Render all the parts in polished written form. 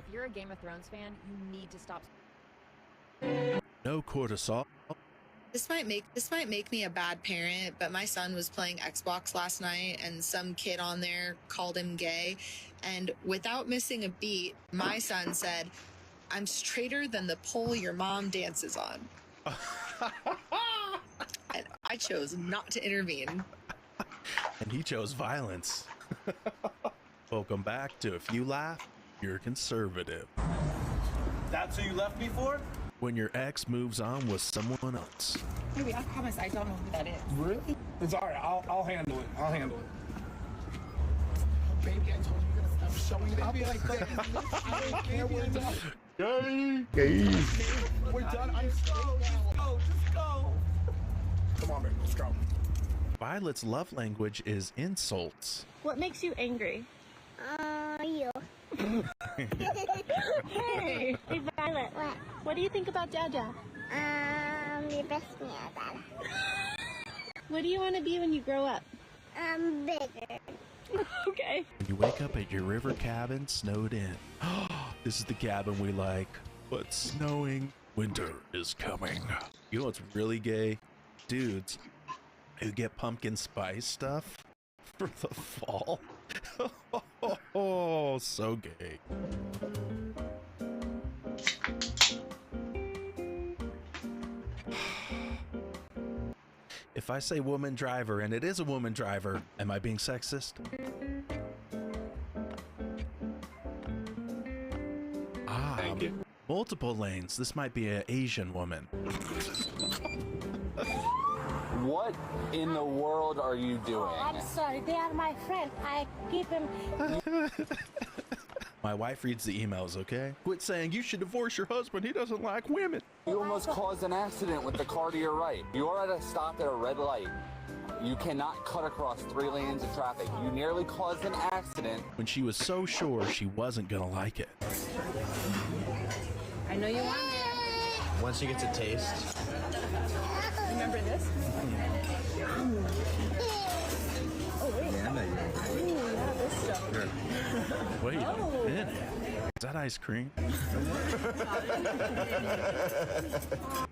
if you're a Game of Thrones fan, you need to stop. No cortisol. This might make me a bad parent, but my son was playing Xbox last night and some kid on there called him gay. And without missing a beat, my son said, "I'm straighter than the pole your mom dances on." And I chose not to intervene. And he chose violence. Welcome back to If You Laugh, You're Conservative. That's who you left me for? When your ex moves on with someone else. Maybe I promise I don't know who that is. Really? It's all right. I'll handle it. I'll handle it. Oh, baby, I told you you're gonna stop showing it. I'll be like, baby, we're done. Gay. We're done. I'm straight now. Just go. Come on, baby. Let's go. Violet's love language is insults. What makes you angry? You. Hey, Violet. What do you think about Dada? The best me, Dada. What do you want to be when you grow up? Bigger. Okay. When you wake up at your river cabin snowed in. This is the cabin we like, but snowing. Winter is coming. You know what's really gay? Dudes who get pumpkin spice stuff for the fall. Oh, so gay. If I say woman driver and it is a woman driver, am I being sexist? Thank you. Multiple lanes. This might be an Asian woman. What in the world are you doing? I'm sorry, they are my friend. I keep him. My wife reads the emails, okay? Quit saying you should divorce your husband. He doesn't like women. You almost caused an accident with the car to your right. You're at a stop at a red light. You cannot cut across 3 lanes of traffic. You nearly caused an accident. When she was so sure she wasn't gonna like it. I know you want it. Once you get to taste. Remember this? Oh, wait. Yeah, I know you. Ooh, yeah, this stuff. Wait a minute. Is that ice cream?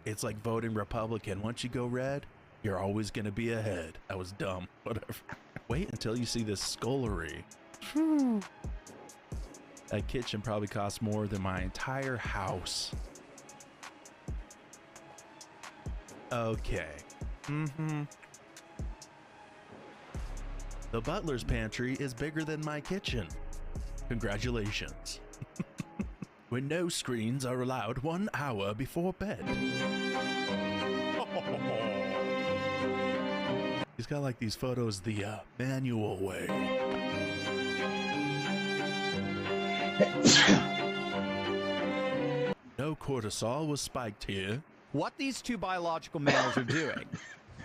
It's like voting Republican. Once you go red, you're always gonna be ahead. That was dumb. Whatever. Wait until you see this scullery. That kitchen probably costs more than my entire house. Okay. The butler's pantry is bigger than my kitchen. Congratulations. When no screens are allowed 1 hour before bed. He's got like these photos the manual way. No cortisol was spiked here. What these 2 biological males are doing.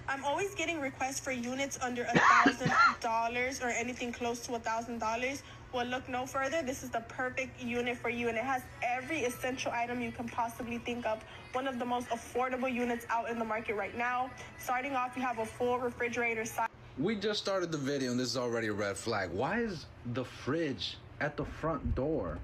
I'm always getting requests for units under $1,000 or anything close to $1,000. Well, look no further. This is the perfect unit for you, and it has every essential item you can possibly think of. One of the most affordable units out in the market right now. Starting off, you have a full refrigerator size. We just started the video and this is already a red flag. Why is the fridge at the front door?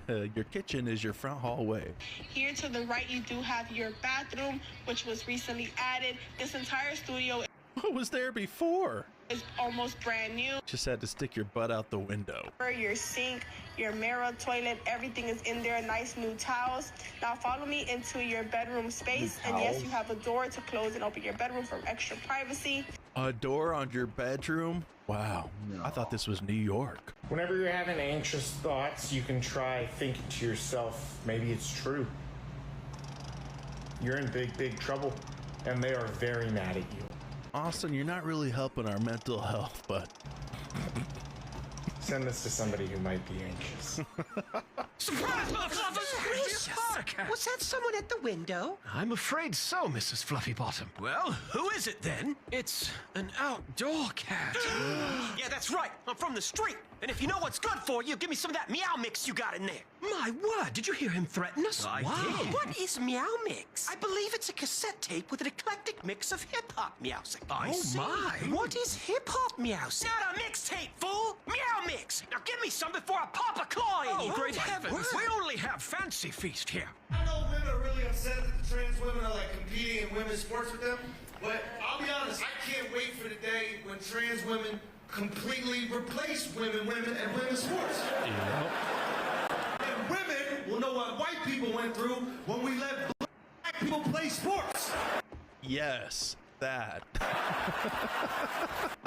Your kitchen is your front hallway. Here to the right, you do have your bathroom, which was recently added. This entire studio What was there before? is almost brand new. Just had to stick your butt out the window. Your sink, your mirror, toilet, everything is in there. Nice new towels. Now follow me into your bedroom space. And yes, you have a door to close and open your bedroom for extra privacy. A door on your bedroom? Wow. No. I thought this was New York. Whenever you're having anxious thoughts, you can try thinking to yourself, maybe it's true. You're in big, big trouble, and they are very mad at you. Austin, you're not really helping our mental health, but... Send this to somebody who might be anxious. Surprise, motherfuckers! Was that someone at the window? I'm afraid so, Mrs. Fluffy Bottom. Well, who is it then? It's an outdoor cat. Yeah, that's right. I'm from the street. And if you know what's good for you, give me some of that meow mix you got in there. My word, did you hear him threaten us? I did. What is meow mix? I believe it's a cassette tape with an eclectic mix of hip-hop meowsing. I see. My. What is hip-hop meowsing? Not a mixtape, fool! Meow mix! Now give me some before I pop a claw in you! Great heavens! We only have fancy feast here. I know women are really upset that the trans women are like competing in women's sports with them, but I'll be honest, I can't wait for the day when trans women completely replace women, and women's sports. And women will know what white people went through when we let black people play sports. Yes, that.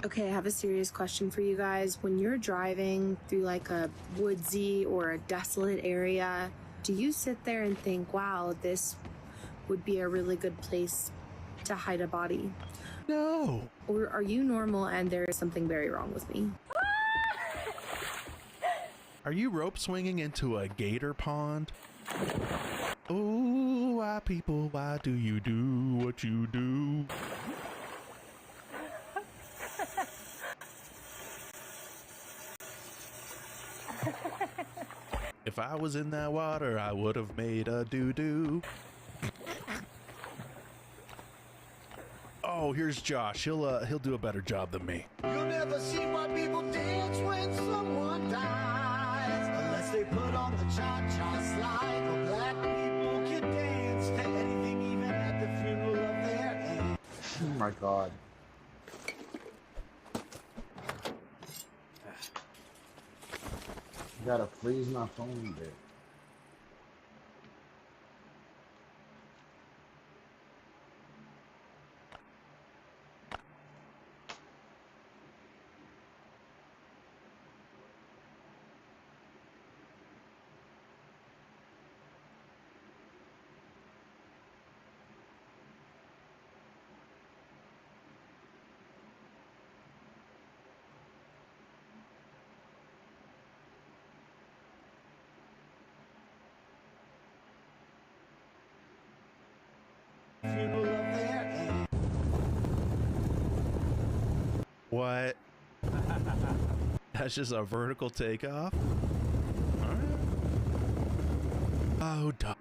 Okay, I have a serious question for you guys. When you're driving through like a woodsy or a desolate area, do you sit there and think, wow, this would be a really good place to hide a body? No. Or are you normal and there is something very wrong with me? Are you rope swinging into a gator pond? Oh, why people, why do you do what you do? If I was in that water, I would have made a doo-doo. Oh, here's Josh. He'll do a better job than me. You'll never see why people dance when someone dies, unless they put on the cha-cha slide. But black people can dance to anything, even at the funeral of their age. Oh my god. I gotta freeze my phone bit. What? That's just a vertical takeoff? Alright. Oh, duh.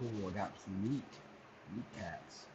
cool. I got some meat. Meat cats.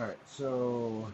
Alright, so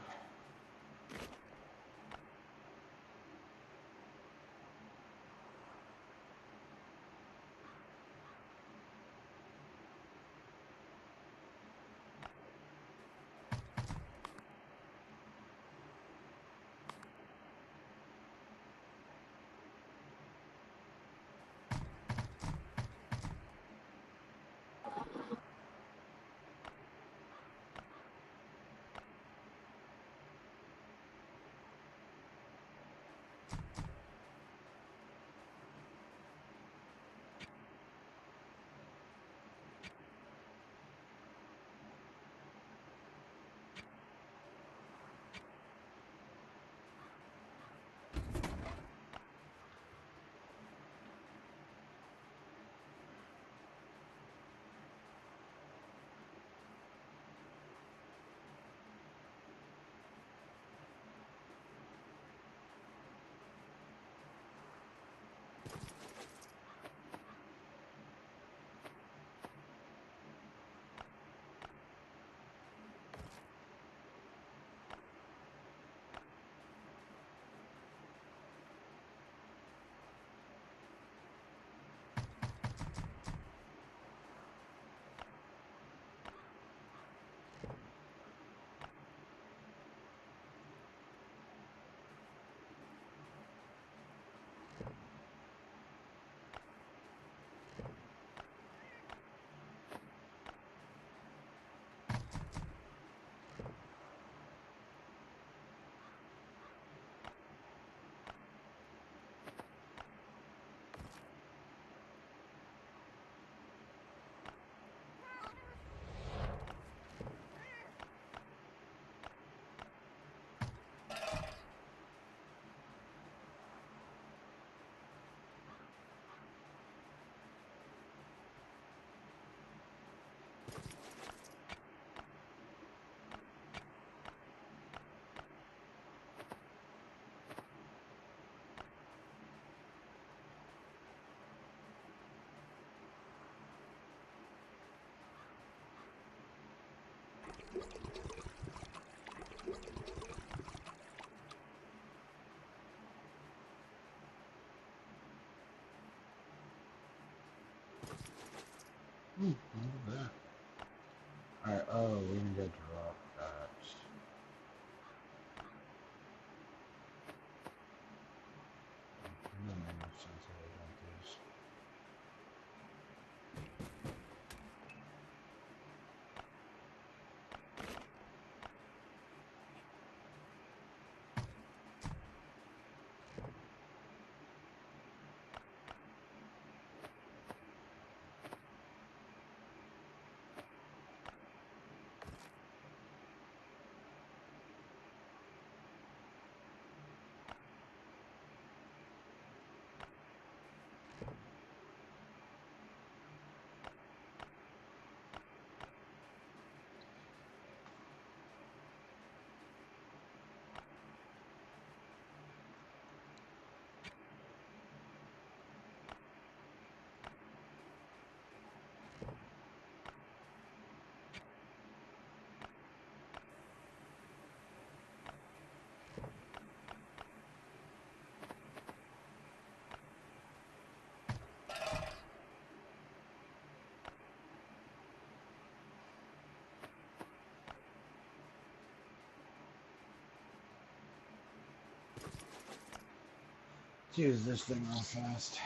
look at that. Alright, oh, we need to drop that. That doesn't make much sense how they done this. Let's use this thing real fast.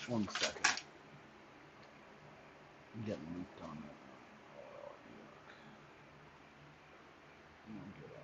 1 second. I'm getting leaked on that. Oh, yuck. Get out.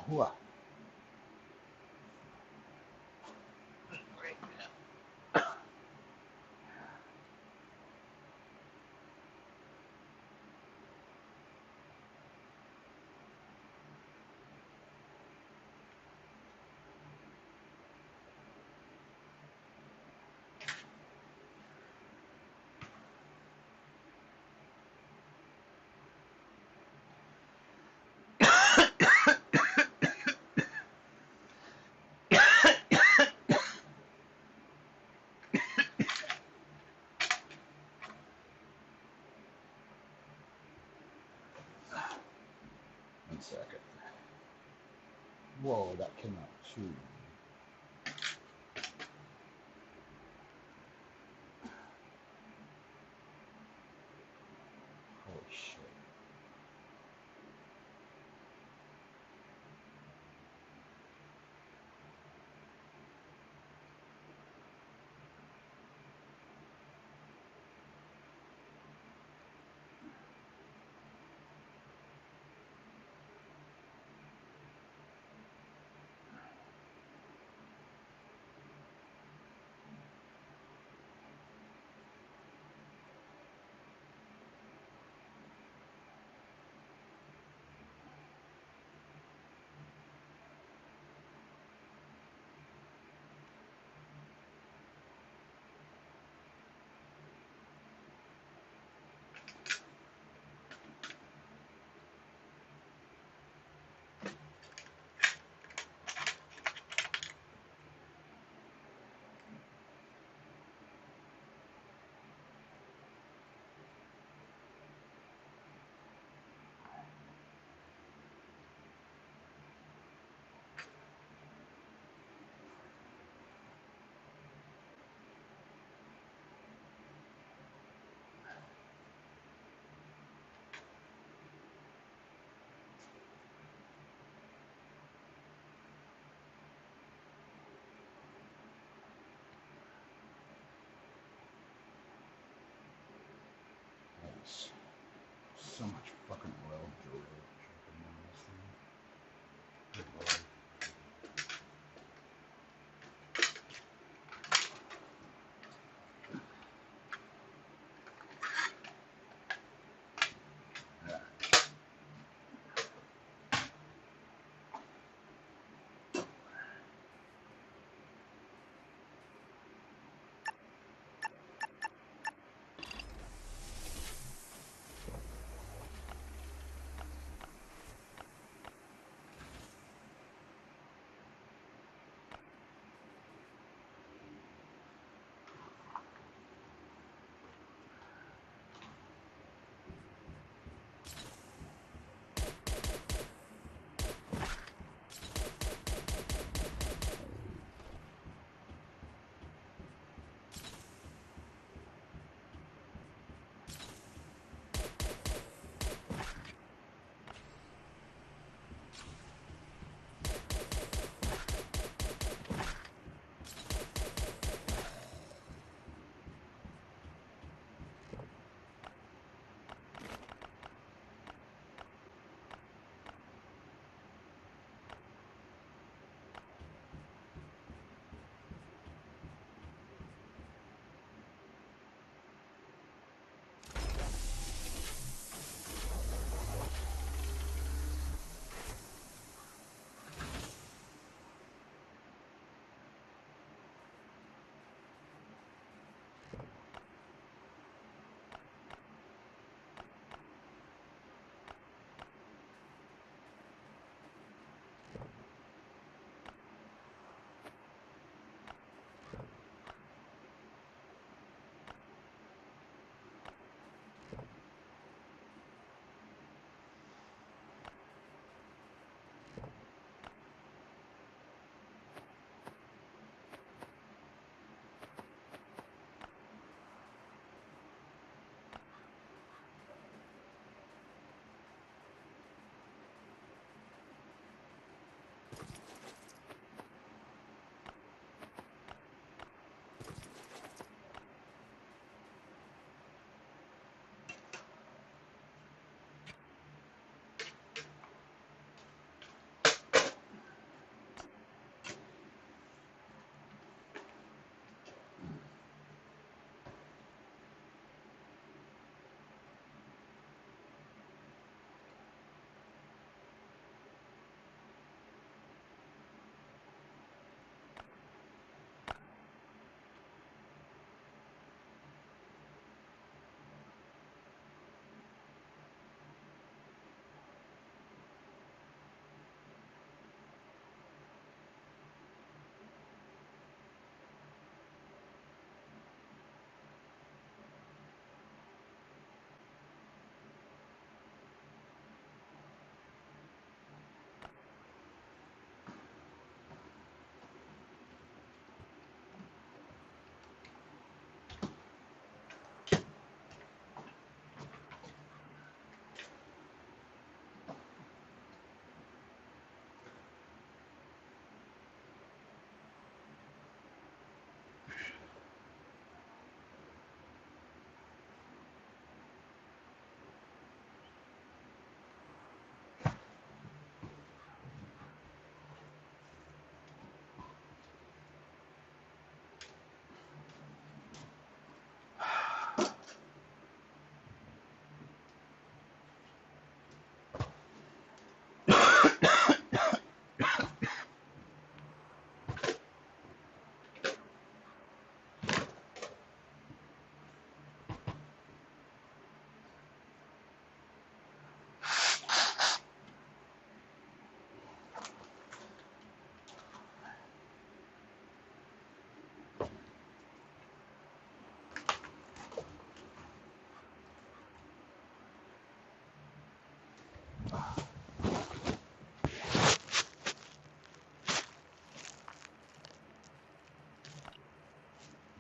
What? One second. Whoa, that came out too. Holy shit.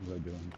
was I doing?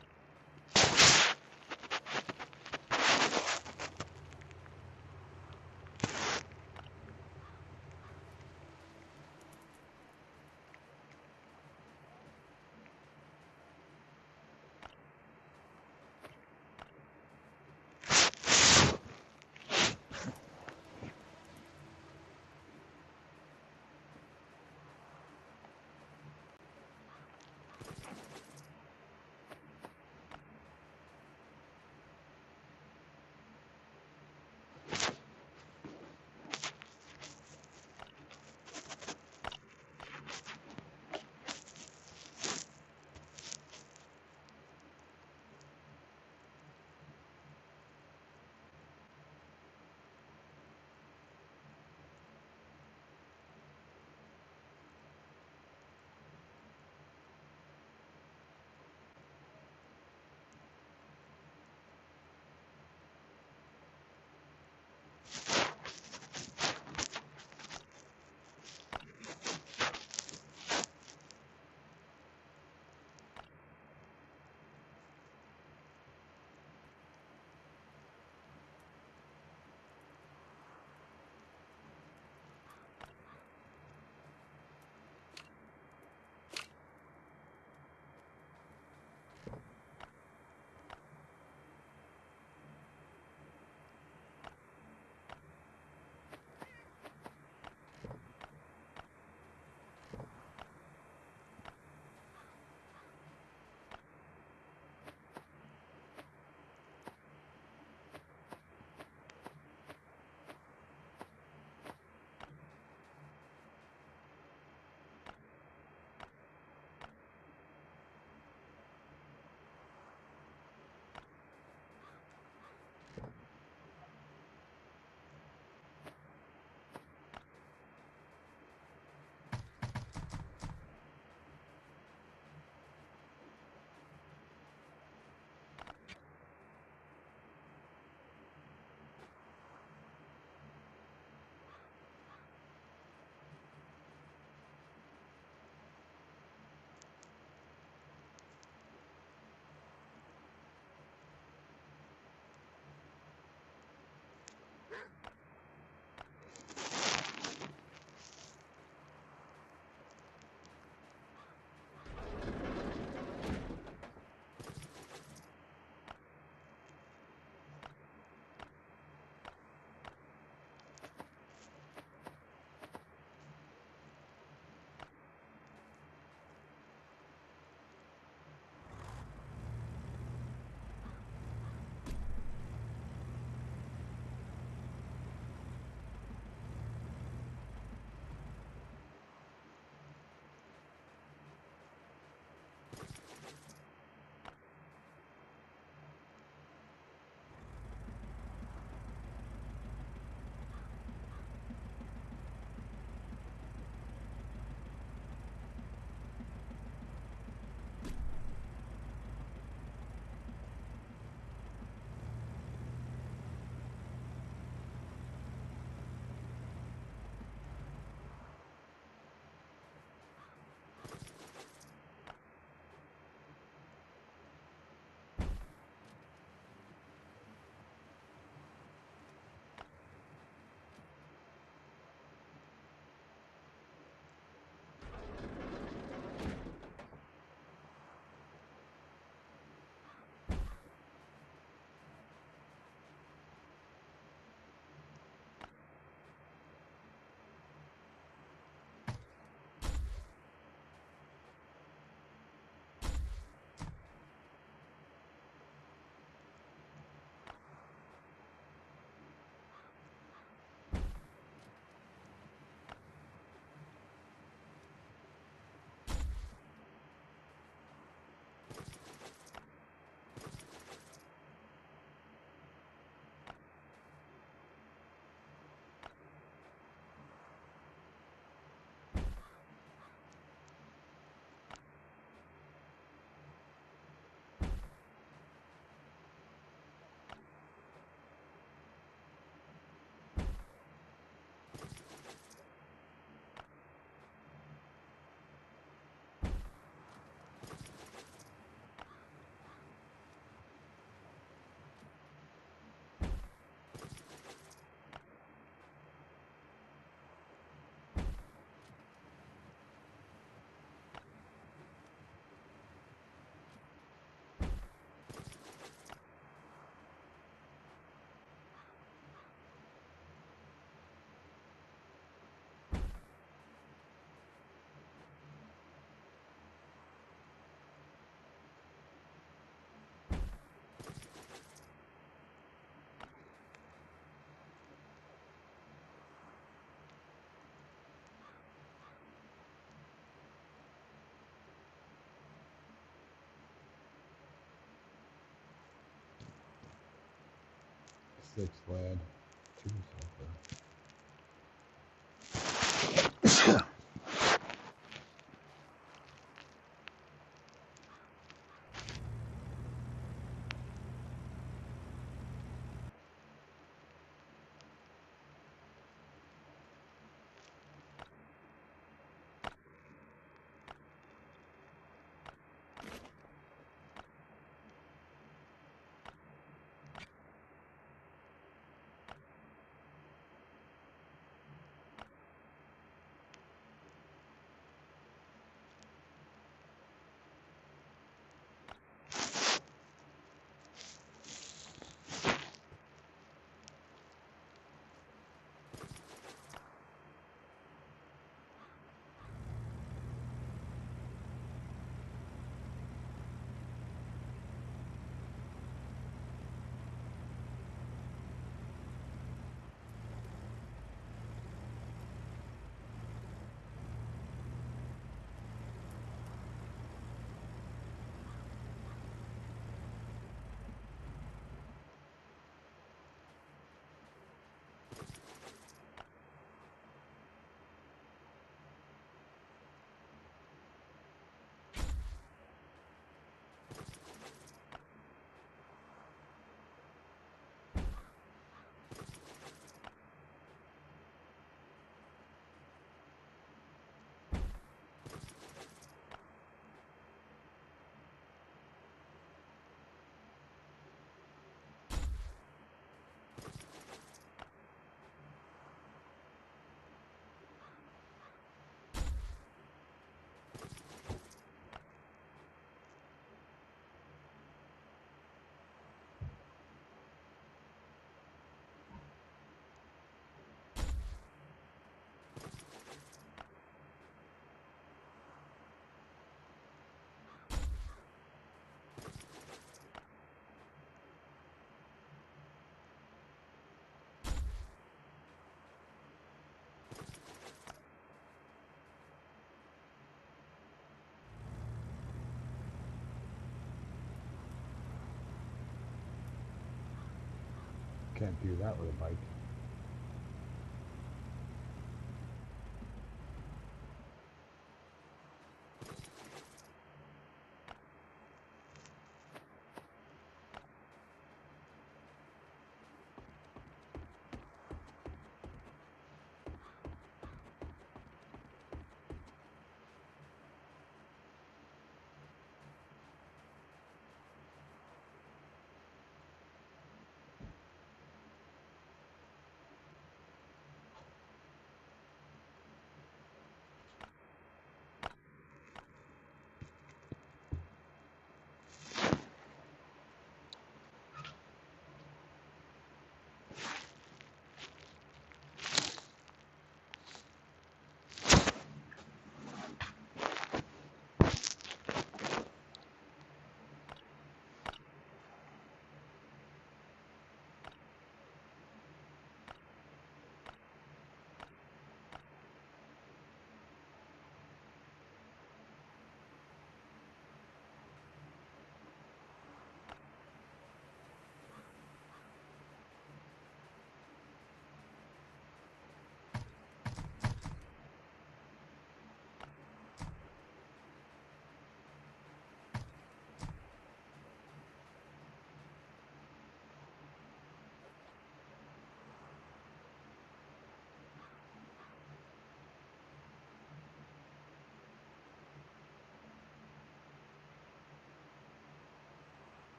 6 lead, 2 sulfur. Can't do that with a bike.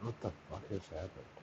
What the fuck has happened?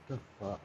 What the fuck?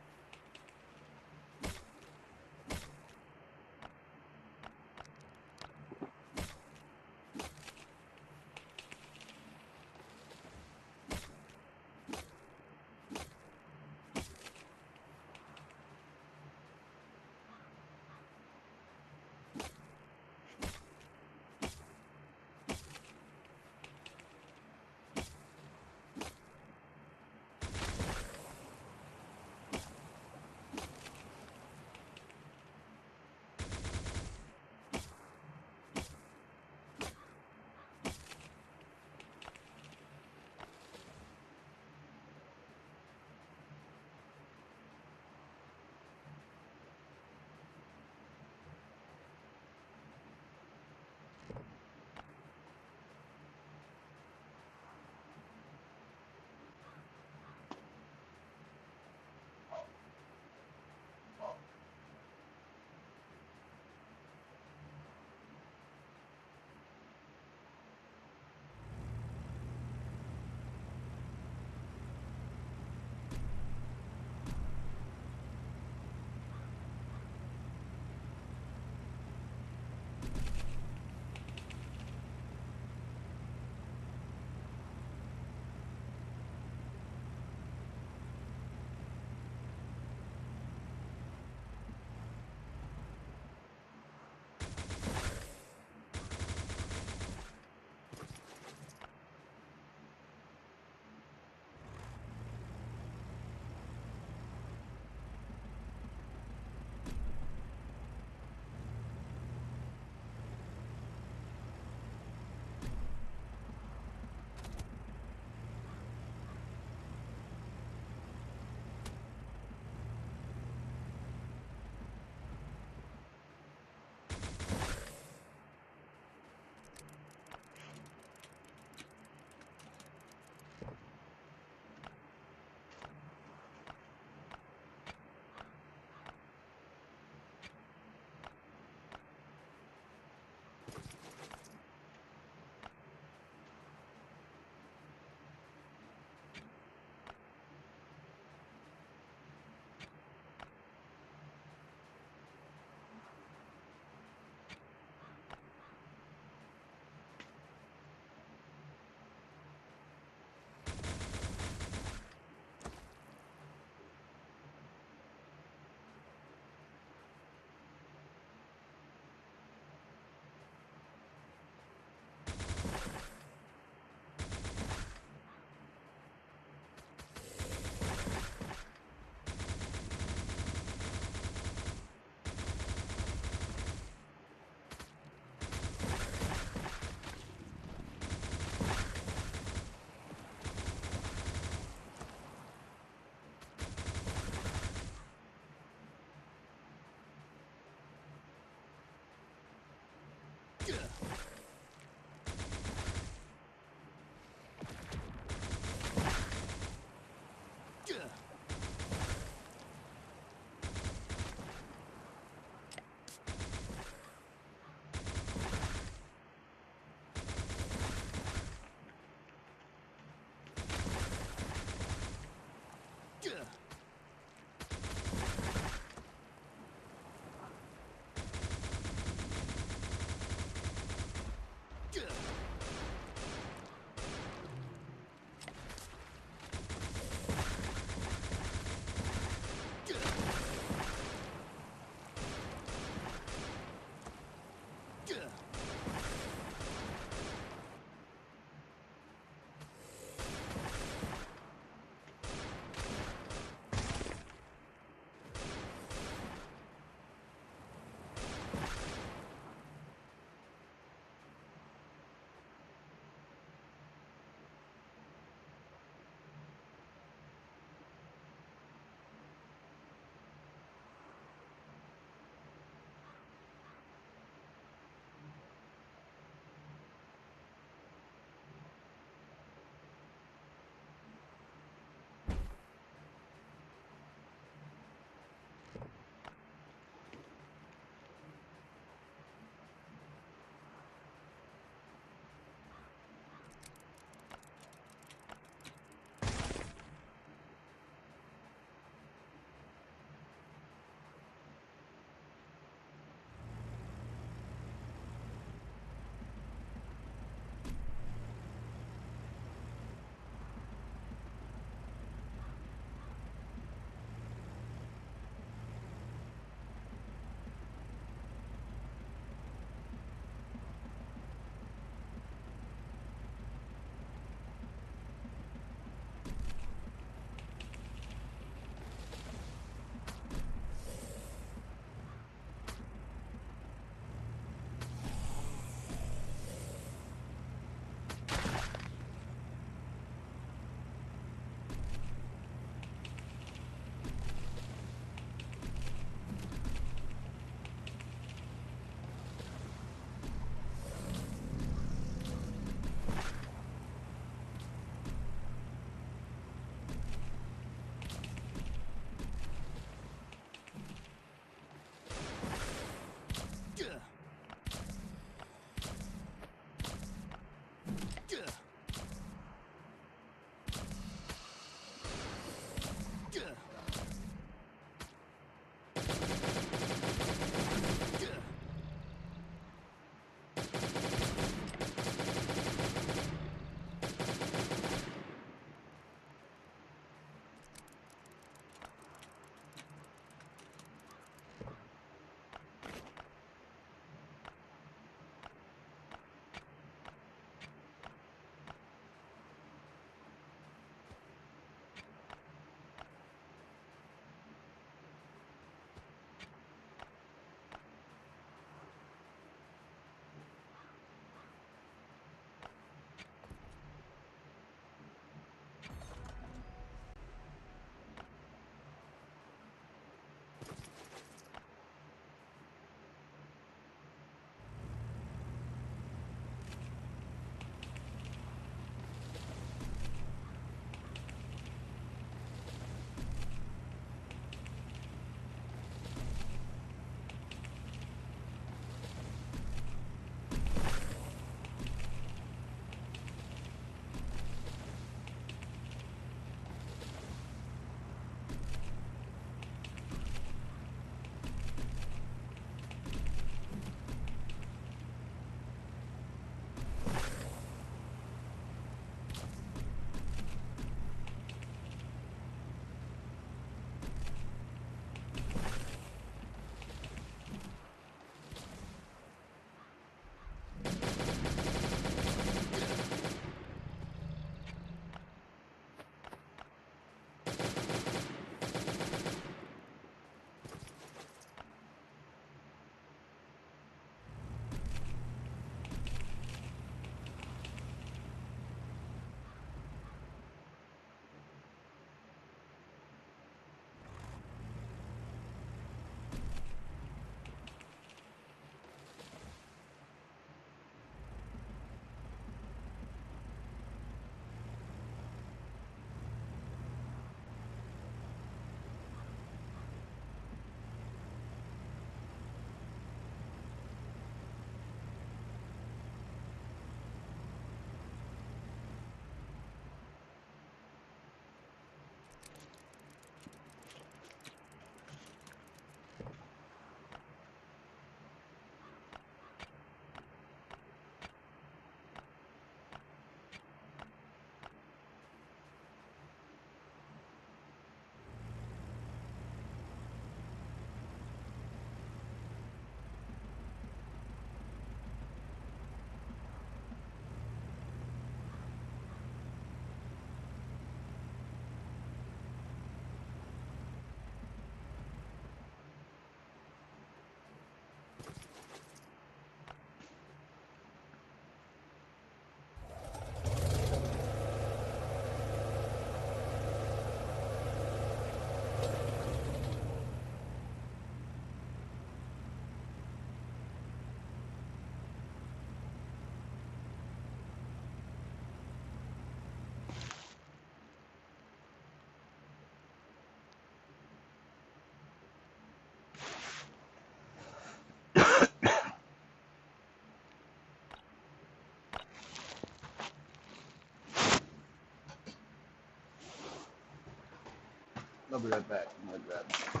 I'll be right back. I'm gonna grab it.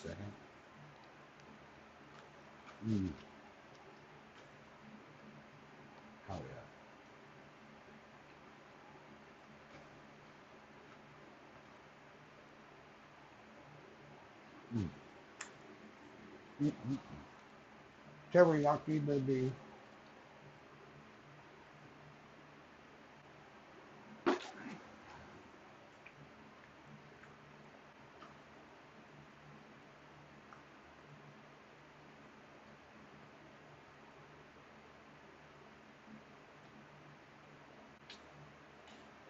Second. Oh yeah. Teriyaki, baby.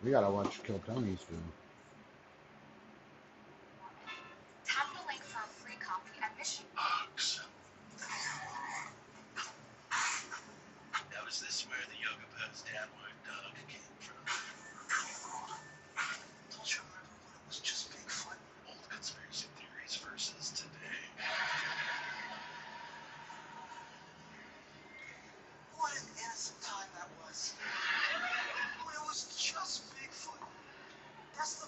We gotta watch Kill Tony's too. Tap the link for a free copy admission. Now is this where the yoga pose downward dog came from? Don't you remember when it was just Bigfoot? Old conspiracy theories versus today. What an innocent time that was. When it was just Bigfoot. That's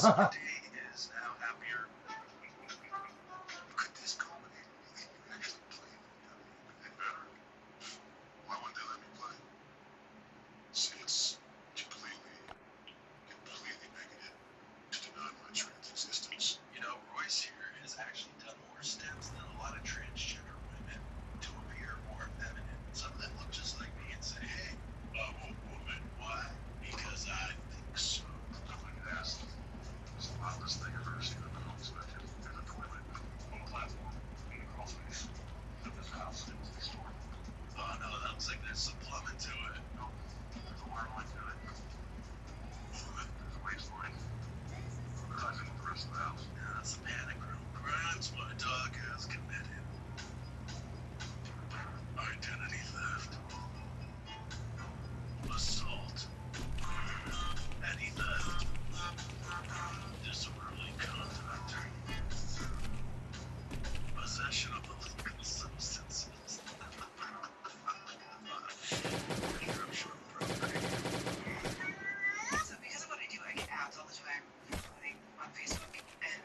your day is now happier. Could this culminate in you actually playing it better? Why wouldn't they let me play? See, it's completely negative to deny my trans existence. You know, Royce here has actually done more steps than a lot of transgender women to appear more feminine. Some of them look just like me and say, hey, I'm a woman. Why? Because I think so. Nobody asked. It's the wildest thing I've ever seen in the homes mentioned. There's a toilet on a platform in the crawl space of this house in the store. Oh no, that looks like there's some plumbing to it. No, there's a water line to it. There's a waistline. Ties in with the rest of the house. Yeah, that's a panic room. Crimes my dog has committed. Identity theft. Assault. Petty theft. Disorderly conduct. Possession of illegal substances. So because of what I do, I get ads all the time, including on Facebook, and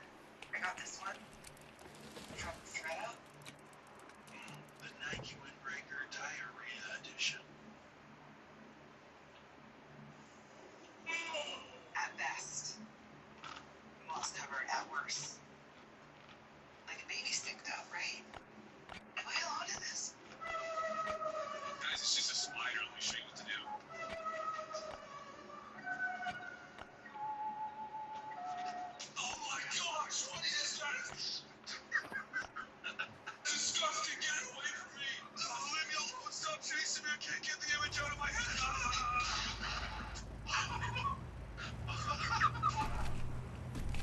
I got this one from Thread. The Nike Windbreaker Diarrhea Edition. At best. Moss cover at worst. Like a baby stick though, right? Am I allowed in this? Guys, it's just a spider. Let me show you what to do. Oh my gosh, what is that? Disgusting, get it away from me! Leave me alone, stop chasing me, I can't get the image out of my head!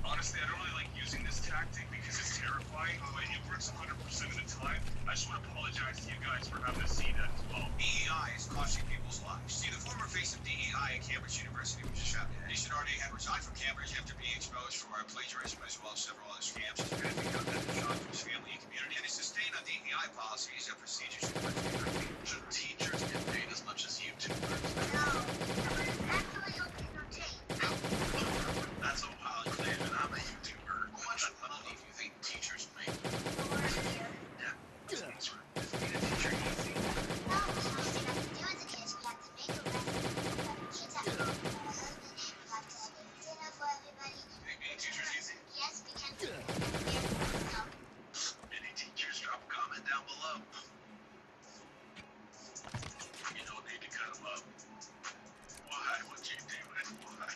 Honestly, I don't really like using this tactic because it's terrifying, but it works 100% of the time. I just want to apologize to you guys for having to see that as well. DEI is costing people's lives. See, the former face of DEI at Cambridge University was just shot dead. He should already have resigned from Cambridge after being exposed for plagiarism as well as several other scams. He's been a shock for his family and community, and his sustain on DEI policies and procedures. Should teachers get paid as much as YouTubers? That's a wild claim, and I'm a YouTuber. How much money do you think teachers make? Yeah, that's right. Being a teacher easy. Being teachers easy. Any teachers, drop a comment down below. You don't need to cut them up. Why would you do it? Why?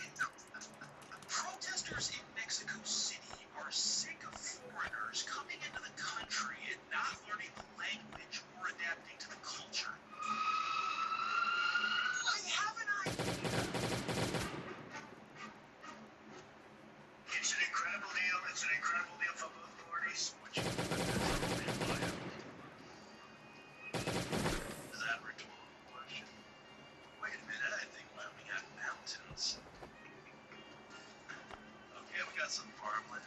Protesters in Mexico City are sick of foreigners coming into the country and not learning the language or adapting to the culture. I have an idea. It's an incredible deal. It's an incredible deal for both parties. Would you? Is that a rhetorical question? Wait a minute. I think we got mountains. Okay, we got some farmland.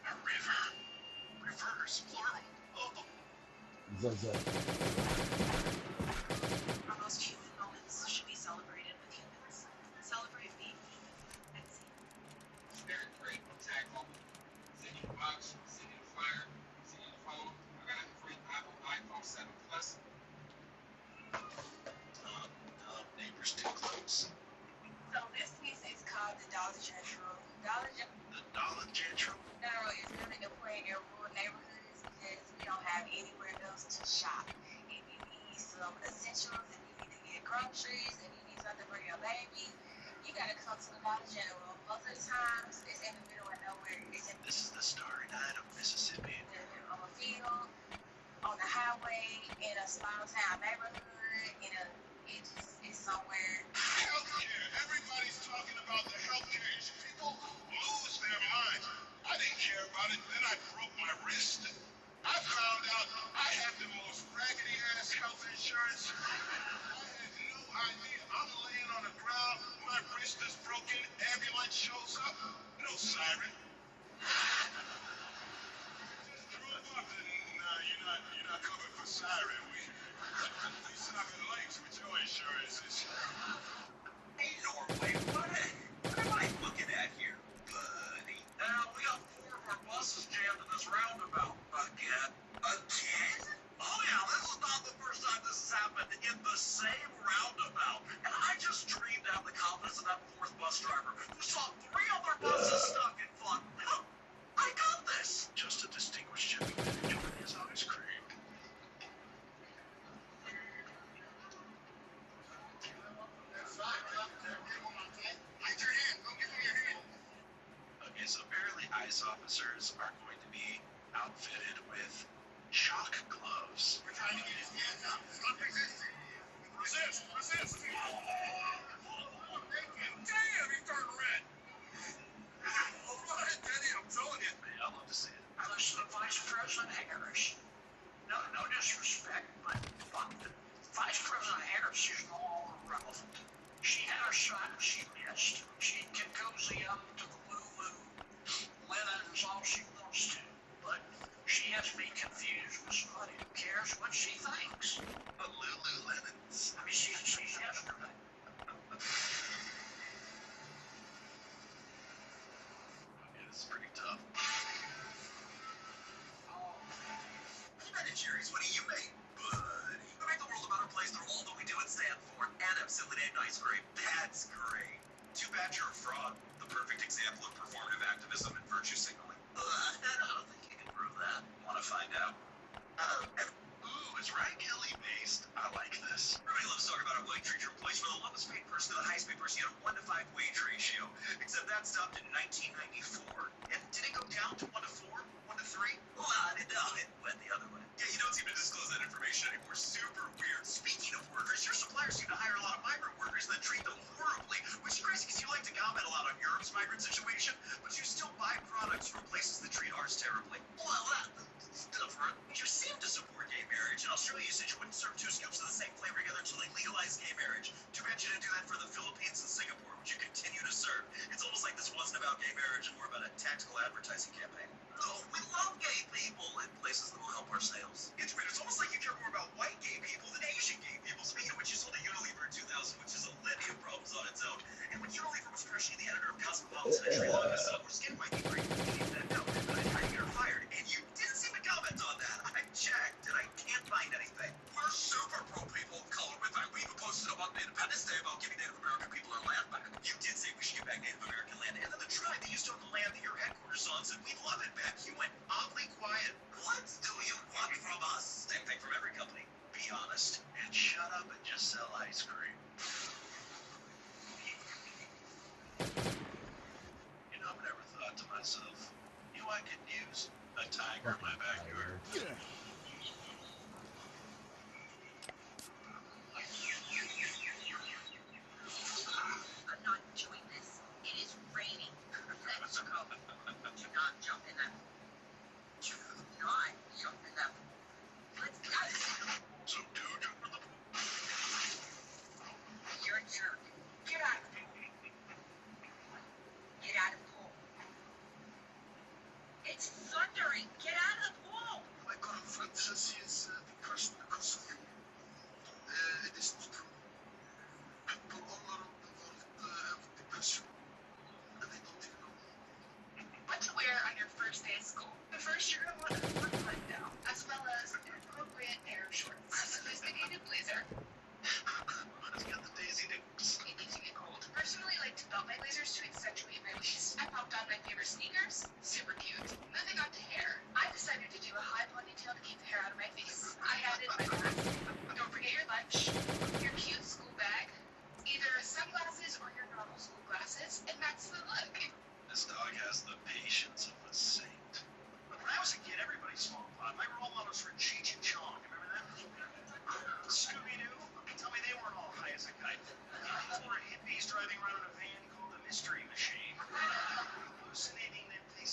A river. Rivers, plural. Oh. Our most human moments should be celebrated with humans. Celebrate being human and see. Very great. Tag home. Sending a box, sending a flyer, sending a phone. I got a free Apple iPhone 7 Plus. Neighbors too close. So this piece is called the Dollar General. The Dollar General. General is really important in rural neighborhoods because we don't have anywhere else to shop. If you need some essentials, if you need to get groceries, if you need something for your baby, you gotta come to the Dollar General. Most of the times, it's in the middle of nowhere. It's in This is the starry night of Mississippi. on a field, on the highway, in a small town neighborhood, it's somewhere. Healthcare. Everybody's talking about the healthcare issue. People lose their minds. I didn't care about it. Then I broke my wrist. I found out I had the most raggedy ass health insurance. I had no idea. I'm laying on the ground. My wrist is broken. Ambulance shows up. No siren. Just drove up and you're not covered for siren. We sucking legs with your insurance. Hey, Norway, what am I looking at here? officers are going to be outfitted with shock gloves. We're trying to get his hands up. Stop resisting. Resist! Resist! Damn, he's turned red. Oh, go ahead, Daddy, I'm telling you. I love to see it. I listen to Vice President Harris. No disrespect, but fuck the Vice President Harris is no longer relevant. She had her shot and she missed. She can cozy up to the Lulu. Linen is all she wants to, but she has me confused with somebody who cares what she thinks. But Lululemons. I mean, she's yesterday. Okay, this is pretty tough. Ben & Jerry's, what do you make, buddy? We make the world a better place through all that we do and stand for, and have simply named ice cream. That's great. Too bad you're a fraud. The perfect example of performative activism and virtue signaling. I don't think you can prove that. Want to find out? Ooh, is Ryan Kelly based? I like this. Everybody loves talking about how well you treat your employees, from the lowest paid person to the highest paid person. You had a 1-to-5 wage ratio. Except that stopped in 1994. And did it go down to 1-to-4? 1-to-3? Well, I didn't know. It went the other way. Yeah, you don't seem to disclose that information anymore. Super weird. Speaking of workers, your suppliers seem to hire a lot of migrant workers and then treat them horribly, which is crazy because you like to comment a lot on Europe's migrant situation, but you still buy products from places that treat ours terribly. Well, that's different. You seem to support gay marriage. In Australia, you said you wouldn't serve 2 scoops of the same flavor together until they legalized gay marriage. Too bad you didn't do that for the Philippines and Singapore, which you continue to serve. It's almost like this wasn't about gay marriage and more about a tactical advertising campaign. Oh, we love gay people in places that will help our sales. It's weird. It's almost like you care more about white gay people than Asian gay people. Speaking of which, you sold a Unilever in 2000, which is a litany of problems on its own. And when Unilever was pressuring the editor of Cosmopolitan and Sri Lanka said, "We're skin white people," you said no, and I tried to get her fired. And you didn't seem to comment on that. I checked, and I can't find anything. We're super pro people of color. In fact, we even posted up on Independence Day about giving Native American people their land back. You did say we should give back Native American land, and then the tribe that used to own the land that your headquarters on said we love it back. You went oddly quiet. What do you want from us? Same thing from every company. Be honest and shut up and just sell ice cream. You know, I've never thought to myself, you know, I could use a tiger in my backyard. I'm not enjoying this. It is raining. Let's go. Do not jump in that. Do not jump in that. Let's go. So do jump in the pool. You're a jerk. Get out of the pool. Get out of the pool. It's thundering. Get out of the pool. My girlfriend says he is depressed because of you. It is not true. People all around the world have depression. And they don't even know. What to wear on your first day of school? But first, you're going to want a one button down, as well as an appropriate pair of shorts, a sophisticated blazer. It's got the Daisy Dukes. It needs to get cold. Personally, I like to belt my blazers to accentuate my waist. I popped on my favorite sneakers. Super cute. Moving on to hair. I decided to do a high ponytail to keep the hair out of my face. I added my glasses. Don't forget your lunch, your cute school bag, either sunglasses or your normal school glasses, and that's the look. This dog has the patience of a saint. When I was a kid, everybody smoked pot. My role models were Cheech and Chong. Remember that? Scooby-Doo? Tell me they weren't all high as a kite. People were hippies driving around in a van called the Mystery Machine. Hallucinating that they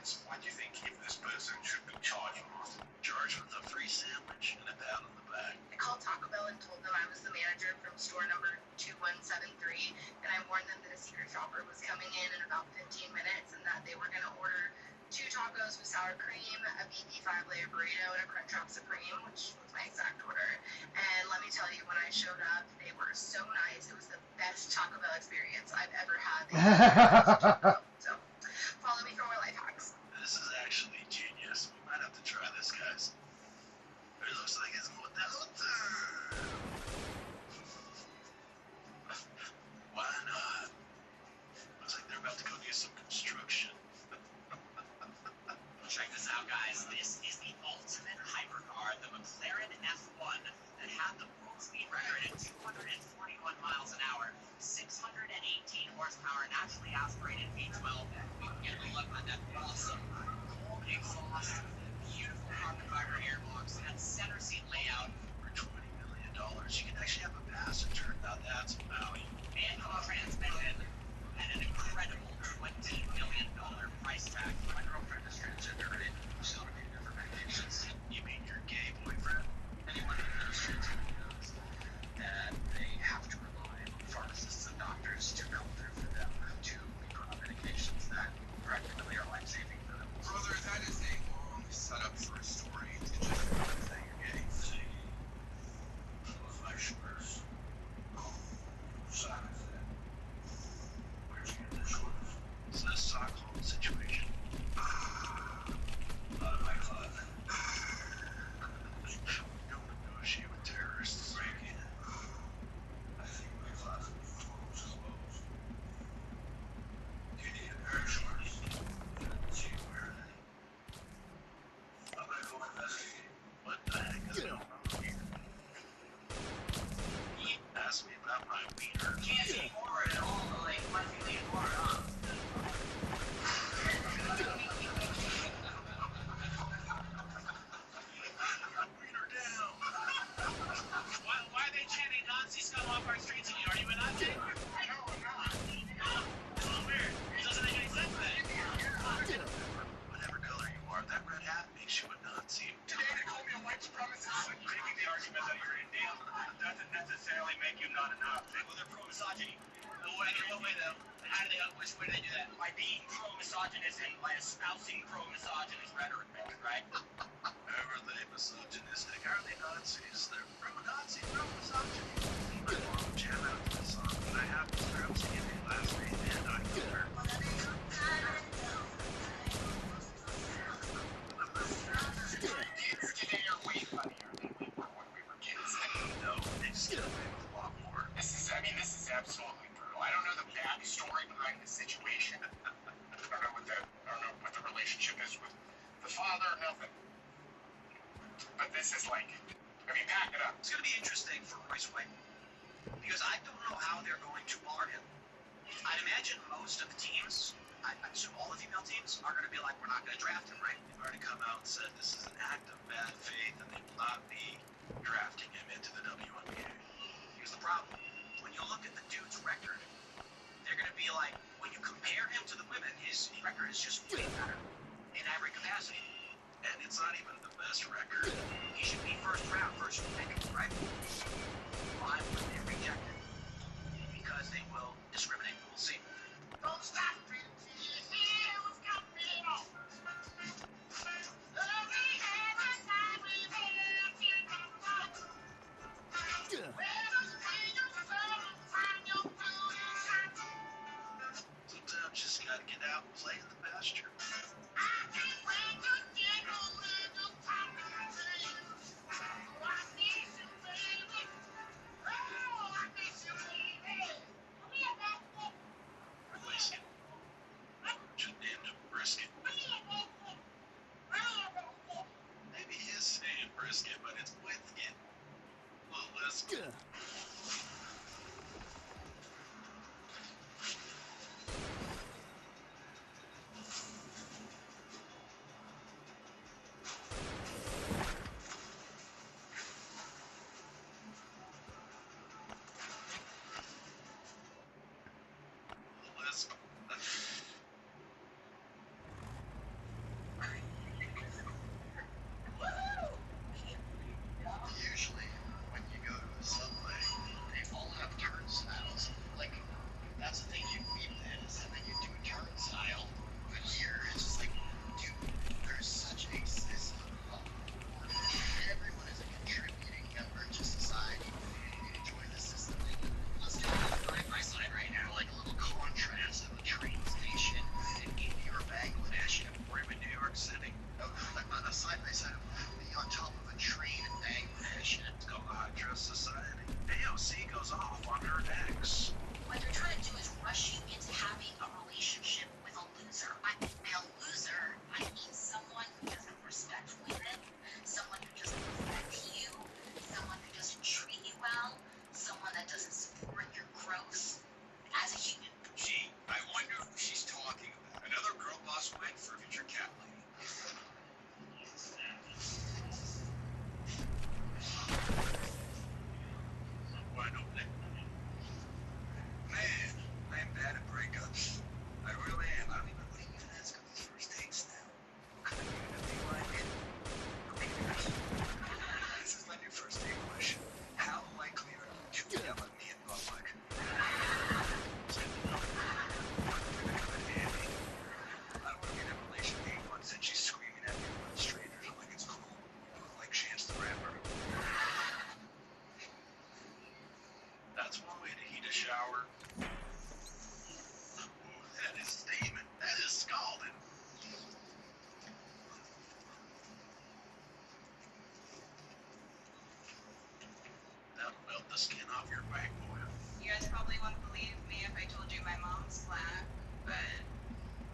Vince, what do you think if this person should be charged with? Charged with a free sandwich and a pat on the back. I called Taco Bell and told them I was the manager from store number 2173, and I warned them that a secret shopper was coming in about 15 minutes and that they were going to order 2 tacos with sour cream, a beefy 5-layer burrito, and a Crunchwrap Supreme, which was my exact order. And let me tell you, when I showed up, they were so nice. It was the best Taco Bell experience I've ever had. So, follow me for more life hacks. This is actually genius. We might have to try this, guys. It looks like it's hotel. Why not? Looks like they're about to go do some construction. Check this out, guys. This is the ultimate hypercar, the McLaren F1, that had the world speed record at 241 miles an hour, 618 horsepower, naturally aspirated V12. You can get a look on that awesome cold exhaust, beautiful carbon fiber airbox, and center seat layout. For $20 million, you can actually have a passenger. Now that's value. Manual transmission, and an incredible $20 million price tag. My girlfriend is transgender, and she's on a few different medications. You mean your gay boyfriend? Anyone who knows transgender knows that they have to rely on pharmacists and doctors to come through for them to be put on medications that practically are life-saving for them. Brother, that is a long setup for a story. It's just Say you're gay. See, those my shoulders. Simon said, where'd you get the shoulders? It's a Stockholm situation. Out of my closet. Don't negotiate with terrorists. Break in. I think my closet is closed. Do you need a pair of shorts? See you wear any. I'm gonna go investigate. What the heck is going on here? Ask me about my wiener. can't see forward at all, like, might be leaning forward, huh? Wiener down. Why are they chanting Nazi scum off our streets and you aren't even Nazi? No, I'm not. It's all weird. It doesn't make any sense then. Whatever color you are, that red hat makes you a Nazi. Today they call me a white supremacist. Making the argument that you're Indian doesn't necessarily make you not a Nazi. Well, they're pro-misogyny. In what way, though? Which way do they do that? By being pro-misogynist and by espousing pro-misogynist rhetoric, right? Are they misogynistic? Are they Nazis? They're pro-Nazi, pro-misogyny. My mom jam out to the song, but I have to start to give me last name and I killed her. Kids today are way funnier than we were when we were kids. No, they just get away with a lot more. This is absolutely brutal. I don't know the backstory behind the situation. I don't know what the relationship is with the father or nothing. But this is like, pack it up. It's going to be interesting for Royce White because I don't know how they're going to bar him. I'd imagine most of the teams, I assume all the female teams, are going to be like, we're not going to draft him, right? They've already come out and said this is an act of bad faith and they will not be drafting him into the WNBA. Here's the problem. When you look at the dude's record, they're going to be like, when you compare him to the women, his record is just way better in every capacity. And it's not even the best record. He should be first pick, right? Why would they reject him? Because they will discriminate. We'll see. Don't stop, bitch. Sometimes just gotta get out and play in the pasture. off your bike, boy. You guys probably wouldn't believe me if I told you my mom's black, but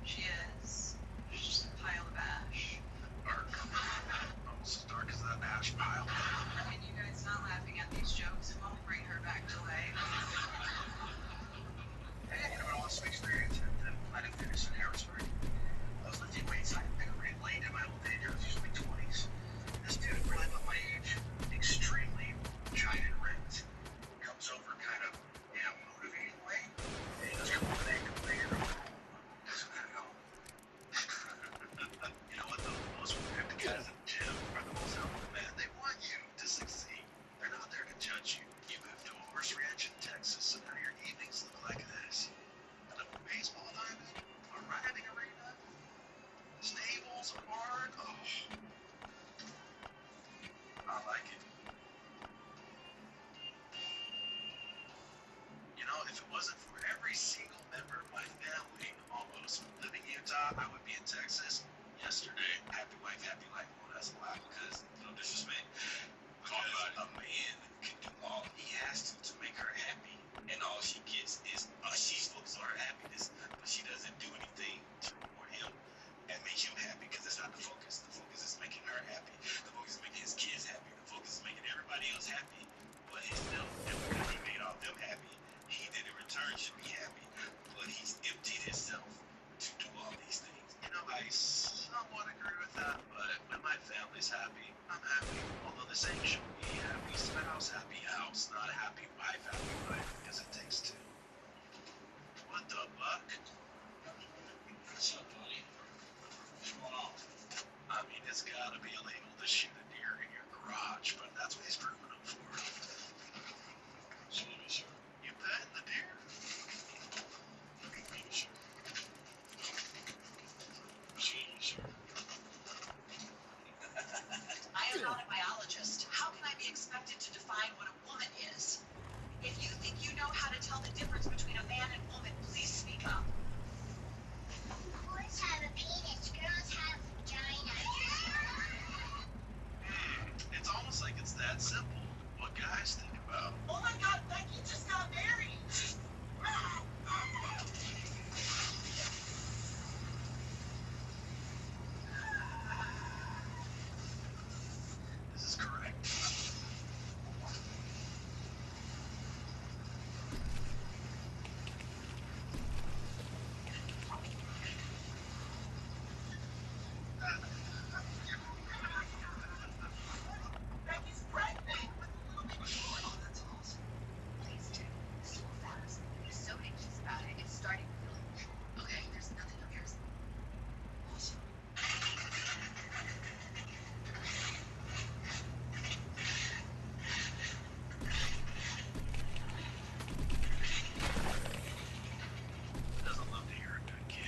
she is. She's just a pile of ash. Dark. Almost as dark as that ash pile. And you guys not laughing at these jokes won't bring her back to life. Hey, you know what I lost some experience in Planet Fitness in Harrisburg. I was lifting weights, I had a bigger rate late in my old age, I was usually 20s. This dude, really about my age, extremely giant ripped, comes over kind of in a motivating way, and he goes, come on, man, come over here. Isn't that hell? You know what, though? The most ripped guys in the gym are the most helpful, man. They want you to succeed. They're not there to judge you. You moved to a horse ranch in Texas, so now your evenings look like this. And a baseball diamond, a riding arena, stables, a barn. Oh, I like it. You know, if it wasn't for every single member of my family, almost, living in Utah, I would be in Texas yesterday. Happy wife, happy life. Well, that's a lie because, no disrespect, because a man can do all he has to make her happy. And all she gets is, she's focused on her happiness, but she doesn't do anything to reward him and make him happy because it's not the focus. The focus is making her happy. The focus is making his kids happy. The focus is making everybody else happy. But himself, and because he made all them happy, he then in return should be happy. But he's emptied himself to do all these things. You know, I somewhat agree with that, but when my family's happy, I'm happy. Although this ain't should be happy spouse, happy house, not happy wife, because it takes two. What the fuck? What's up, buddy? What's going on? I mean, it's gotta be illegal to shoot a deer in your garage, but that's what he's grooming them for. Excuse me, sir. You petting the deer? Excuse me, sir. Excuse me, sir. I am not a biologist. How can I be expected to define what a woman is? If you think you know how to tell the difference between a man and woman, please speak up. Boys have a penis, girls have vagina. It's almost like it's that simple. What guys think about. Oh my God, Becky just got married. This is correct. Becky's pregnant. Oh, that's awesome. Please do. So fast. He's so anxious about it. It's starting to feel okay. There's nothing up here. Awesome. Doesn't love to hear a good kid.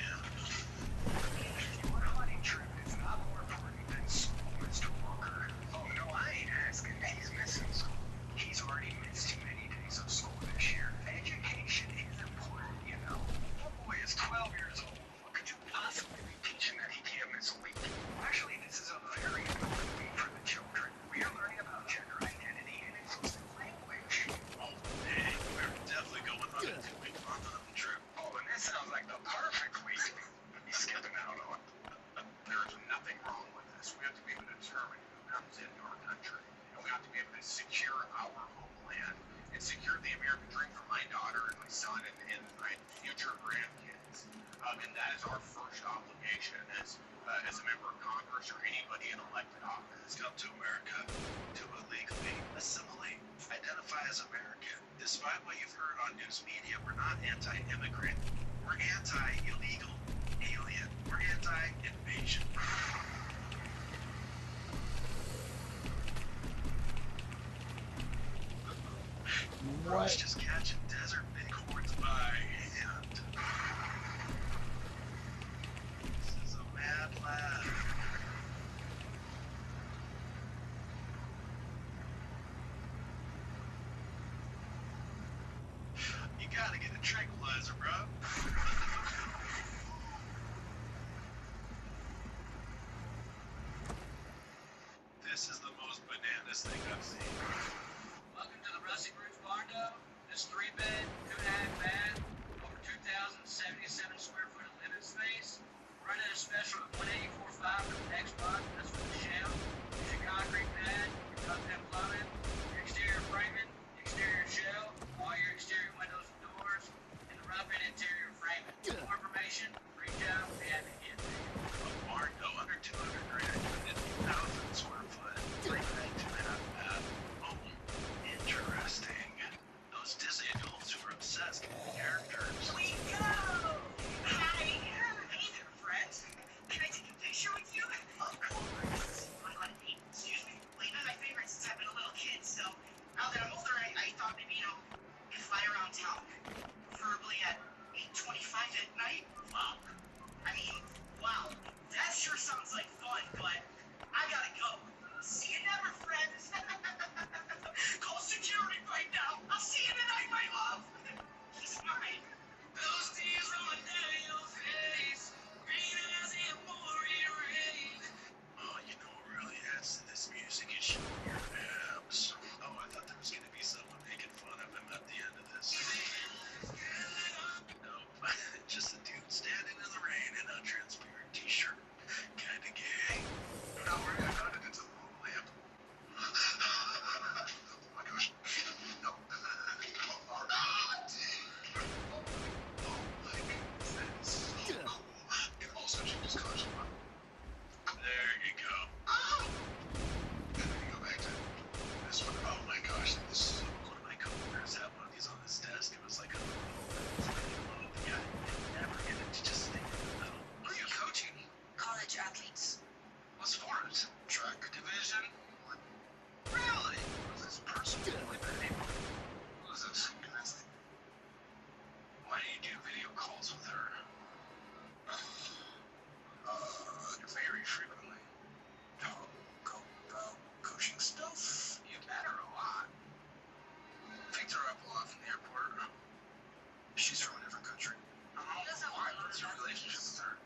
Your hunting trip is not more important than school, Mr. Walker. Oh, no, I ain't asking. He's missing school. He's already missed too many days of school this year. Education is important, you know. That boy is 12 years old. What could you possibly be teaching that he can't miss a week? Actually, this is a very important week for the children. We are learning about gender identity and inclusive language. Oh, dang. We're definitely going on a 2-week hunting trip. Oh, and this sounds like the perfect week. He's skipping out on. There is nothing wrong with this. We have to be able to determine who comes into our country. And we have to be able to secure our homeland and secure the American dream for my daughter and my son and my future grandkids. And that is our first obligation as a member of Congress or anybody in elected office. Come to America to illegally assimilate, identify as American. Despite what you've heard on news media, we're not anti-immigrant. We're anti-illegal alien. We're anti-invasion. Rush just catching desert bighorns by hand. This is a mad lad. You gotta get a tranquilizer, bro. This is the most bananas thing I've seen. Welcome to the Rusty Roots Barn Dog. This 3-bed, 2.5 bath, over 2,077 square foot of living space. Running a special at $184.5 for the next month. That's for the shell. Use your concrete pad, your duct and plumbing, your exterior framing, exterior shell, all your exterior windows and doors, and the rough and interior framing. For more information, reach out. We have it in. A barn go under 200 grand, 1,000 square foot, 3-bed, 2.5 bath. Oh, interesting. Those Disney adults who are obsessed with characters. We go! Hi! Hey there, friends. Can I take a picture with you? Of course. I'm on a date. Excuse me? Well, you've been my favorite since I've been a little kid, so now that I'm older, I thought maybe, we could fly around town, preferably at 8:25 at night. Wow. I mean, wow. That sure sounds like fun, but I gotta go. See you never, friends. Call security right now. I'll see you tonight, my love. He's mine. Those tears rolling down your face, green as a pouring rain. Oh, you know what really adds to this music is showing your abs. Oh, I thought there was gonna be someone making fun of him at the end of this. No, just a dude standing in the rain in a transparent t-shirt. Kinda gay. Don't worry, I found it. It's a little lamp. Oh my gosh. No. Oh, my goodness, that is so cool. It also changes colors a lot. There you go. Oh! And then you go back to this one. Oh my gosh, this is so cool. One of my coworkers had one of these on his desk. It was like a the guy could never get it to just stay in the middle. Who are you coaching? College athletes. What sport? Track division? Really? Who's this person? Who's this? Why do you do video calls with her? Very frequently. Coaching stuff? You met her a lot. Picked her up a lot from the airport. She's from a different country. Alright, what's your relationship with her?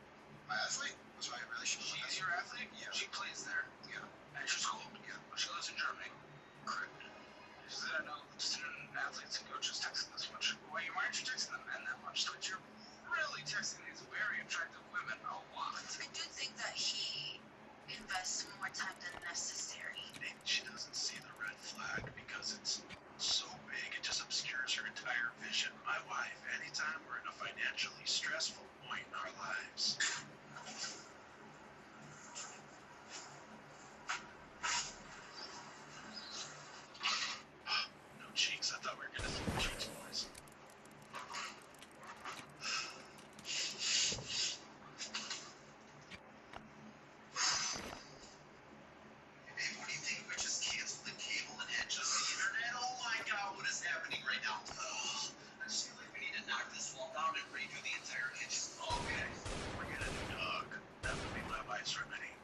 My athlete? What's my relationship with her? She's your athlete? Yeah. She plays there. Yeah. At your school? Yeah. She lives in Germany. Correct. She said, I know student athletes and coaches texting this much. Why aren't you texting the men that much? But you're really texting these very attractive women a lot. I do think that he invests more time than necessary. Maybe she doesn't see the red flag because it's so big it just obscures her entire vision. My wife, anytime we're in a financially stressful point in our lives. No cheeks. I thought we were gonna see the cheeks boys. Hey, what do you think? We just cancel the cable and head just the internet? Oh my god, what is happening right now? I just feel like we need to knock this wall down and redo the entire kitchen. Okay. We're gonna do dog. That would be my wife's remedy.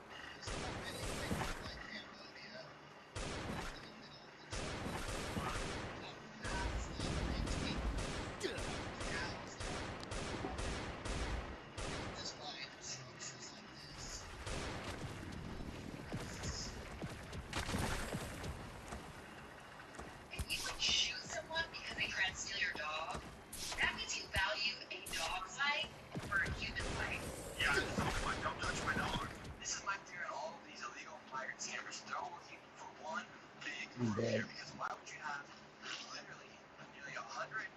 And you would shoot someone because they tried to steal your dog? That means you value a dog's life over a human life. Yeah, don't touch my dog. This is my theory on all of these illegal fire scammers. They're all looking for one big I'm dead. fear, because why would you have literally nearly 100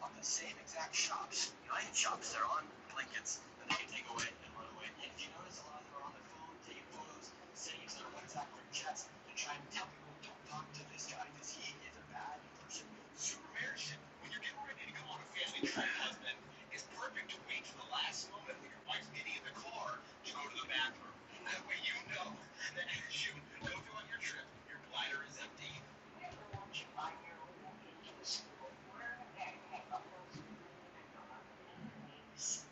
of the same exact shops, United shops, they're on blankets that they can take away and run away. And if you notice, a lot of them are on their phone, taking photos, sending to their WhatsApp group chats to try and tell people don't talk to this guy because he is a bad person. Supermarriage, when you're getting ready to go on a family trip, husband, it's perfect to wait to the last moment when your wife's getting in the car to go to the bathroom. That way you know that as you go throughout your trip, your bladder is empty. Never want your 5-year-old walking into the school order and hang up those enemies.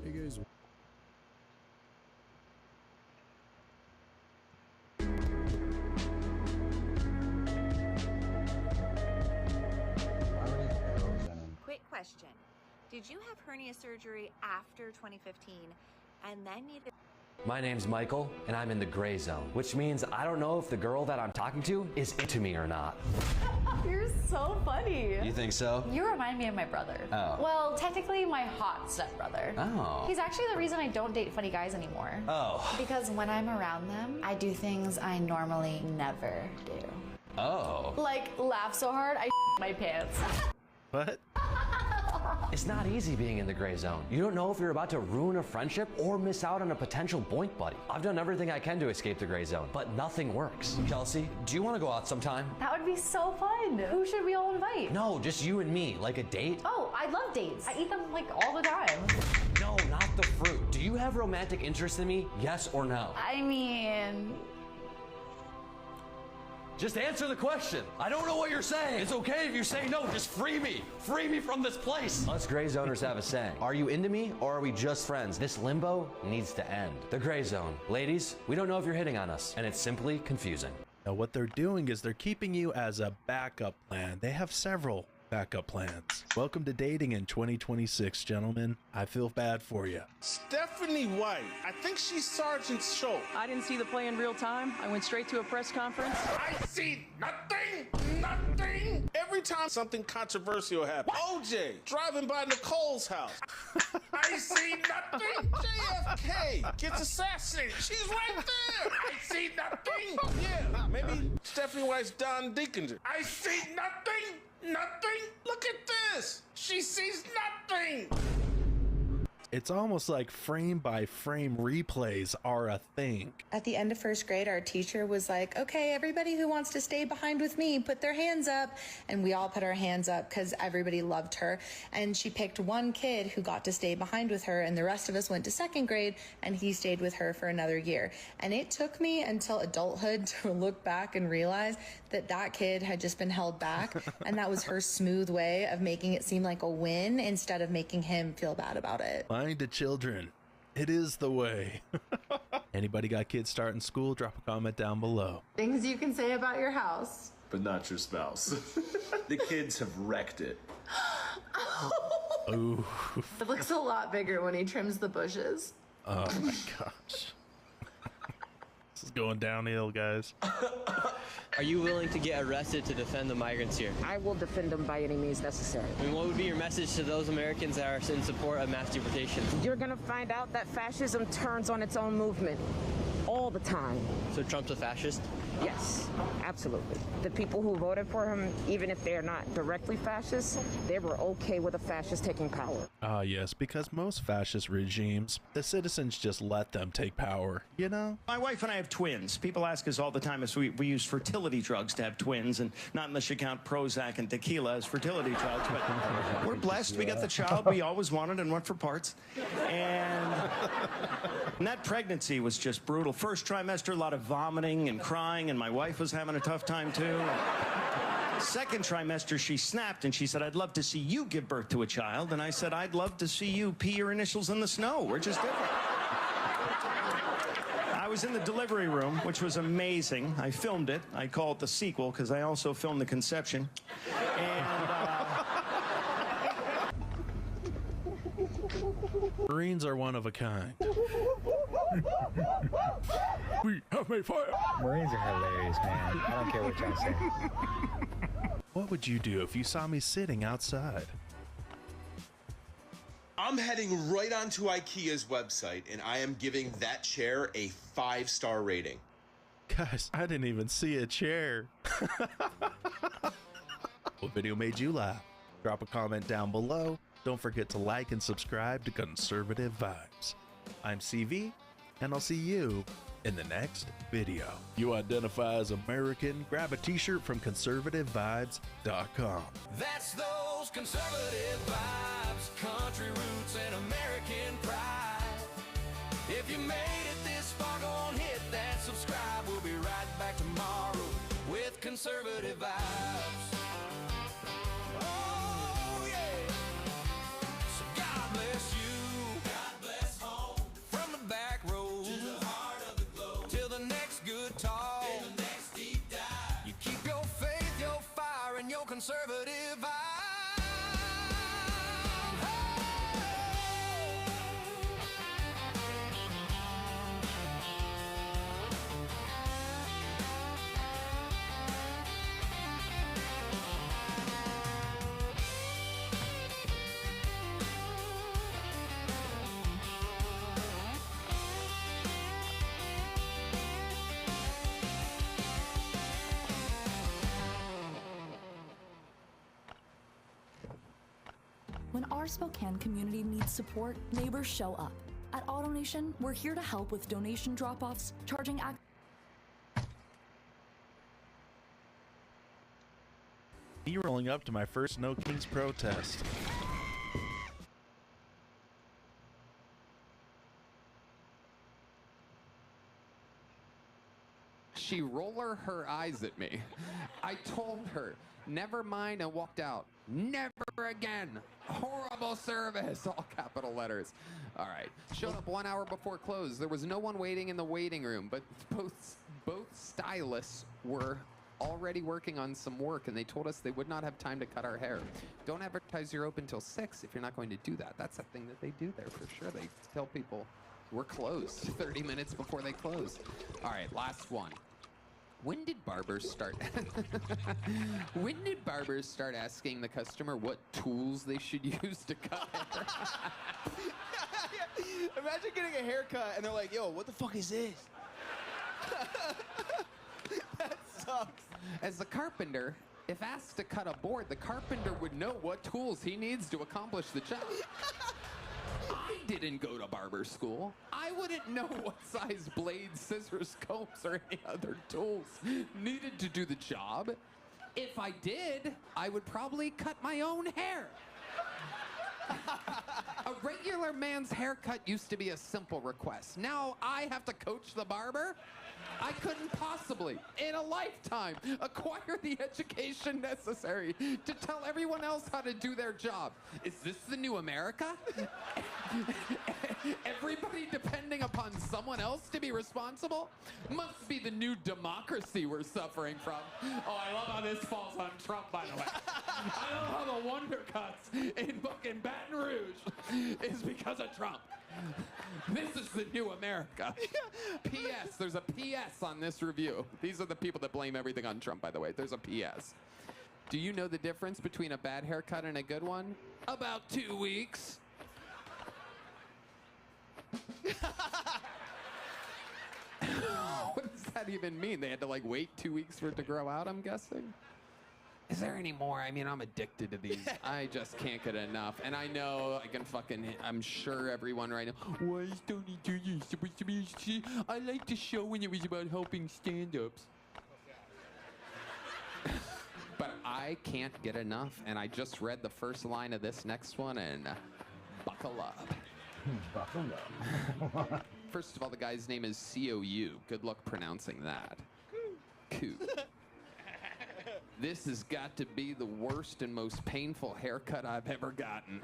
Hey guys. Quick question. Did you have hernia surgery after 2015 and then needed... My name's Michael, and I'm in the gray zone, which means I don't know if the girl that I'm talking to is into me or not. You're so funny. You think so? You remind me of my brother. Oh. Well, technically my hot stepbrother. Oh. He's actually the reason I don't date funny guys anymore. Oh. Because when I'm around them, I do things I normally never do. Oh. Like laugh so hard, I my pants. What? It's not easy being in the gray zone. You don't know if you're about to ruin a friendship or miss out on a potential boink buddy. I've done everything I can to escape the gray zone, but nothing works. Kelsey, do you want to go out sometime? That would be so fun. Who should we all invite? No, just you and me, like a date. Oh, I love dates. I eat them like all the time. No, not the fruit. Do you have romantic interest in me? Yes or no? I mean... Just answer the question. I don't know what you're saying. It's okay if you say no. Just free me. Free me from this place. Us gray zoners have a saying. Are you into me or are we just friends? This limbo needs to end. The gray zone. Ladies, we don't know if you're hitting on us, and it's simply confusing. Now what they're doing is they're keeping you as a backup plan. They have several backup plans. Welcome to dating in 2026, gentlemen. I feel bad for you. Stephanie White. I think she's Sergeant Schultz. I didn't see the play in real time. I went straight to a press conference. I see nothing. Nothing. Every time something controversial happens, OJ driving by Nicole's house. I see nothing. JFK gets assassinated. She's right there. I see nothing. Yeah, maybe Stephanie White's Don Deaconger. I see nothing. Nothing? Look at this! She sees nothing! It's almost like frame by frame replays are a thing. At the end of first grade, our teacher was like, okay, everybody who wants to stay behind with me, put their hands up. And we all put our hands up because everybody loved her. And she picked one kid who got to stay behind with her, and the rest of us went to second grade, and he stayed with her for another year. And it took me until adulthood to look back and realize that that kid had just been held back, and that was her smooth way of making it seem like a win instead of making him feel bad about it. Mind to children. It is the way. Anybody got kids starting school? Drop a comment down below. Things you can say about your house. But not your spouse. The kids have wrecked it. Ooh. It looks a lot bigger when he trims the bushes. Oh my gosh. This is going downhill, guys. Are you willing to get arrested to defend the migrants here? I will defend them by any means necessary. I mean, what would be your message to those Americans that are in support of mass deportation? You're gonna find out that fascism turns on its own movement all the time. So Trump's a fascist? Yes, absolutely. The people who voted for him, even if they're not directly fascists, they were okay with a fascist taking power. Ah, yes, because most fascist regimes, the citizens just let them take power, you know? My wife and I have twins. People ask us all the time if we use fertility drugs to have twins, and not unless you count Prozac and tequila as fertility drugs, but we're blessed. We got the child we always wanted and went for parts. And that pregnancy was just brutal. First trimester, a lot of vomiting and crying, and my wife was having a tough time too. Second trimester, she snapped and she said, I'd love to see you give birth to a child. And I said, I'd love to see you pee your initials in the snow. We're just different. I was in the delivery room, which was amazing. I filmed it. I call it the sequel because I also filmed the conception. And Marines are one of a kind. We have a fire. Marines are hilarious, man. I don't care what y'all say. What would you do if you saw me sitting outside? I'm heading right onto IKEA's website, and I am giving that chair a 5-star rating. Guys, I didn't even see a chair. What video made you laugh? Drop a comment down below. Don't forget to like and subscribe to Conservative Vibes. I'm CV, and I'll see you in the next video. You identify as American? Grab a t-shirt from conservativevibes.com. That's those conservative vibes, country roots and American pride. If you made it this far, go on, hit that subscribe. We'll be right back tomorrow with conservative vibes. Oh yeah, so God bless you. conservative vibe. When our Spokane community needs support, neighbors show up. At AutoNation, we're here to help with donation drop-offs, charging Me rolling up to my first No Kings protest. She roller her eyes at me. I told her, never mind, and walked out. Never again. Horrible service. All capital letters. All right. Showed up 1 hour before close. There was no one waiting in the waiting room, but both stylists were already working on some work, and they told us they would not have time to cut our hair. Don't advertise you're open till 6 if you're not going to do that. That's a thing that they do there for sure. They tell people we're closed 30 minutes before they close. All right, last one. When did barbers start? When did barbers start asking the customer what tools they should use to cut hair? Imagine getting a haircut and they're like, yo, what the fuck is this? That sucks. As a carpenter, if asked to cut a board, the carpenter would know what tools he needs to accomplish the job. I didn't go to barber school. I wouldn't know what size blades, scissors, combs, or any other tools needed to do the job. If I did, I would probably cut my own hair. A regular man's haircut used to be a simple request. Now I have to coach the barber? I couldn't possibly, in a lifetime, acquire the education necessary to tell everyone else how to do their job. Is this the new America? Everybody depending upon someone else to be responsible? Must be the new democracy we're suffering from. Oh, I love how this falls on Trump, by the way. I love how the Wonder Cuts in fucking Baton Rouge is because of Trump. This is the new America. P.S. There's a P.S. on this review. These are the people that blame everything on Trump, by the way. There's a P.S. Do you know the difference between a bad haircut and a good one? About 2 weeks. What does that even mean? They had to like wait 2 weeks for it to grow out, I'm guessing? Is there any more? I mean, I'm addicted to these. I just can't get enough. And I know I can I'm sure everyone right now, why is Tony Jr. supposed to be, I liked the show when it was about helping stand-ups. But I can't get enough, and I just read the first line of this next one, and buckle up. Buckle up. First of all, the guy's name is C-O-U. Good luck pronouncing that. Coo. This has got to be the worst and most painful haircut I've ever gotten.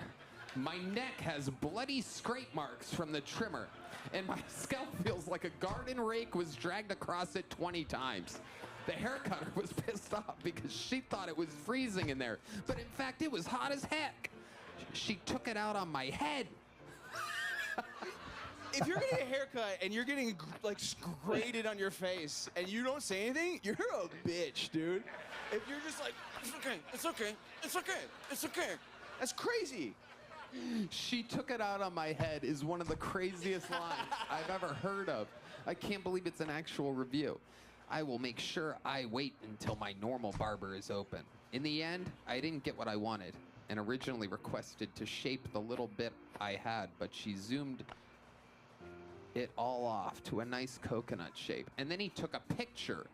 My neck has bloody scrape marks from the trimmer, and my scalp feels like a garden rake was dragged across it 20 times. The haircutter was pissed off because she thought it was freezing in there, but in fact it was hot as heck. She took it out on my head. If you're getting a haircut and you're getting like graded on your face and you don't say anything, you're a bitch, dude. If you're just like, it's okay, it's okay, it's okay, it's okay. That's crazy. She took it out on my head is one of the craziest lines I've ever heard of. I can't believe it's an actual review. I will make sure I wait until my normal barber is open. In the end, I didn't get what I wanted and originally requested to shape the little bit I had, but she zoomed it all off to a nice coconut shape. And then he took a picture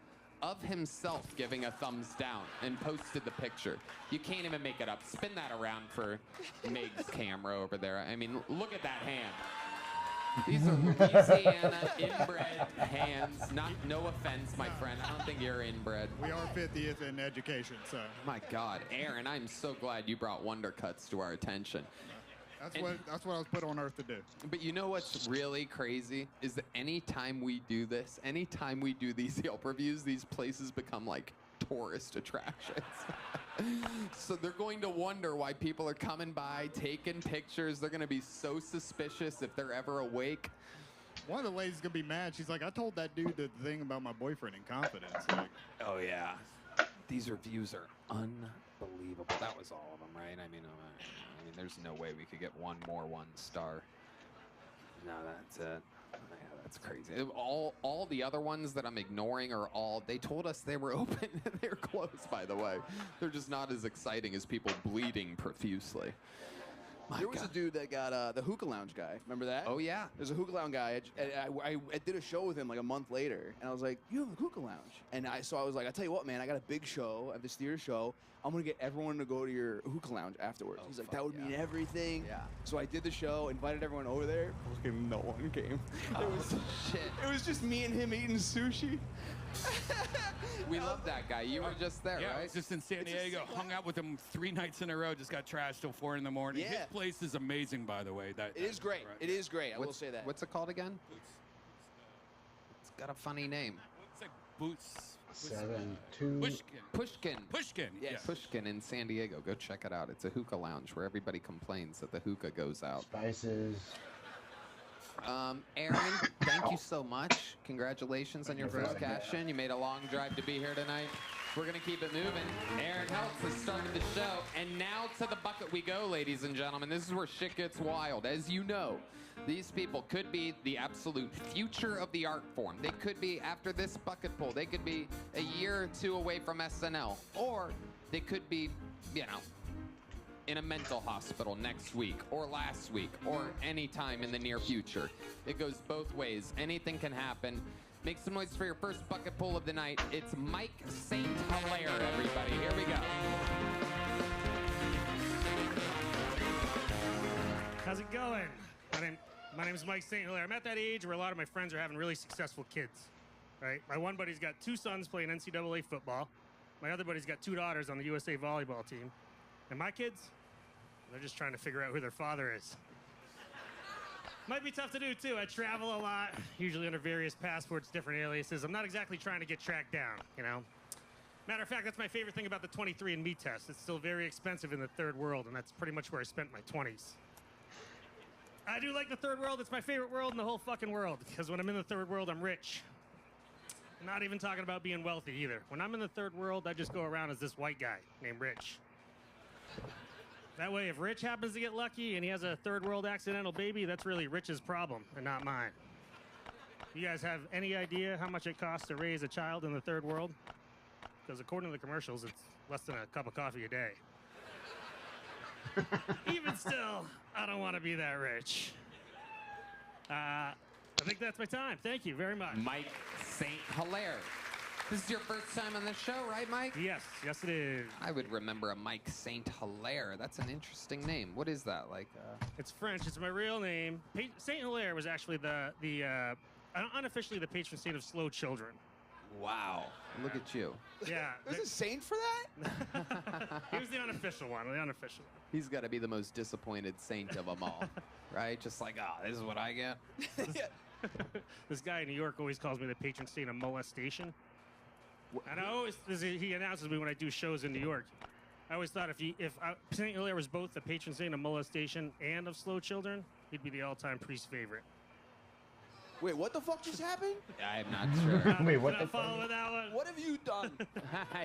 of himself giving a thumbs down and posted the picture. You can't even make it up. Spin that around for Meg's camera over there. I mean, look at that hand. These are Louisiana inbred hands. No offense, my friend. I don't think you're inbred. We are 50th in education, so. My God, Aaron, I'm so glad you brought Wonder Cuts to our attention. That's what I was put on earth to do. But you know what's really crazy is that anytime we do this, anytime we do these Yelp reviews, these places become like tourist attractions. So they're going to wonder why people are coming by, taking pictures. They're going to be so suspicious if they're ever awake. One of the ladies gonna be mad. She's like, I told that dude the thing about my boyfriend in confidence. Like, Oh, yeah. These reviews are unbelievable. That was all of them, right? I mean, there's no way we could get one more 1-star. No, that's it. Yeah, that's crazy. All the other ones that I'm ignoring are all, they told us they were open and they're closed, by the way. They're just not as exciting as people bleeding profusely. There was a dude that got the hookah lounge guy. Remember that? Oh, yeah. There's a hookah lounge guy. I did a show with him like a month later, and I was like, "You have a hookah lounge?" And I was like, "I tell you what, man, I got a big show at this theater show. I'm gonna get everyone to go to your hookah lounge afterwards." He's like, "That would mean everything." Yeah. So I did the show, invited everyone over there. Fucking no one came. It was shit. It was just me and him eating sushi. We love that guy. You were just there, Yeah, I right? was just in San Diego. Hung out with him 3 nights in a row. Just got trashed till 4 in the morning. Yeah. His place is amazing, by the way. It is great. It is great. I will say that. What's it called again? It's got a funny name. It's like Boots. 7-2. Pushkin. Pushkin. Yes. Pushkin in San Diego. Go check it out. It's a hookah lounge where everybody complains that the hookah goes out. Spices. Aaron, thank you so much. Congratulations on your first cash-in. You made a long drive to be here tonight. We're going to keep it moving. Aaron Helps has started the show. And now to the bucket we go, ladies and gentlemen. This is where shit gets wild. As you know, these people could be the absolute future of the art form. They could be, after this bucket pull, they could be a year or 2 away from SNL. Or they could be, in a mental hospital next week or last week or any time in the near future. It goes both ways. Anything can happen. Make some noise for your first bucket pull of the night. It's Mike St. Hilaire, everybody. Here we go. How's it going? My name is Mike St. Hilaire. I'm at that age where a lot of my friends are having really successful kids, right? My one buddy's got 2 sons playing NCAA football. My other buddy's got 2 daughters on the USA volleyball team. And my kids, they're just trying to figure out who their father is. Might be tough to do, too. I travel a lot, usually under various passports, different aliases. I'm not exactly trying to get tracked down, Matter of fact, that's my favorite thing about the 23andMe test. It's still very expensive in the third world, and that's pretty much where I spent my 20s. I do like the third world. It's my favorite world in the whole fucking world, because when I'm in the third world, I'm rich. I'm not even talking about being wealthy, either. When I'm in the third world, I just go around as this white guy named Rich. That way, if Rich happens to get lucky and he has a third world accidental baby, that's really Rich's problem and not mine. You guys have any idea how much it costs to raise a child in the third world? Because according to the commercials, it's less than a cup of coffee a day. Even still, I don't want to be that rich. I think that's my time. Thank you very much. Mike St. Hilaire. This is your first time on the show, right, Mike? Yes, yes it is. I would remember a Mike St. Hilaire. That's an interesting name. What is that, like? It's French. It's my real name. St. Hilaire was actually unofficially the patron saint of slow children. Wow. Look at you. Yeah. There's a saint for that? He was the unofficial one, He's got to be the most disappointed saint of them all, right? Just like, this is what I get. This guy in New York always calls me the patron saint of molestation. And he announces me when I do shows in New York. I always thought if St. Hilaire was both the patron saint of molestation and of slow children, he'd be the all-time priest favorite. Wait, what the fuck just happened? I'm not sure. Wait, what the follow with that one? What have you done?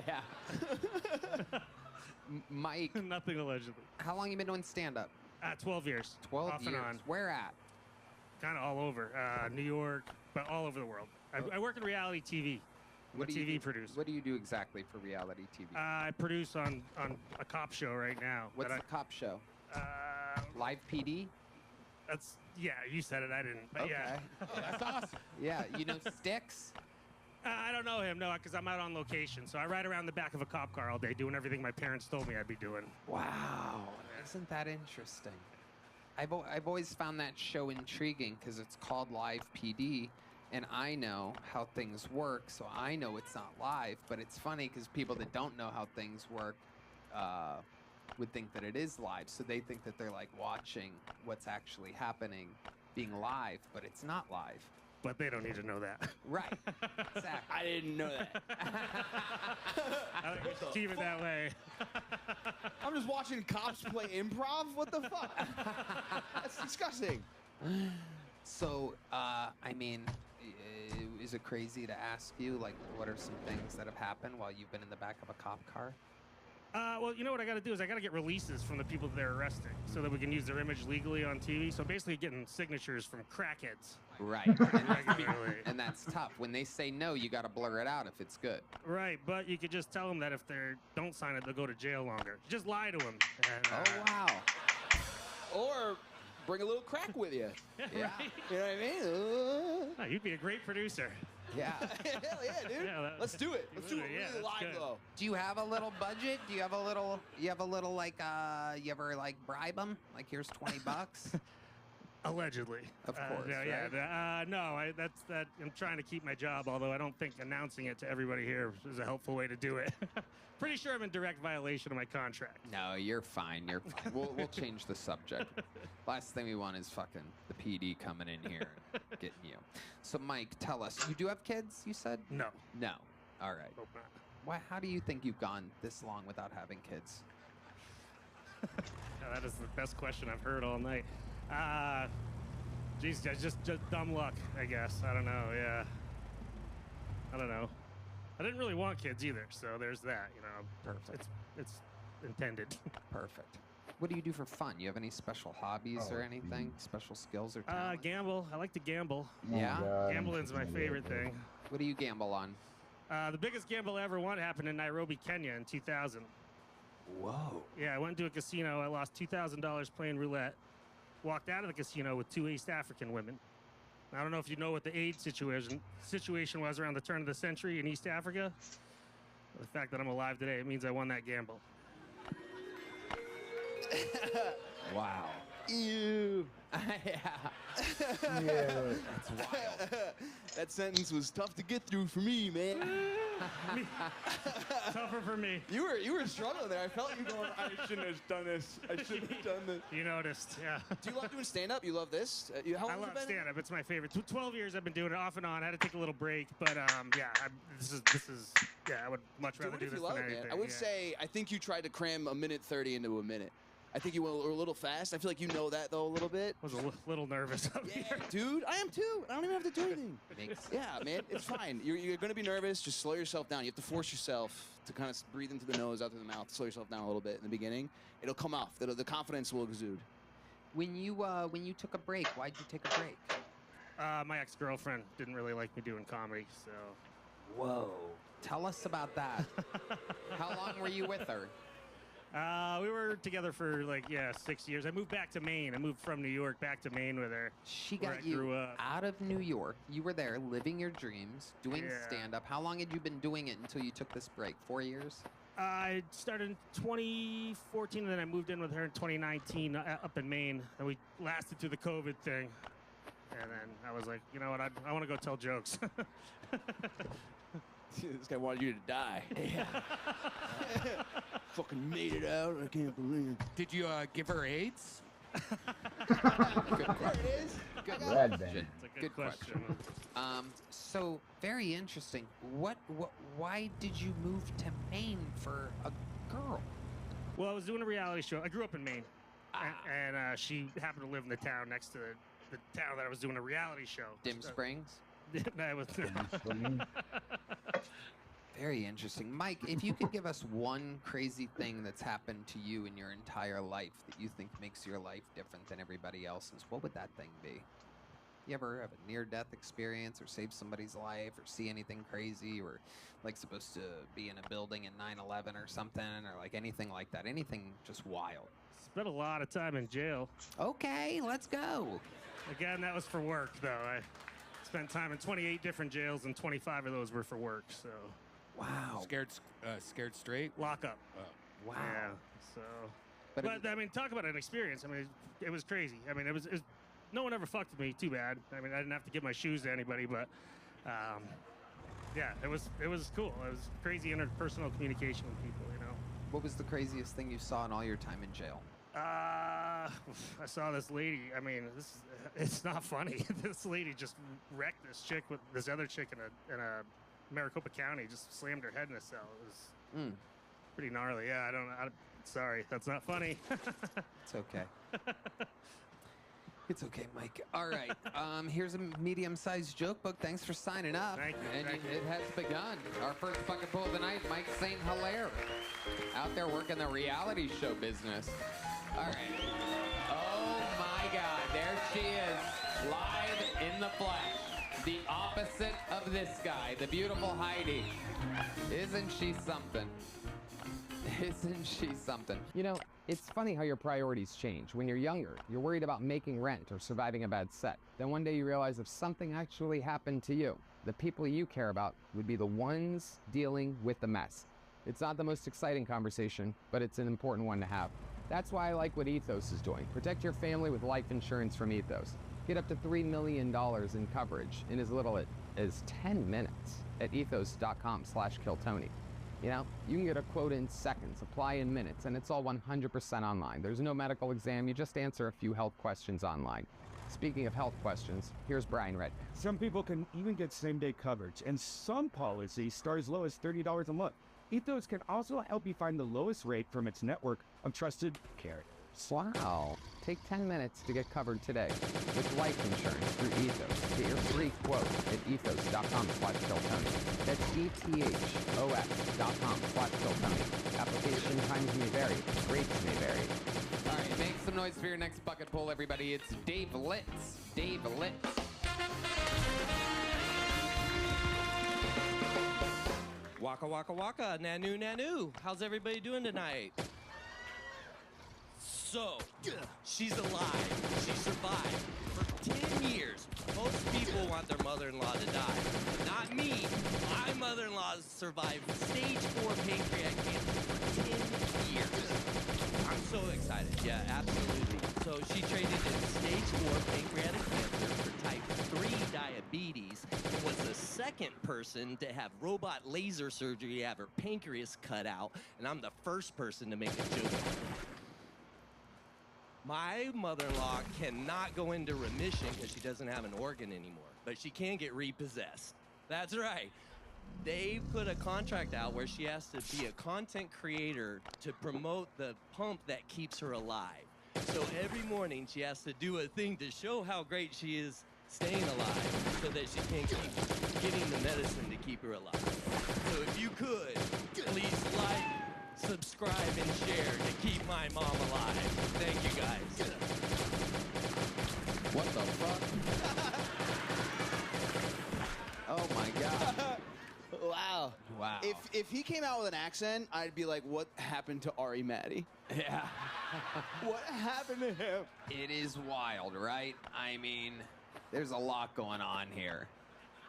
Yeah. Mike. Nothing allegedly. How long you been doing stand-up? 12 years. 12 off years. and on. Where at? Kind of all over. New York, but all over the world. I work in reality TV. I'm a TV producer. What do you do exactly for reality TV? I produce on a cop show right now. What's the cop show? Live PD? Yeah, you said it. I didn't. But okay. Yeah. That's awesome. Yeah, you know Styx? I don't know him, no, because I'm out on location. So I ride around the back of a cop car all day doing everything my parents told me I'd be doing. Wow. Isn't that interesting? I've always found that show intriguing because it's called Live PD, and I know how things work, so I know it's not live, but it's funny because people that don't know how things work would think that it is live, so they think that they're like watching what's actually happening being live, but it's not live. but they don't need to know that. Right. Exactly. I didn't know that. I think we should keep it that way. I'm just watching cops play improv. What the fuck? That's disgusting. So, I mean, is it crazy to ask you, like, what are some things that have happened while you've been in the back of a cop car? Well, you know what I got to do is I got to get releases from the people that they're arresting so that we can use their image legally on TV. So basically getting signatures from crackheads. Right. Regularly. And that's tough. When they say no, you got to blur it out if it's good. Right, but you could just tell them that if they don't sign it, they'll go to jail longer. Just lie to them. And, Oh, wow. Or bring a little crack with you. Yeah. You know what I mean? Oh, you'd be a great producer. Yeah. Hell yeah, dude. Yeah, Let's do it. Let's do it yeah, really that's live, good. though. Do you have a little budget? Do you have a little like, you ever like bribe them? Like, here's $20? Allegedly. Of course, Yeah. No, I'm trying to keep my job, although I don't think announcing it to everybody here is a helpful way to do it. Pretty sure I'm in direct violation of my contract. No, you're fine. You're fine. We'll change the subject. Last thing we want is fucking the PD coming in here and getting you. So, Mike, tell us. You do have kids, you said? No. No. All right. Hope not. Why? How do you think you've gone this long without having kids? Yeah, that is the best question I've heard all night. Geez, just dumb luck, I guess. I don't know. Yeah. I don't know. I didn't really want kids either, so there's that. You know. Perfect. It's intended. Perfect. What do you do for fun? You have any special hobbies or anything? Special skills or talents? Gamble. I like to gamble. Yeah? Gambling's my favorite thing. What do you gamble on? The biggest gamble I ever won happened in Nairobi, Kenya in 2000. Whoa. Yeah, I went to a casino. I lost $2,000 playing roulette. Walked out of the casino with 2 East African women. I don't know if you know what the AIDS situation was around the turn of the century in East Africa. The fact that I'm alive today, it means I won that gamble. Wow. Ew. Yeah. That's wild. That sentence was tough to get through for me, man. Tougher for me. You were struggling there. I felt you going, I shouldn't have done this. I shouldn't have done this. You noticed, yeah. Do you love doing stand-up? You love this? How long I has love it been? stand-up. It's my favorite. 12 years I've been doing it off and on. I had to take a little break, but yeah, this is I would much rather do if this you love than it, man. anything. I would yeah. say I think you tried to cram a minute 30 into a minute. I think you were a little fast. I feel like you know that though a little bit. I was a little nervous up here. Dude, I am too. I don't even have to do anything. Yeah, man, it's fine. You're going to be nervous. Just slow yourself down. You have to force yourself to kind of breathe into the nose, out through the mouth. Slow yourself down a little bit in the beginning. It'll come off. The confidence will exude. When you took a break, why'd you take a break? My ex-girlfriend didn't really like me doing comedy, so. Whoa. Tell us about that. How long were you with her? We were together for 6 years. I moved back to Maine. I moved from New York back to Maine with her. She where got I grew you up. out of New York. You were there living your dreams, doing Yeah. stand-up. How long had you been doing it until you took this break? 4 years? I started in 2014, and then I moved in with her in 2019 up in Maine, and we lasted through the COVID thing. And then I was like, you know what, I want to go tell jokes. This guy wanted you to die. Yeah. Fucking made it out. I can't believe it. Did you give her AIDS? Good question. There it is. Good Red question. band. It's a good question. So very interesting. Why did you move to Maine for a girl? Well, I was doing a reality show. I grew up in Maine, and she happened to live in the town next to the town that I was doing a reality show. Dim Springs? I was. Very interesting. Mike, if you could give us one crazy thing that's happened to you in your entire life that you think makes your life different than everybody else's, what would that thing be? You ever have a near-death experience or save somebody's life or see anything crazy or like supposed to be in a building in 9/11 or something or like anything like that? Anything just wild? Spent a lot of time in jail. Okay, let's go. Again, that was for work, though. I spent time in 28 different jails, and 25 of those were for work, so. Wow. Scared straight? Lock up. Wow. Yeah, so. But I mean, talk about an experience. I mean, it was crazy. I mean, it was no one ever fucked with me too bad. I mean, I didn't have to give my shoes to anybody, but yeah, it was cool. It was crazy interpersonal communication with people, you know. What was the craziest thing you saw in all your time in jail? I saw this lady. I mean, it's not funny. This lady just wrecked this chick with this other chick in a Maricopa County. Just slammed her head in a cell. It was pretty gnarly. Yeah, sorry, that's not funny. It's okay. It's okay, Mike. All right. Here's a medium-sized joke book. Thanks for signing up. Thank you. And Thank you. it has begun. Our first bucket pull of the night, Mike St. Hilaire. Out there working the reality show business. All right. Oh, my God. There she is, live in the flesh. The opposite of this guy, the beautiful Heidi. Isn't she something? Isn't she something? You know, it's funny how your priorities change. When you're younger, you're worried about making rent or surviving a bad set. Then one day you realize if something actually happened to you, the people you care about would be the ones dealing with the mess. It's not the most exciting conversation, but it's an important one to have. That's why I like what Ethos is doing. Protect your family with life insurance from Ethos. Get up to $3 million in coverage in as little as 10 minutes at ethos.com/killtony. You know, you can get a quote in seconds, apply in minutes, and it's all 100% online. There's no medical exam, you just answer a few health questions online. Speaking of health questions, here's Brian Red. Some people can even get same-day coverage, and some policies start as low as $30 a month. Ethos can also help you find the lowest rate from its network of trusted carriers. Wow. Take 10 minutes to get covered today with life insurance through Ethos. Get your free quote at ethos.com/killtony. That's ethos.com/killtony. Application times may vary. Rates may vary. All right, make some noise for your next bucket pull, everybody. It's Dave Litz. Dave Litz. Waka waka waka, nanu nanu. How's everybody doing tonight? So, she's alive. She survived for 10 years. Most people want their mother-in-law to die. But not me. My mother-in-law survived stage 4 pancreatic cancer for 10 years. I'm so excited. Yeah, absolutely. So she traded in stage 4 pancreatic cancer for type 3 diabetes and was the second person to have robot laser surgery to have her pancreas cut out, and I'm the first person to make a joke. My mother-in-law cannot go into remission because she doesn't have an organ anymore, but she can get repossessed. That's right. They put a contract out where she has to be a content creator to promote the pump that keeps her alive. So every morning she has to do a thing to show how great she is staying alive so that she can keep getting the medicine to keep her alive. So if you could, please like, subscribe, and share to keep my mom alive. Thank you, guys. What the fuck? Oh my God. Wow. Wow. If he came out with an accent, I'd be like, what happened to Ari Matty? Yeah. What happened to him? It is wild, right? I mean, there's a lot going on here.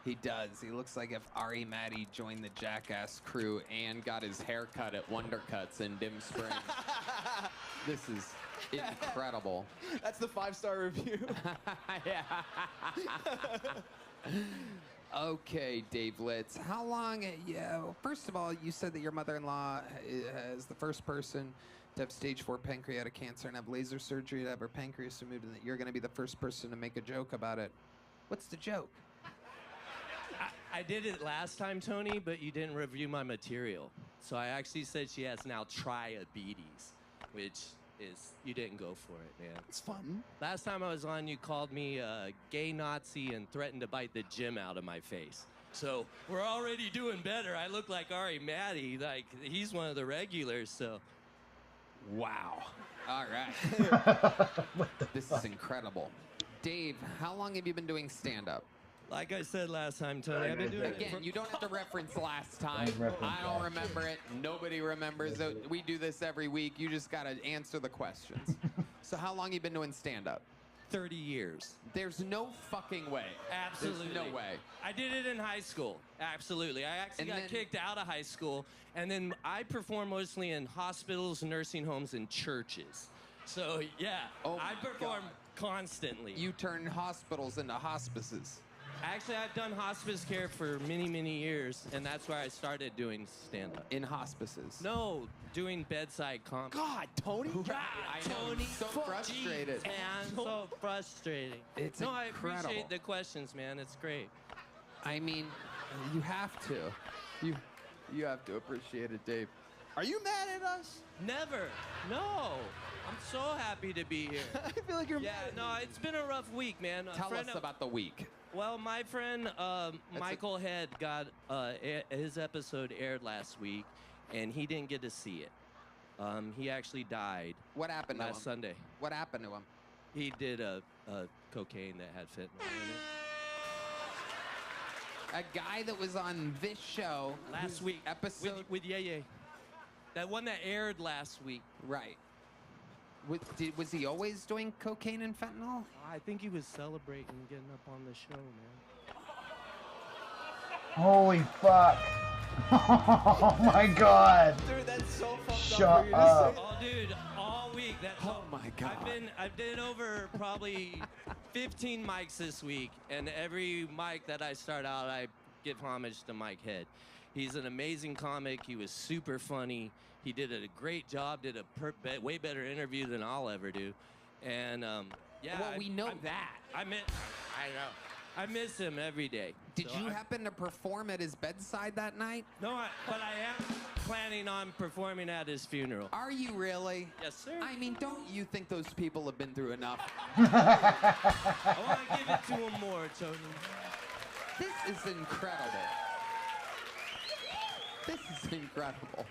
He does. He looks like if Ari Matty joined the Jackass crew and got his hair cut at Wonder Cuts in Dim Springs. This is incredible. That's the 5-star review. Yeah. Okay, Dave Litz. How long? First of all, you said that your mother-in-law is the first person to have stage 4 pancreatic cancer and have laser surgery to have her pancreas removed, and that you're going to be the first person to make a joke about it. What's the joke? I did it last time, Tony, but you didn't review my material. So I actually said she has now triabetes, which is, you didn't go for it, man. It's fun. Last time I was on, you called me a gay Nazi and threatened to bite the gym out of my face. So we're already doing better. I look like Ari Matty, like he's one of the regulars, so. Wow. All right. This is incredible. Dave, how long have you been doing stand-up? Like I said last time, Tony, I've been doing it. Again, you don't have to reference last time. I don't remember it. Nobody remembers it. We do this every week. You just got to answer the questions. So how long have you been doing stand-up? 30 years. There's no fucking way. Absolutely. There's no way. I did it in high school. Absolutely. I actually got kicked out of high school, and then I perform mostly in hospitals, nursing homes, and churches. So, yeah, I perform constantly. You turn hospitals into hospices. Actually, I've done hospice care for many, many years, and that's where I started doing stand-up. In hospices. No, doing bedside comedy. God, Tony. God, I know, Tony. so frustrated. Man, so frustrating. It's no, I incredible. appreciate the questions, man. It's great. I mean, you have to. You have to appreciate it, Dave. Are you mad at us? Never. No. I'm so happy to be here. I feel like you're yeah, mad. no, it's been a rough week, man. Tell us about the week. Well, my friend Michael Head got his episode aired last week, and he didn't get to see it. He actually died. What happened to him? Last Sunday. What happened to him? He did a cocaine that had fentanyl in it. A guy that was on this show Last week. episode With Ye. That one that aired last week. Right. Was he always doing cocaine and fentanyl? I think he was celebrating getting up on the show, man. Holy fuck. Oh my god. Dude, that's so fucked Shut up for you to up. say. Oh, dude, all week. Oh my god. I've been over probably 15 mics this week, and every mic that I start out, I give homage to Mike Head. He's an amazing comic. He was super funny. He did a great job. Did a way better interview than I'll ever do. And yeah. Well, we know that. I know. I miss him every day. Did you happen to perform at his bedside that night? No, but I am planning on performing at his funeral. Are you really? Yes, sir. I mean, don't you think those people have been through enough? I want to give it to him more, Tony. This is incredible. This is incredible.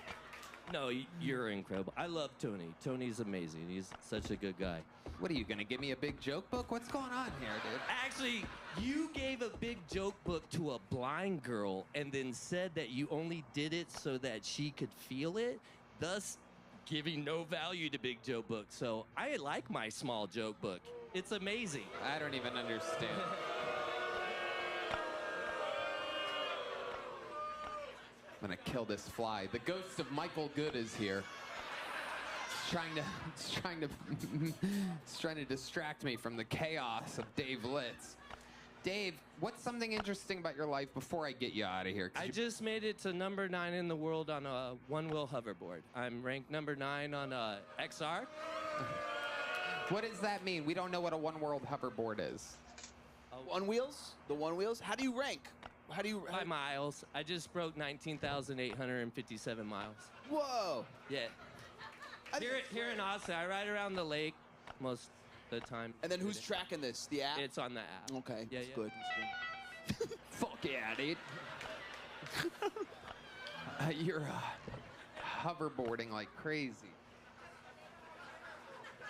No, you're incredible. I love Tony. Tony's amazing. He's such a good guy. What are you gonna give me a big joke book? What's going on here, dude? Actually, you gave a big joke book to a blind girl and then said that you only did it so that she could feel it, thus giving no value to big joke book. So I like my small joke book. It's amazing. I don't even understand. I'm gonna kill this fly. The ghost of Michael Good is here. It's trying to distract me from the chaos of Dave Litz. Dave, what's something interesting about your life before I get you out of here? I just made it to number 9 in the world on a one-wheel hoverboard. I'm ranked number 9 on XR. What does that mean? We don't know what a one-world hoverboard is. One wheels? The one wheels? How do you rank? By miles. I just broke 19,857 miles. Whoa. Yeah. Here in Austin, I ride around the lake most of the time. And then who's tracking this? The app? It's on the app. Okay, Yeah, that's yeah. good. That's good. Fuck yeah, dude. You're hoverboarding like crazy.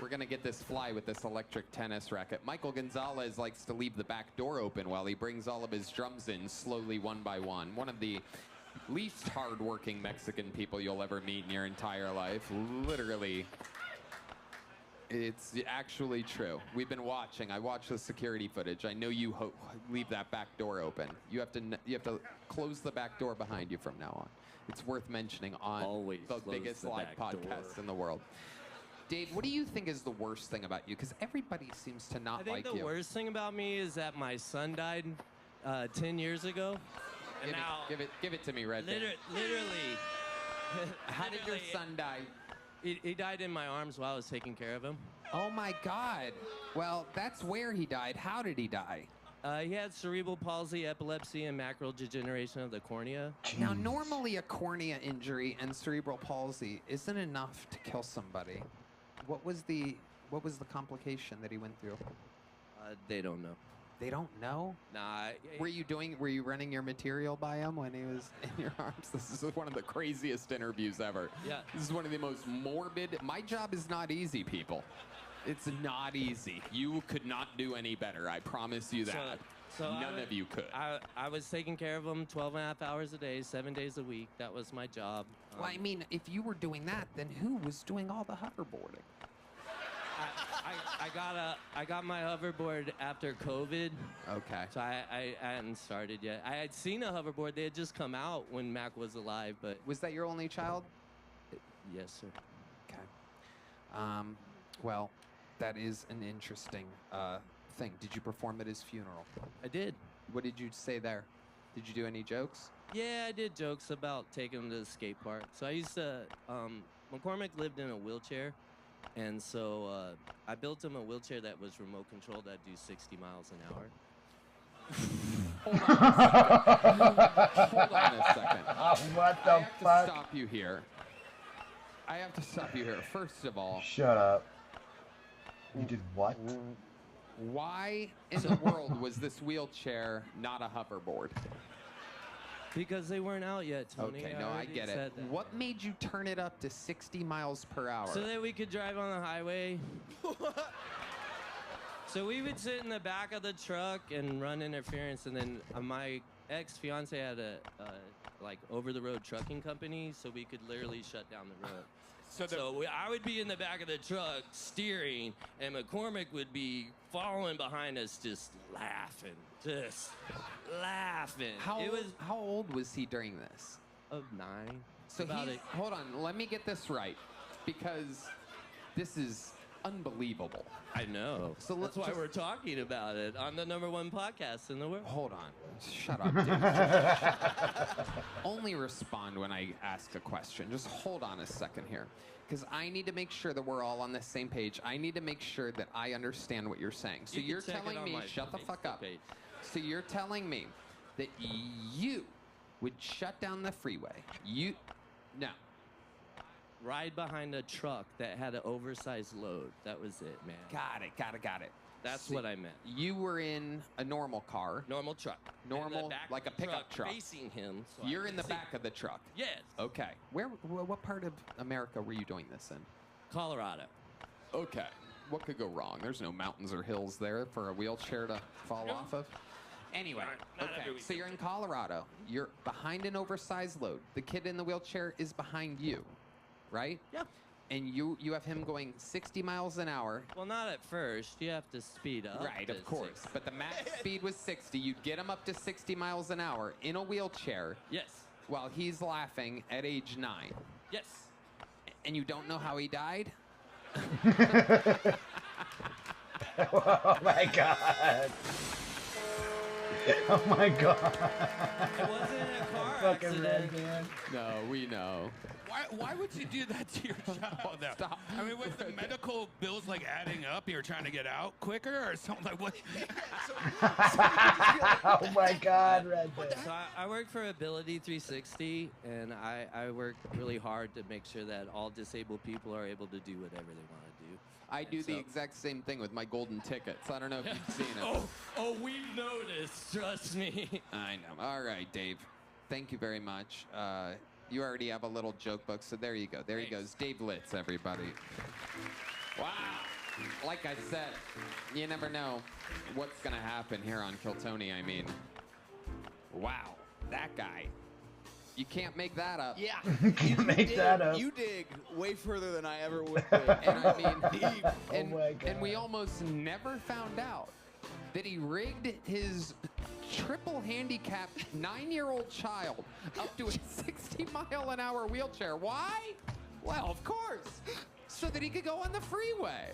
We're gonna get this fly with this electric tennis racket. Michael Gonzalez likes to leave the back door open while he brings all of his drums in slowly one by one. One of the least hardworking Mexican people you'll ever meet in your entire life. Literally. It's actually true. We've been watching. I watched the security footage. I know you leave that back door open. You have to close the back door behind you from now on. It's worth mentioning on Always the close biggest the live back podcast door. in the world. Dave, what do you think is the worst thing about you? Because everybody seems to not I think like the you. worst thing about me is that my son died 10 years ago. And now, give it to me, Red. literally. How did your son die? He died in my arms while I was taking care of him. Oh my God. Well, that's where he died. How did he die? He had cerebral palsy, epilepsy, and macula degeneration of the cornea. Now, normally a cornea injury and cerebral palsy isn't enough to kill somebody. What was the complication that he went through? They don't know. They don't know? Nah. Were you running your material by him when he was in your arms? This is one of the craziest interviews ever. Yeah. This is one of the most morbid. My job is not easy, people. It's not easy. You could not do any better. I promise you that. None of you could. I was taking care of him 12 and a half hours a day, 7 days a week. That was my job. Well, I mean, if you were doing that, then who was doing all the hoverboarding? I got my hoverboard after COVID. Okay. So I hadn't started yet. I had seen a hoverboard. They had just come out when Mac was alive, but... Was that your only child? Yes, sir. Okay. Well, that is an interesting thing. Did you perform at his funeral? I did. What did you say there? Did you do any jokes? Yeah, I did jokes about taking him to the skate park. So I used to, McCormick lived in a wheelchair, and so I built him a wheelchair that was remote controlled that'd do 60 miles an hour. Hold on a second. What the I have fuck? to stop you here. I have to stop you here. First of all, Shut up. You did what? why in the world was this wheelchair not a hoverboard? Because they weren't out yet, Tony. Okay, no, I already get it. said that. What made you turn it up to 60 miles per hour? So that we could drive on the highway. So we would sit in the back of the truck and run interference, and then my ex-fiance had a like over-the-road trucking company, so we could literally shut down the road. So I would be in the back of the truck steering, and McCormick would be following behind us, just laughing. How old was he during this? Of 9. So About he's, hold on, let me get this right, because this is unbelievable. I know. So that's why we're talking about it on the #1 podcast in the world. Hold on. Shut up, dude. Only respond when I ask a question. Just hold on a second here. Because I need to make sure that we're all on the same page. I need to make sure that I understand what you're saying. So You can you're check it telling on me, my shut the fuck Facebook up. page. So you're telling me that you would shut down the freeway. No. Ride behind a truck that had an oversized load. That was it, man. Got it. That's See, what I meant. You were in a normal car. Normal truck. Normal, like a pickup truck. Facing him. So You're I in the could see. back of the truck. Yes. Okay. What part of America were you doing this in? Colorado. Okay. What could go wrong? There's no mountains or hills there for a wheelchair to fall off of. Anyway, okay, so you're in Colorado. You're behind an oversized load. The kid in the wheelchair is behind you, right? Yeah. And you have him going 60 miles an hour. Well, not at first. You have to speed up. Right, to of course. 60. But the max speed was 60. You'd get him up to 60 miles an hour in a wheelchair. Yes. While he's laughing at age 9. Yes. And you don't know how he died? Oh my god. Oh my god. It wasn't a car Fucking accident. red man. No, we know. Why would you do that to your child? Though? Stop. I mean, was the medical bills like adding up? You were trying to get out quicker, or something like what? Oh my god, red man. So I work for Ability 360, and I work really hard to make sure that all disabled people are able to do whatever they want to do. I do the exact same thing with my golden tickets. I don't know if you've seen it. Oh, we've noticed. Trust me. I know. All right, Dave. Thank you very much. You already have a little joke book, so there you go. There he goes. Dave Litz, everybody. Wow. Like I said, you never know what's going to happen here on Kill Tony. I mean, wow. That guy. You can't make that up. Yeah. You make that up. You dig way further than I ever would dig. And I mean, Deep. and we almost never found out that he rigged his triple handicapped 9-year-old child up to a 60-mile-an-hour wheelchair. Why? Well, of course, so that he could go on the freeway.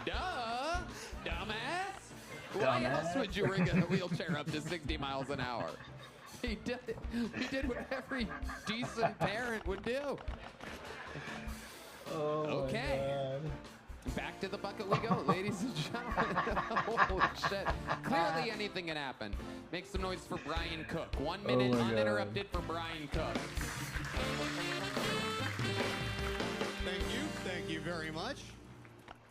Duh, dumbass. Why else would you rig a wheelchair up to 60 miles an hour? He did what every decent parent would do. Oh Okay. Back to the bucket we go, ladies and gentlemen. Holy shit. Clearly anything can happen. Make some noise for Brian Cook. 1 minute uninterrupted for Brian Cook. Thank you very much.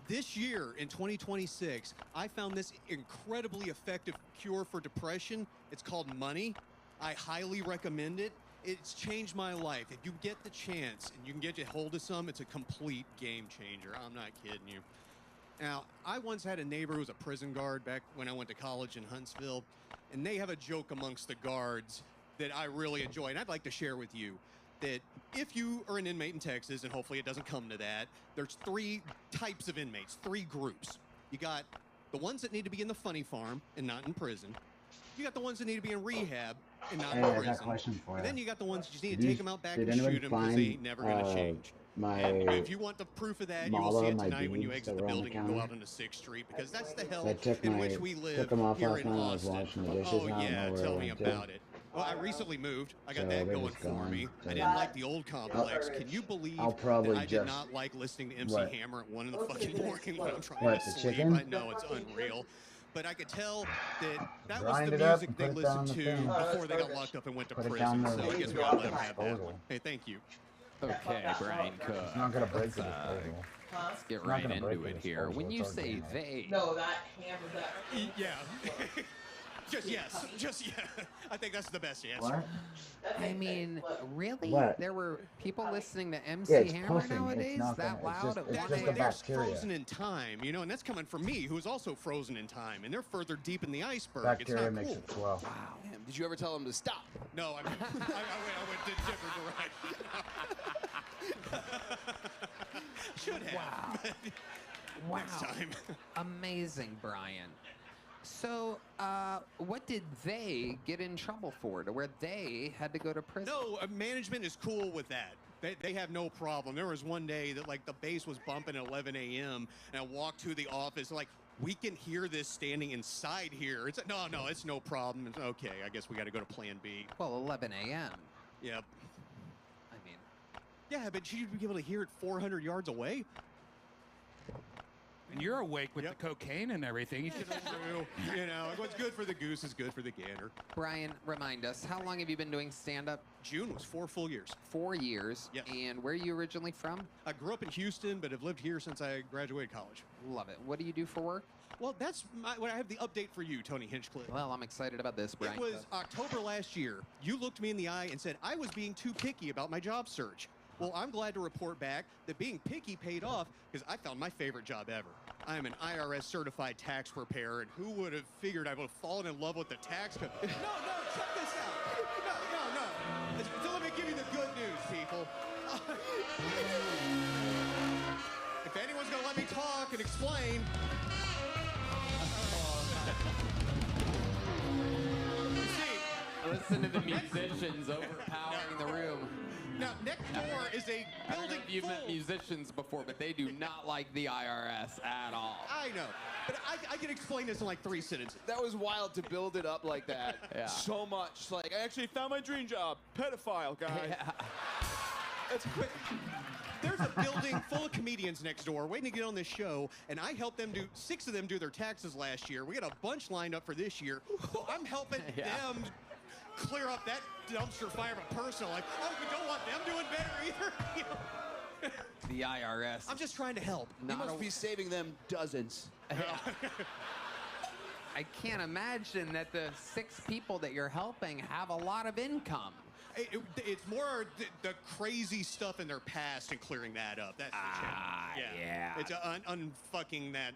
This year, in 2026, I found this incredibly effective cure for depression. It's called money. I highly recommend it. It's changed my life. If you get the chance and you can get a hold of some, it's a complete game changer. I'm not kidding you. Now, I once had a neighbor who was a prison guard back when I went to college in Huntsville, and they have a joke amongst the guards that I really enjoy, and I'd like to share with you. That if you are an inmate in Texas, and hopefully it doesn't come to that, there's 3 types of inmates, 3 groups. You got the ones that need to be in the funny farm and not in prison. You got the ones that need to be in rehab and not in Hey, I got prison. a question for And you. then you got the ones that just need to take them out back Did and anyone shoot them because they ain't never going to change. my And if you want the proof of that, you will model see it and my tonight when you beads exit that the were on the building and go counter. out onto 6th Street, because that's the hell I took in my which we live took them off here last in night. I was Austin. washing the dishes. Oh I don't yeah, know where tell I me went about to. it. Well, I recently moved. I got So that they're going just for gone. me. So I didn't like the old complex. Can you believe I'll probably that I did just- not like listening to MC What? Hammer at 1 in the fucking morning when I'm trying What, to the sleep? chicken? I know it's unreal. But I could tell that was Grind the it up music and they put it down listened the to thing. before they got locked up and went to Put it prison. down So the I guess we gotta let them have that disposal. one. Hey, thank you. Okay, Brian Cook. It's not gonna break the Let's, disposal. let's get It's not right gonna break into the it here. disposal, When you it's say organic. they, No, that hammer, that. Yeah. Just yes. Just yeah. I think that's the best answer. What? I mean, really? What? There were people listening to MC Yeah, it's Hammer puffing. It's nowadays not that gonna- it's loud just- at it's 1 just a a.m.? They're bacteria. frozen in time, you know, and that's coming from me, who's also frozen in time, and they're further deep in the iceberg. Bacteria it's not makes cool. it flow. Wow. Damn, did you ever tell him to stop? No, I went a different direction. Should have. Wow. but Next time. Amazing, Brian. So, what did they get in trouble for to where they had to go to prison? No, management is cool with that. They have no problem. There was one day that like the bass was bumping at 11 a.m. and I walked to the office like, we can hear this standing inside here. It's no, it's no problem. It's okay. I guess we got to go to Plan B. Well, 11 a.m. Yep. I mean, yeah, but you'd be able to hear it 400 yards away. And you're awake with the cocaine and everything. You should You know, what's good for the goose is good for the gander. Brian, remind us, how long have you been doing stand-up? June was 4 full years. 4 years. Yes. And where are you originally from? I grew up in Houston, but have lived here since I graduated college. Love it. What do you do for work? Well, that's what I have the update for you, Tony Hinchcliffe. Well, I'm excited about this, Brian. It was October last year. You looked me in the eye and said I was being too picky about my job search. Well, I'm glad to report back that being picky paid off because I found my favorite job ever. I am an IRS certified tax preparer, and who would have figured I would have fallen in love with the tax code? No, check this out. No. So let me give you the good news, people. If anyone's going to let me talk and explain. Listen to the musicians overpowering the room. Now, next door is a I don't know building if you've met full. musicians before, but they do not like the IRS at all. I know, but I can explain this in like 3 sentences. That was wild to build it up like that. Yeah. So much. Like, I actually found my dream job. Pedophile guy. Yeah. That's quick. There's a building full of comedians next door waiting to get on this show, and I helped them 6 of them do their taxes last year. We got a bunch lined up for this year. So I'm helping them clear up that dumpster fire of a personal life. Oh, we don't want them doing better either. You know? The IRS. I'm just trying to help. You must be saving them dozens. I can't imagine that the 6 people that you're helping have a lot of income. It's more the crazy stuff in their past and clearing that up. That's the challenge. Yeah. It's unfucking that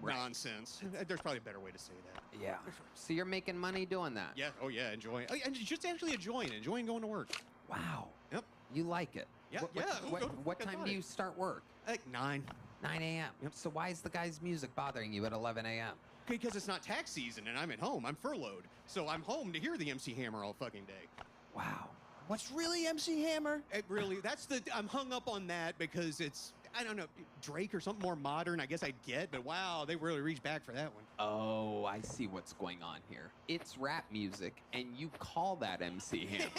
nonsense. There's probably a better way to say that. Yeah. So you're making money doing that? Yeah. Oh, yeah. Enjoying. And just actually enjoying going to work. Wow. Yep. You like it? Yeah. What time do you start work? Like 9. 9 a.m. Yep. So why is the guy's music bothering you at 11 a.m.? Because it's not tax season and I'm at home. I'm furloughed. So I'm home to hear the MC Hammer all fucking day. Wow. What's really MC Hammer? It really, I'm hung up on that because it's, I don't know, Drake or something more modern, I guess I'd get, but wow, they really reached back for that one. Oh, I see what's going on here. It's rap music, and you call that MC Hammer.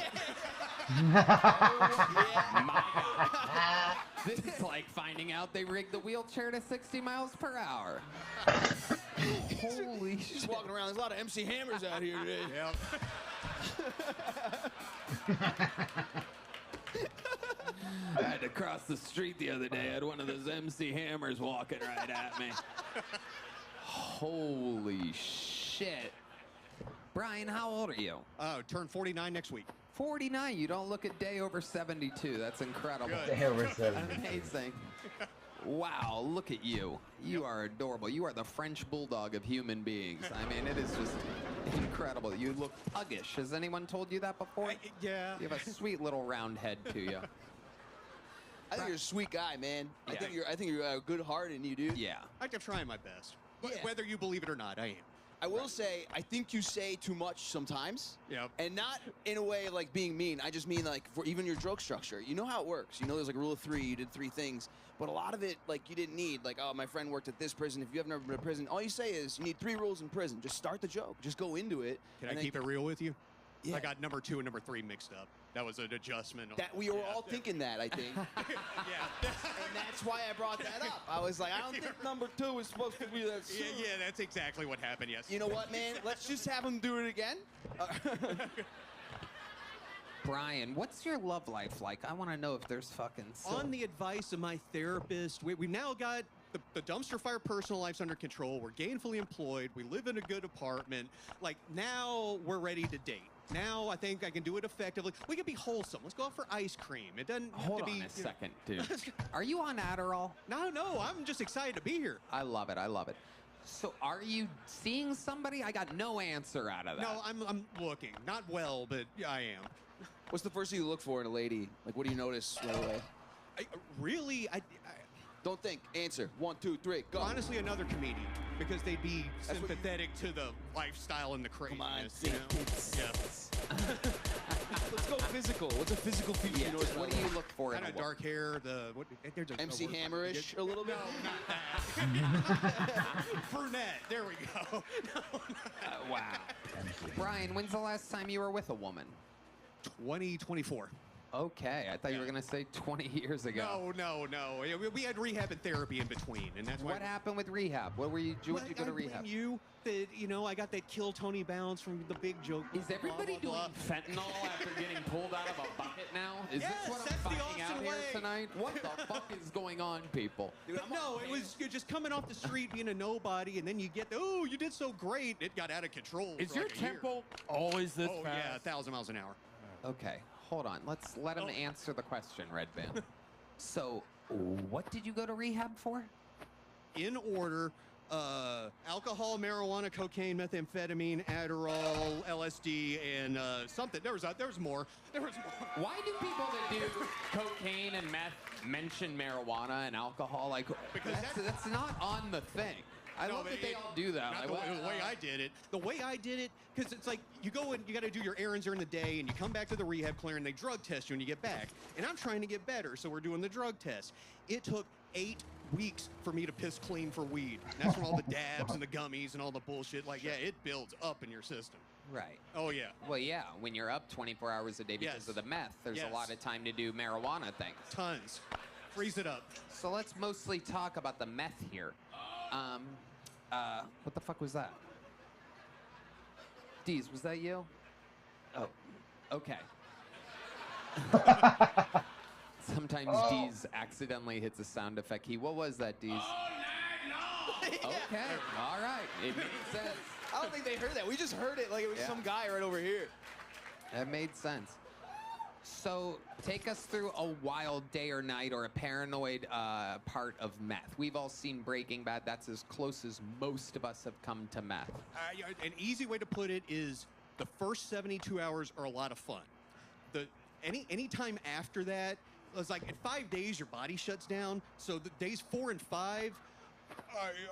My God. This is like finding out they rigged the wheelchair to 60 miles per hour. Holy shit. Just walking around, there's a lot of MC Hammers out here today. Yep. I had to cross the street the other day. I had one of those MC Hammers walking right at me. Holy shit. Brian, how old are you? Turn 49 next week. 49? You don't look a day over 72. That's incredible. Day over 72. Amazing. Wow, look at you. You are adorable. You are the French bulldog of human beings. I mean, it is just incredible. You look puggish. Has anyone told you that before? Yeah. You have a sweet little round head to you. I think you're a sweet guy, man. Yeah. I think you're a good heart in you, dude. Yeah. I'm trying my best. Yeah. Whether you believe it or not, I am. I will say, I think you say too much sometimes. Yep. And not in a way like being mean. I just mean like for even your joke structure. You know how it works. You know there's like a rule of 3. You did 3 things. But a lot of it, like, you didn't need. Like, oh, my friend worked at this prison. If you have never been to prison, all you say is you need 3 rules in prison. Just start the joke. Just go into it. Can I keep it real with you? Yeah. I got number 2 and number 3 mixed up. That was an adjustment. That we were all thinking that, I think. Yeah. And that's why I brought that up. I was like, I don't think number 2 is supposed to be that. Yeah, that's exactly what happened, yes. You know what, man? Let's just have him do it again. Brian, what's your love life like? I want to know if there's fucking... On the advice of my therapist, we've now got the dumpster fire personal lives under control. We're gainfully employed. We live in a good apartment. Like, now we're ready to date. Now I think I can do it effectively. We can be wholesome. Let's go out for ice cream. It doesn't Hold have to be... on a second, dude. Are you on Adderall? No, I'm just excited to be here. I love it. I love it. So are you seeing somebody? I got no answer out of that. No, I'm looking. Not well, but I am. What's the first thing you look for in a lady? Like, what do you notice right away? I don't think. Answer. 1, 2, 3. Go. Honestly, another comedian, because they'd be sympathetic to the lifestyle and the craziness. Come on, you know? Yeah. Let's go physical. What's a physical feature? Yeah. What do you look for in Kind a of woman? dark hair. They're just MC Hammer-ish a little bit? No, not that. Brunette. There we go. Wow. Brian, when's the last time you were with a woman? 2024. Okay, I thought you were going to say 20 years ago. No. We had rehab and therapy in between, and that's why. What happened with rehab? What were you doing to go to rehab? You that I got that kill Tony bounce from the Big Joke. Is everybody doing fentanyl after getting pulled out of a bucket now? Is Yes, this what I'm that's the finding out Austin here way. tonight? What the fuck is going on, people? Dude, no, it was you're just coming off the street being a nobody, and then you get you did so great. It got out of control. Is for your like a year. tempo always this Oh fast? yeah, 1,000 miles an hour. Okay, hold on. Let's let him answer the question, Red Band. So, what did you go to rehab for? In order, alcohol, marijuana, cocaine, methamphetamine, Adderall, LSD, and something. There was more. Why do people that do cocaine and meth mention marijuana and alcohol? Like, Because that's not on the thing. I love that they all do that. Not Like, the way I did it. The way I did it, because it's like you go and you got to do your errands during the day, and you come back to the rehab clear, and they drug test you when you get back. And I'm trying to get better, so we're doing the drug test. It took 8 weeks for me to piss clean for weed. And that's from all the dabs and the gummies and all the bullshit. Like, yeah, it builds up in your system. Right. Oh, yeah. Well, yeah, when you're up 24 hours a day because Yes. of the meth, there's Yes. a lot of time to do marijuana things. Tons. Freeze it up. So let's mostly talk about the meth here. What the fuck was that? Deez, was that you? Oh, okay. Sometimes Deez accidentally hits a sound effect. What was that, Deez? Okay, all right. It made sense. I don't think they heard that. We just heard it like it was some guy right over here. That made sense. So take us through a wild day or night or a paranoid part of meth. We've all seen Breaking Bad. That's as close as most of us have come to meth. An easy way to put it is the first 72 hours are a lot of fun. Any time after that, it's like in 5 days your body shuts down. So the days 4 and 5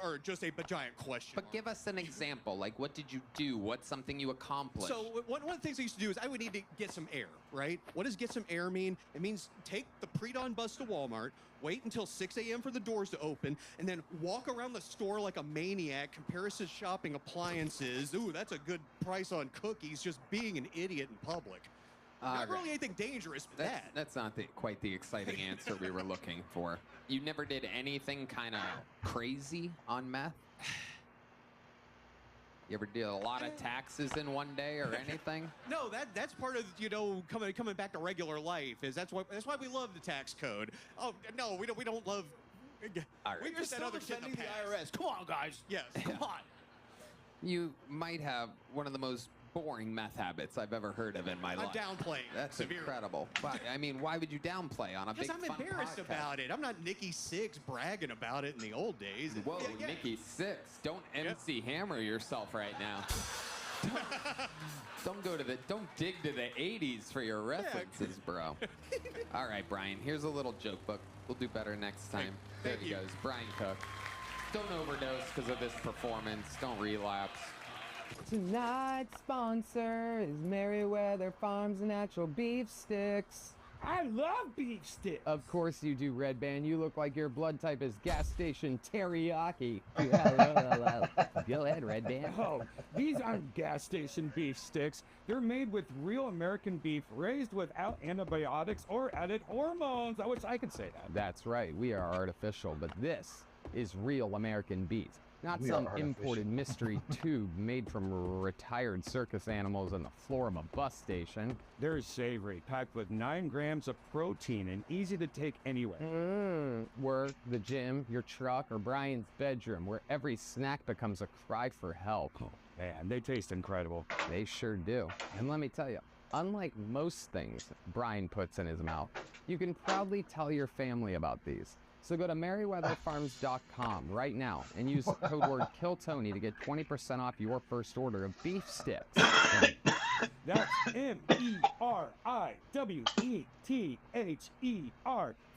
are just a giant question. But give us an example. Like, what did you do? What's something you accomplished? So one of the things I used to do is I would need to get some air, right? What does get some air mean? It means take the pre-dawn bus to Walmart, wait until 6 a.m. for the doors to open, and then walk around the store like a maniac, comparison shopping appliances. Ooh, that's a good price on cookies, just being an idiot in public. Not really anything dangerous with that. That's not quite the exciting answer we were looking for. You never did anything kind of crazy on meth? You ever did a lot of taxes in one day or anything? No, that's part of coming back to regular life. That's why we love the tax code. Oh no, we don't love. All right. We You're put that still other shit in defending the IRS. Come on, guys. Yes. Come on. You might have one of the most boring meth habits I've ever heard of in my life. I'm downplaying. That's severely. incredible. But, I mean, why would you downplay on a big Because I'm fun embarrassed podcast? about it. I'm not Nikki Sixx bragging about it in the old days. Whoa, Nikki Sixx. Don't MC Hammer yourself right now. Don't dig to the 80s for your references, bro. All right, Brian, here's a little joke book. We'll do better next time. There he goes, Brian Cook. Don't overdose because of this performance. Don't relapse. Tonight's sponsor is Merriweather Farms Natural Beef Sticks. I love beef sticks. Of course you do, Red Band. You look like your blood type is gas station teriyaki. Go ahead, Red Band. Oh, these aren't gas station beef sticks. They're made with real American beef raised without antibiotics or added hormones. I wish I could say that. That's right. We are artificial, but this is real American beef. Not We some are imported mystery tube made from retired circus animals on the floor of a bus station. They're savory, packed with 9 grams of protein and easy to take anywhere. Work, the gym, your truck, or Brian's bedroom, where every snack becomes a cry for help. Oh, man, they taste incredible. They sure do. And let me tell you, unlike most things Brian puts in his mouth, you can proudly tell your family about these. So go to merriweatherfarms.com right now and use the code word KILLTONY to get 20% off your first order of beef sticks. That's MERIWETHER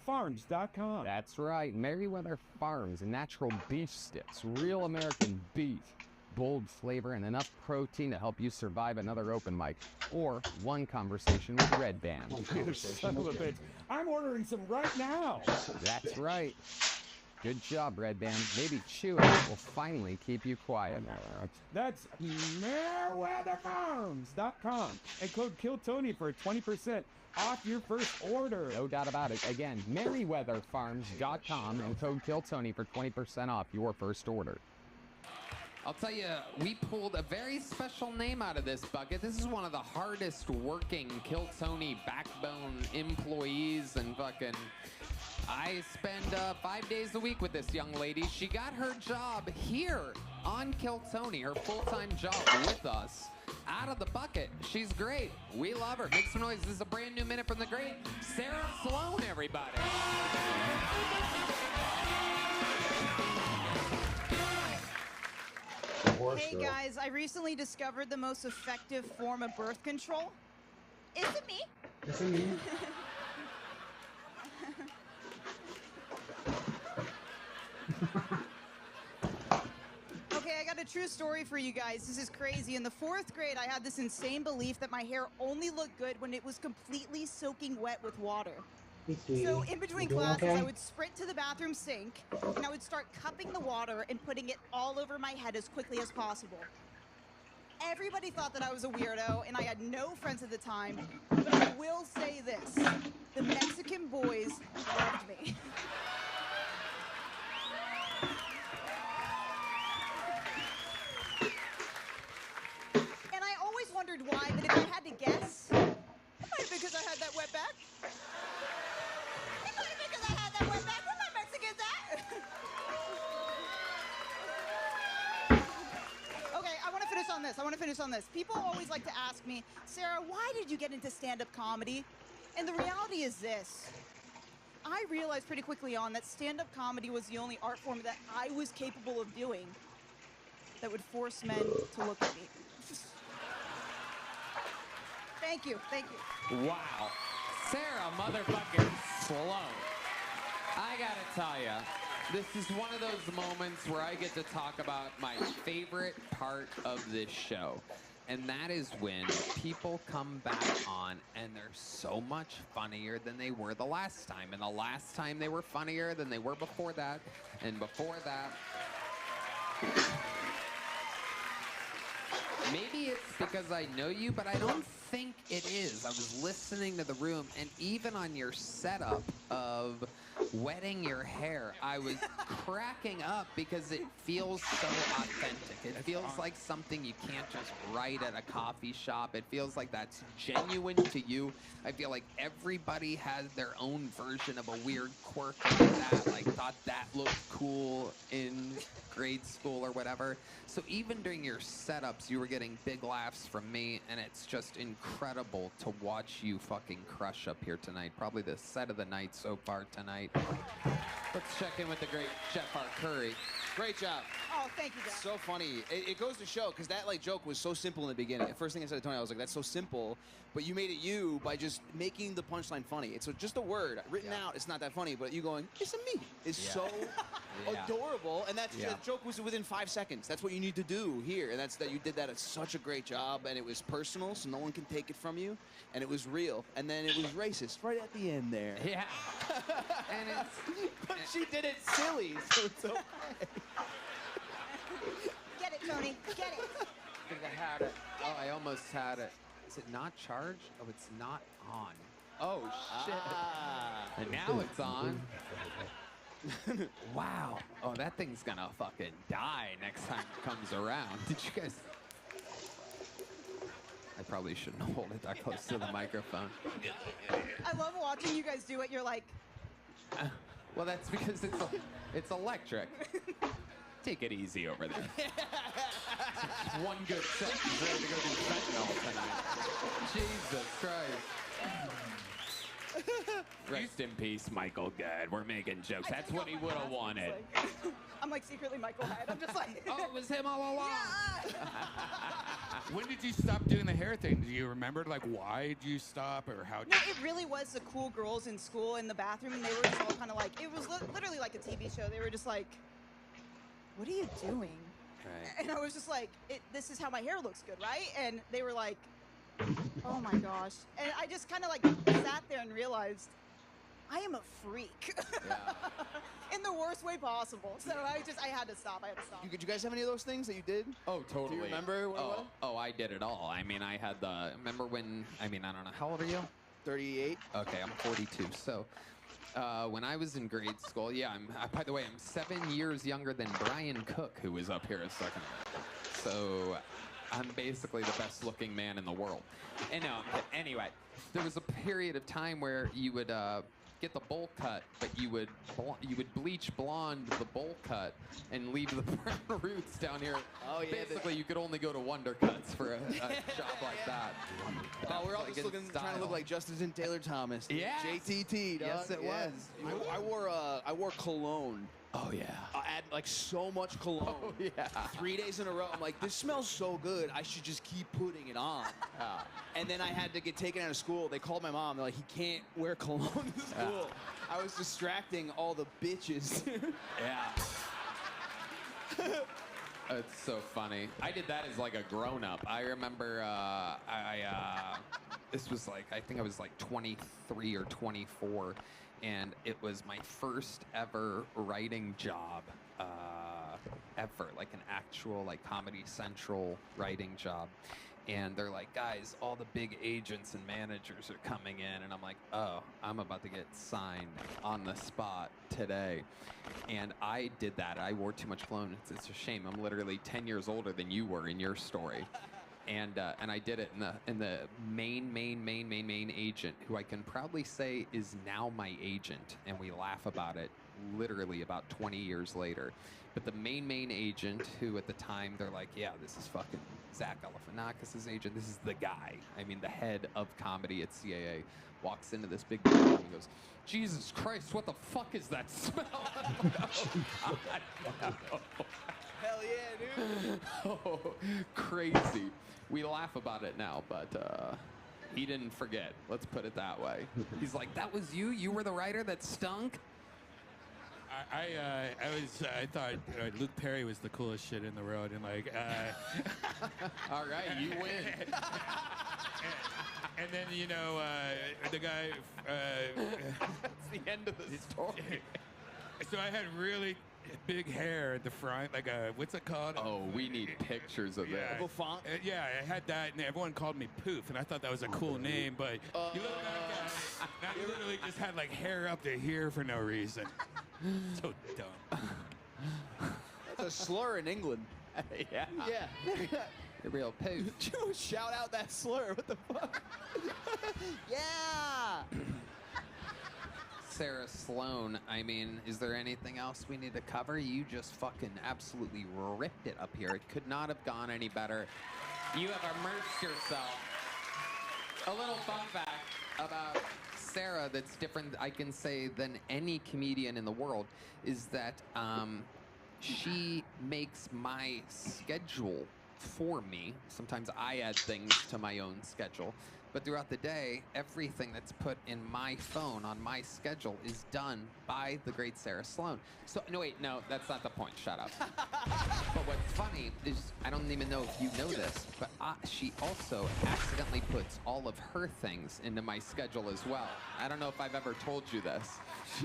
farms.com. That's right, Merriweather Farms Natural Beef Sticks, real American beef. Bold flavor and enough protein to help you survive another open mic or one conversation with Red Band. You son of a bitch. I'm ordering some right now. That's right. Good job, Red Band. Maybe chewing will finally keep you quiet. That's merriweatherfarms.com and code KILLTONY for 20% off your first order. No doubt about it. Again, merriweatherfarms.com and code KILLTONY for 20% off your first order. I'll tell you, we pulled a very special name out of this bucket. This is one of the hardest working Kill Tony backbone employees, and fucking I spend 5 days a week with this young lady. She got her job here on Kill Tony, her full-time job with us, out of the bucket. She's great. We love her. Make some noise. This is a brand new minute from the great Sarah Sloan, everybody. Hey guys, I recently discovered the most effective form of birth control. Is it me? Is it me? Okay, I got a true story for you guys. This is crazy. In the 4th grade, I had this insane belief that my hair only looked good when it was completely soaking wet with water. So in between classes, I would sprint to the bathroom sink, and I would start cupping the water and putting it all over my head as quickly as possible. Everybody thought that I was a weirdo, and I had no friends at the time, but I will say this. The Mexican boys loved me. And I always wondered why, but if I had to guess, it might have been because I had that wet back. I want to finish on this. People always like to ask me, Sarah, why did you get into stand-up comedy? And the reality is this. I realized pretty quickly on that stand-up comedy was the only art form that I was capable of doing that would force men to look at me. Thank you. Thank you. Wow. Sarah motherfucking Sloan. I gotta tell ya, this is one of those moments where I get to talk about my favorite part of this show. And that is when people come back on and they're so much funnier than they were the last time. And the last time they were funnier than they were before that. And before that. Maybe it's because I know you, but I don't think it is. I was listening to the room, and even on your setup of wetting your hair, I was cracking up because it feels so authentic. It feels like something you can't just write at a coffee shop. It feels like that's genuine to you. I feel like everybody has their own version of a weird quirk like that, like thought that looked cool in grade school or whatever. So even during your setups, you were getting big laughs from me, and it's just incredible to watch you fucking crush up here tonight. Probably the set of the night so far tonight. Let's check in with the great Jeff R. Curry. Great job. Oh, thank you, Jeff. So funny. It goes to show, because that joke was so simple in the beginning. The first thing I said to Tony, I was like, that's so simple, but you made it you by just making the punchline funny. It's just a word written out. It's not that funny, but you going, it's a me. It's so adorable, and that Yeah. joke was within 5 seconds. That's what you need to do here, and that's that you did that at such a great job, and it was personal, so no one can take it from you, and it was real, and then it was racist right at the end there. Yeah. And it's, but she did it silly, so it's okay. Get it, Tony. Get it. I think I had it. Oh, I almost had it. Is it not charged? Oh, it's not on. Oh, shit. And now it's on. Wow. Oh, that thing's gonna fucking die next time it comes around. Did you guys... I probably shouldn't hold it that close to the microphone. I love watching you guys do it. You're like, Well, that's because it's electric. Take it easy over there. One good set, he's ready to go do fentanyl tonight. Jesus Christ. Rest in peace, Michael Good. We're making jokes. That's what he would have wanted. I'm like secretly Michael Hyde. I'm just like, oh, it was him all along. When did you stop doing the hair thing? Do you remember, like, why did you stop or how? No, it really was the cool girls in school in the bathroom, and they were just all kind of like, it was literally like a TV show. They were just like, what are you doing? Right. And I was just like, this is how my hair looks good, right? And they were like, oh my gosh. And I just kind of like sat there and realized, I am a freak. Yeah. In the worst way possible. So I had to stop. I had to stop. Did you guys have any of those things that you did? Oh, totally. Do you remember what it was? Oh, I did it all. I mean, I had remember when, I don't know, how old are you? 38. Okay, I'm 42. So, when I was in grade school, yeah, by the way, I'm 7 years younger than Brian Cook, who was up here a second ago. So, I'm basically the best looking man in the world. And no, anyway, there was a period of time where you would, get the bowl cut, but you would bleach blonde the bowl cut and leave the brown roots down here. Oh yeah. Basically, you could only go to Wonder Cuts for a job like that. Oh, we're all just trying to look like Justin Taylor Thomas. Yeah. JTT. Dog. Yes, it was. I wore cologne. Oh yeah. I had like so much cologne. Oh yeah. 3 days in a row. I'm like, this smells so good. I should just keep putting it on. And then I had to get taken out of school. They called my mom. They're like, he can't wear cologne to school. I was distracting all the bitches. Yeah. It's so funny. I did that as like a grown-up. I remember this was like, I think I was like 23 or 24, and it was my first ever writing job ever, like an actual like Comedy Central writing job. And they're like, guys, all the big agents and managers are coming in. And I'm like, oh, I'm about to get signed on the spot today. And I did that. I wore too much cologne. It's a shame. I'm literally 10 years older than you were in your story. And I did it in the main agent, who I can proudly say is now my agent. And we laugh about it literally about 20 years later. But the main agent, who at the time, they're like, yeah, this is fucking Zach Galifianakis' agent. This is the guy. I mean, the head of comedy at CAA walks into this big room and goes, Jesus Christ, what the fuck is that smell? Oh, God, no. Hell yeah, dude. Oh, crazy. We laugh about it now, but he didn't forget. Let's put it that way. He's like, that was you? You were the writer that stunk? I thought Luke Perry was the coolest shit in the world, and like. All right, you win. and then the guy. That's the end of the story. So I had really big hair at the front, like what's it called? Oh, we need pictures of that. Yeah, I had that, and everyone called me Poof, and I thought that was a cool name, but you look back at it, now you literally just had like hair up to here for no reason. So dumb. That's a slur in England. Yeah. Yeah. The real Poof. Shout out that slur. What the fuck? Yeah. Sarah Sloan, I mean, is there anything else we need to cover? You just fucking absolutely ripped it up here. It could not have gone any better. You have immersed yourself. A little fun fact about Sarah that's different, I can say, than any comedian in the world is that she makes my schedule for me. Sometimes I add things to my own schedule. But throughout the day, everything that's put in my phone on my schedule is done by the great Sarah Sloan. So, no, that's not the point. Shut up. But what's funny is, I don't even know if you know this, but she also accidentally puts all of her things into my schedule as well. I don't know if I've ever told you this.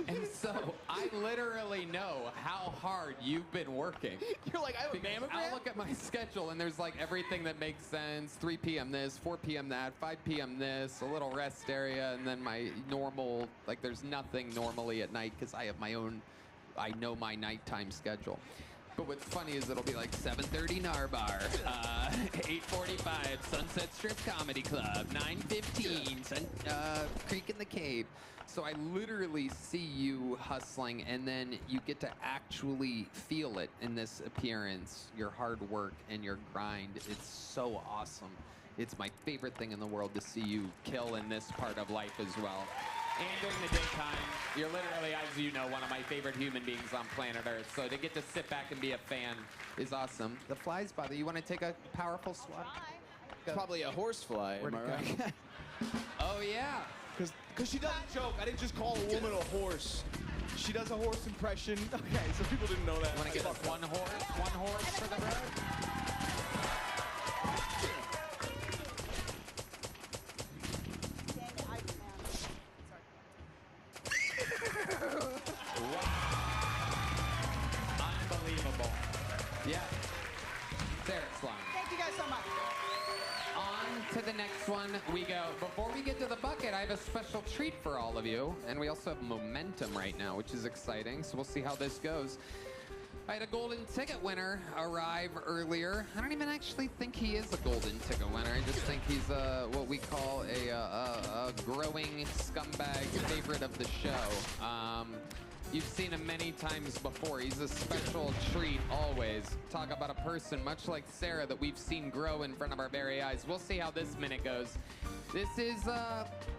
And so I literally know how hard you've been working. You're like, I have a mammogram? I'll look at my schedule and there's like everything that makes sense. 3 p.m. this, 4 p.m. that, 5 p.m. this, a little rest area, and then my normal, like there's nothing normally at night because I have my own, I know my nighttime schedule. But what's funny is it'll be like 7:30 Narbar, 8:45 Sunset Strip Comedy Club, 9:15 Creek in the Cave. So I literally see you hustling, and then you get to actually feel it in this appearance, your hard work and your grind. It's so awesome. It's my favorite thing in the world to see you kill in this part of life as well. And during the daytime, you're literally, as you know, one of my favorite human beings on planet Earth. So to get to sit back and be a fan is awesome. The flies bother you. Want to take a powerful swat? It's probably a horsefly, am I right? Oh, yeah. Because she doesn't joke. I didn't just call a woman a horse. She does a horse impression. Okay, so people didn't know that. Want to give us one horse for the road? Unbelievable. Yeah. Sarah Sloan. Thank you guys so much. On to the next one we go. Before we get to the bucket, I have a special treat for all of you. And we also have momentum right now, which is exciting. So we'll see how this goes. I had a golden ticket winner arrive earlier. I don't even actually think he is a golden ticket winner. I just think he's what we call a growing scumbag favorite of the show. You've seen him many times before. He's a special treat always. Talk about a person much like Sarah that we've seen grow in front of our very eyes. We'll see how this minute goes. This is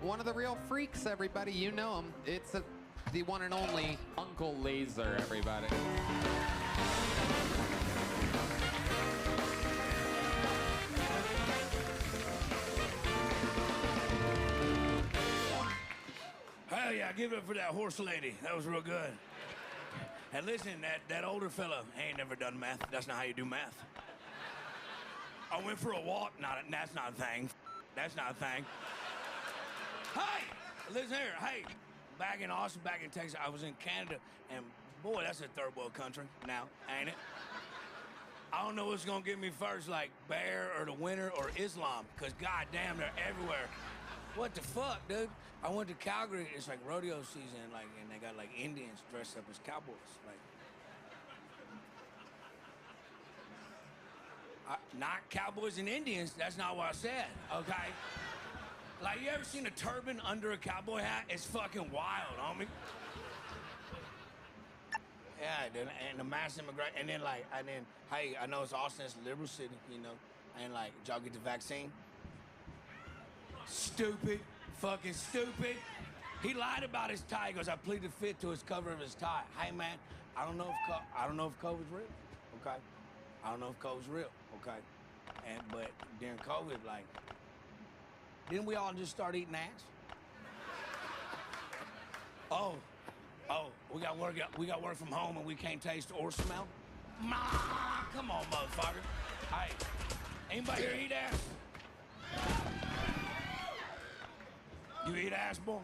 one of the real freaks, everybody. You know him. It's the one and only Uncle Laser, everybody. Hell yeah, give it up for that horse lady. That was real good. And listen, that older fella ain't never done math. That's not how you do math. I went for a walk. That's not a thing. That's not a thing. Hey, listen here. Hey, back in Austin, back in Texas, I was in Canada, and boy, that's a third world country now, ain't it? I don't know what's gonna get me first, like bear or the winter or Islam, because goddamn, they're everywhere. What the fuck, dude? I went to Calgary. It's like rodeo season, like, and they got like Indians dressed up as cowboys, like. Not cowboys and Indians. That's not what I said. Okay. Like, you ever seen a turban under a cowboy hat? It's fucking wild, homie. Yeah, dude, and the mass immigration, and then hey, I know it's Austin, it's a liberal city, you know, and like, did y'all get the vaccine? Stupid, fucking stupid. He lied about his tie. He goes, I plead the fifth to his cover of his tie. Hey man, I don't know if COVID's real. Okay, I don't know if COVID's real. Okay, but during COVID, like, didn't we all just start eating ass? Oh, we got work from home and we can't taste or smell? Come on, motherfucker. Hey, anybody here eat ass? You eat ass, boy?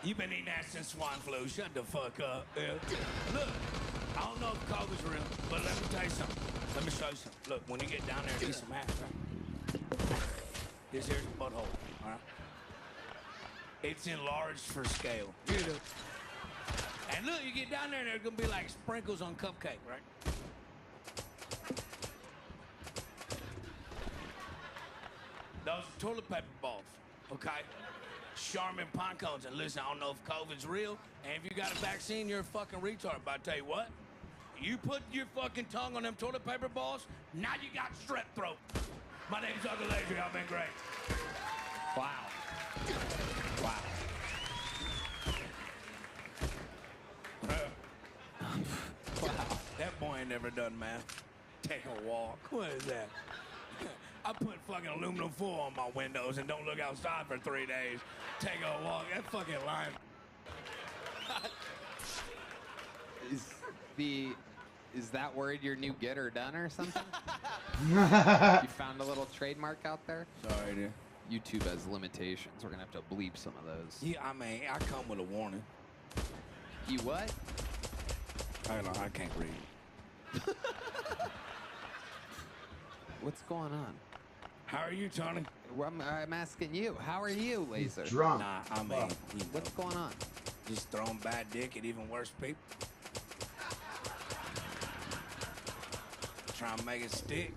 You been eating ass since swine flu. Shut the fuck up. Yeah. Look, I don't know if COVID's real, but let me tell you something. Let me show you something. Look, when you get down there and eat some ass, right? Here's the butthole, all right? It's enlarged for scale. You know. And look, you get down there and there's gonna be like sprinkles on cupcake, right? Those are toilet paper balls, okay? Charmin pine cones. And listen, I don't know if COVID's real, and if you got a vaccine, you're a fucking retard. But I tell you what, you put your fucking tongue on them toilet paper balls, now you got strep throat. My name's Uncle Laser. Y'all been great. Wow. Wow. Wow. That boy ain't never done math. Take a walk. What is that? I put fucking aluminum foil on my windows and don't look outside for 3 days. Take a walk. That fucking line. Is that word your new get or done or something? You found a little trademark out there? Sorry, dude. YouTube has limitations. We're gonna have to bleep some of those. Yeah, I mean, I come with a warning. You what? I can't read. What's going on? How are you, Tony? Well, I'm asking you. How are you, Laser? Drunk. Nah, I mean, what's going on? Just throwing bad dick at even worse people. Trying to make it stick.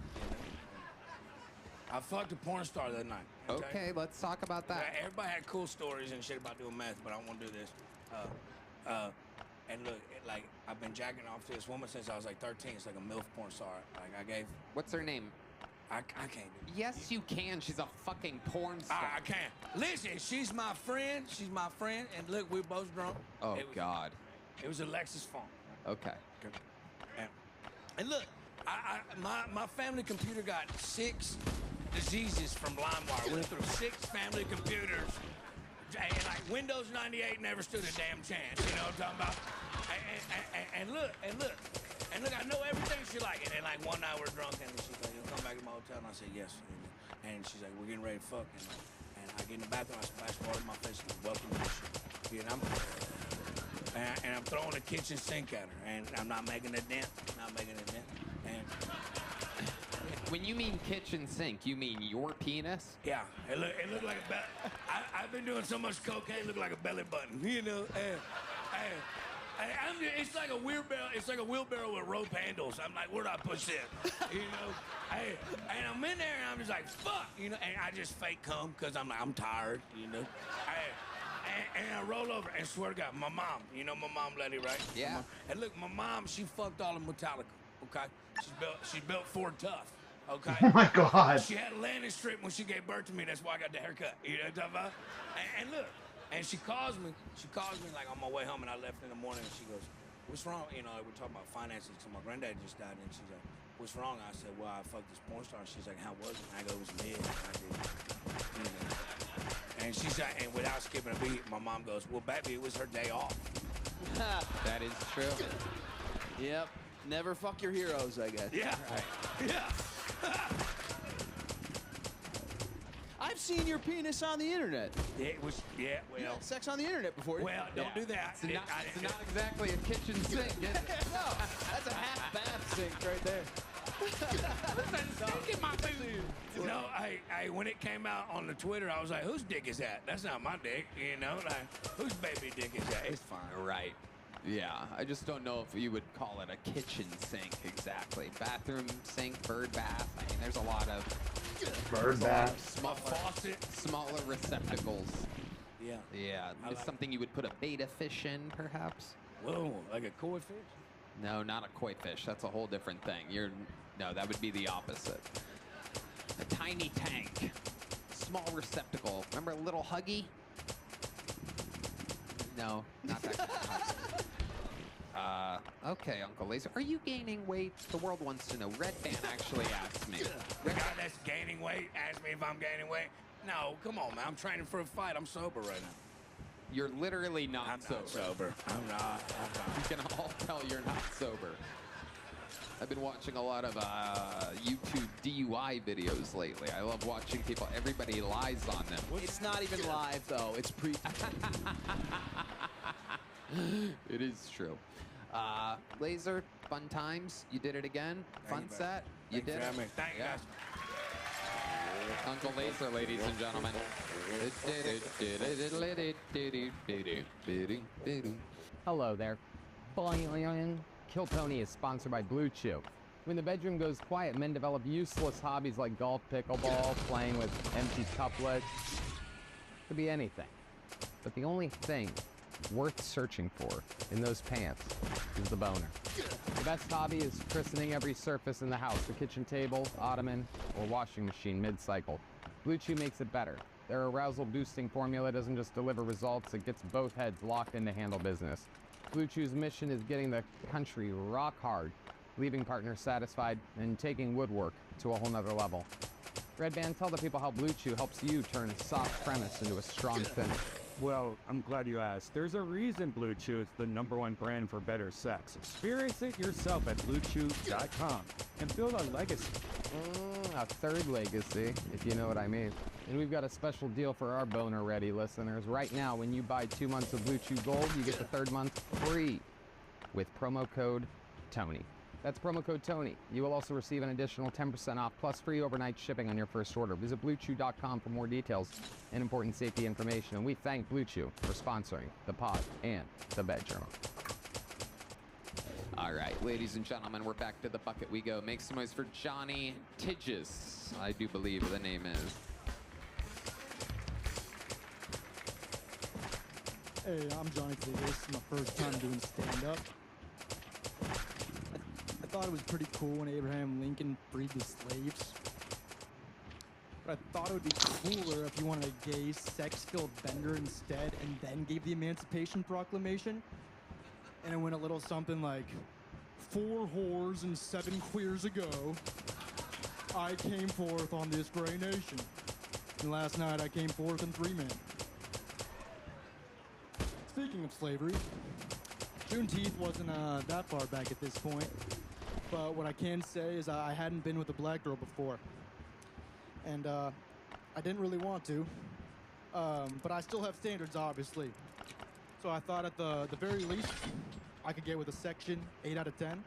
I fucked a porn star that night. Okay, let's talk about that. Yeah, everybody had cool stories and shit about doing meth, but I don't want to do this. And look, like, I've been jacking off to this woman since I was like 13. It's like a MILF porn star. Like, I gave... What's her name? I can't do it. Yes, you can. She's a fucking porn star. I can't. Listen, she's my friend. She's my friend. And look, we're both drunk. Oh, God. It was a Lexus phone. Okay. And look, my family computer got 6 diseases from LimeWire. Went through 6 family computers. And like Windows 98 never stood a damn chance. You know what I'm talking about? And look, I know everything she like. And then like one night we're drunk and she's like, "You'll come back to my hotel?" And I said, "Yes." And she's like, "We're getting ready to fuck." And I get in the bathroom, I splash water in my face and welcome to the shit. And I'm throwing a kitchen sink at her, and I'm not making a dent. And when you mean kitchen sink, you mean your penis? yeah, it looked like a belly. I've been doing so much cocaine, it looked like a belly button. You know, it's like a wheelbarrow. It's like a wheelbarrow with rope handles. I'm like, where do I push this? You know, and I'm in there and I'm just like, fuck, you know, and I just fake come because I'm tired, you know. And I roll over and swear to God, my mom, you know my mom lady, right? Yeah. And look, my mom, she fucked all of Metallica, okay? She built Ford Tough, okay? Oh my God. She had a landing strip when she gave birth to me. That's why I got the haircut. You know what I'm talking about? And look, and she calls me like on my way home, and I left in the morning, and she goes, "What's wrong?" You know, like, we're talking about finances. So my granddad just died, and she's like, "What's wrong?" I said, "Well, I fucked this porn star." And she's like, "How was it?" And I go, "It was mid." I did. You know. And she's like, and without skipping a beat, my mom goes, "Well, baby, it was her day off." That is true. Yep. Never fuck your heroes, I guess. Yeah. Right. Yeah. I've seen your penis on the internet. It was, yeah, well. You had sex on the internet before. Well, don't do that. It's not exactly a kitchen sink, is it? No, that's a half bath sink right there. No, when it came out on the Twitter, I was like, whose dick is that? That's not my dick, you know? Like, whose baby dick is that? It's fine. Right. Yeah, I just don't know if you would call it a kitchen sink exactly. Bathroom sink, bird bath. I mean, there's a lot of smaller receptacles. Yeah. Yeah, it's something you would put a betta fish in, perhaps. Whoa, like a koi fish? No, not a koi fish. That's a whole different thing. No, that would be the opposite. A tiny tank, small receptacle. Remember a little Huggy? No, not that kind of Huggy. Okay, Uncle Laser. Are you gaining weight? The world wants to know. Red Band actually asked me. The guy that's gaining weight asked me if I'm gaining weight. No, come on, man. I'm training for a fight. I'm sober right now. You're literally not I'm sober. not sober. I'm not. We can all tell you're not sober. I've been watching a lot of YouTube DUI videos lately. I love watching people. Everybody lies on them. It's not even live, though. It's pre. It is true. Laser, fun times. You did it again. Fun set. You did it. Thank you, guys. Uncle Laser, ladies and gentlemen. Hello there. Kill Tony is sponsored by Blue Chew. When the bedroom goes quiet, men develop useless hobbies like golf, pickleball, playing with empty couplets. Could be anything. But the only thing worth searching for in those pants is the boner. The best hobby is christening every surface in the house, the kitchen table, ottoman, or washing machine mid-cycle. Blue Chew makes it better. Their arousal-boosting formula doesn't just deliver results, it gets both heads locked in to handle business. Blue Chew's mission is getting the country rock hard, leaving partners satisfied, and taking woodwork to a whole nother level. Red Band, tell the people how Blue Chew helps you turn a soft premise into a strong finish. Well, I'm glad you asked. There's a reason Blue Chew is the #1 brand for better sex. Experience it yourself at BlueChew.com and build a legacy. A third legacy, if you know what I mean. And we've got a special deal for our boner-ready listeners. Right now, when you buy 2 months of Blue Chew Gold, you get the 3rd month free with promo code TONY. That's promo code TONY. You will also receive an additional 10% off plus free overnight shipping on your first order. Visit BlueChew.com for more details and important safety information. And we thank Blue Chew for sponsoring the pod and the bedroom. All right, ladies and gentlemen, we're back to the bucket we go. Make some noise for Johnny Tidges, I do believe the name is. Hey, I'm Johnny Tidges. This is my first time doing stand-up. I thought it was pretty cool when Abraham Lincoln freed the slaves. But I thought it would be cooler if you wanted a gay, sex-filled bender instead and then gave the Emancipation Proclamation. And it went a little something like, 4 whores and 7 queers ago, I came forth on this gray nation. And last night I came forth in 3 men. Speaking of slavery, Juneteenth wasn't that far back at this point. But what I can say is I hadn't been with a black girl before. And I didn't really want to. But I still have standards, obviously. So I thought at the very least, I could get with a section 8 out of 10.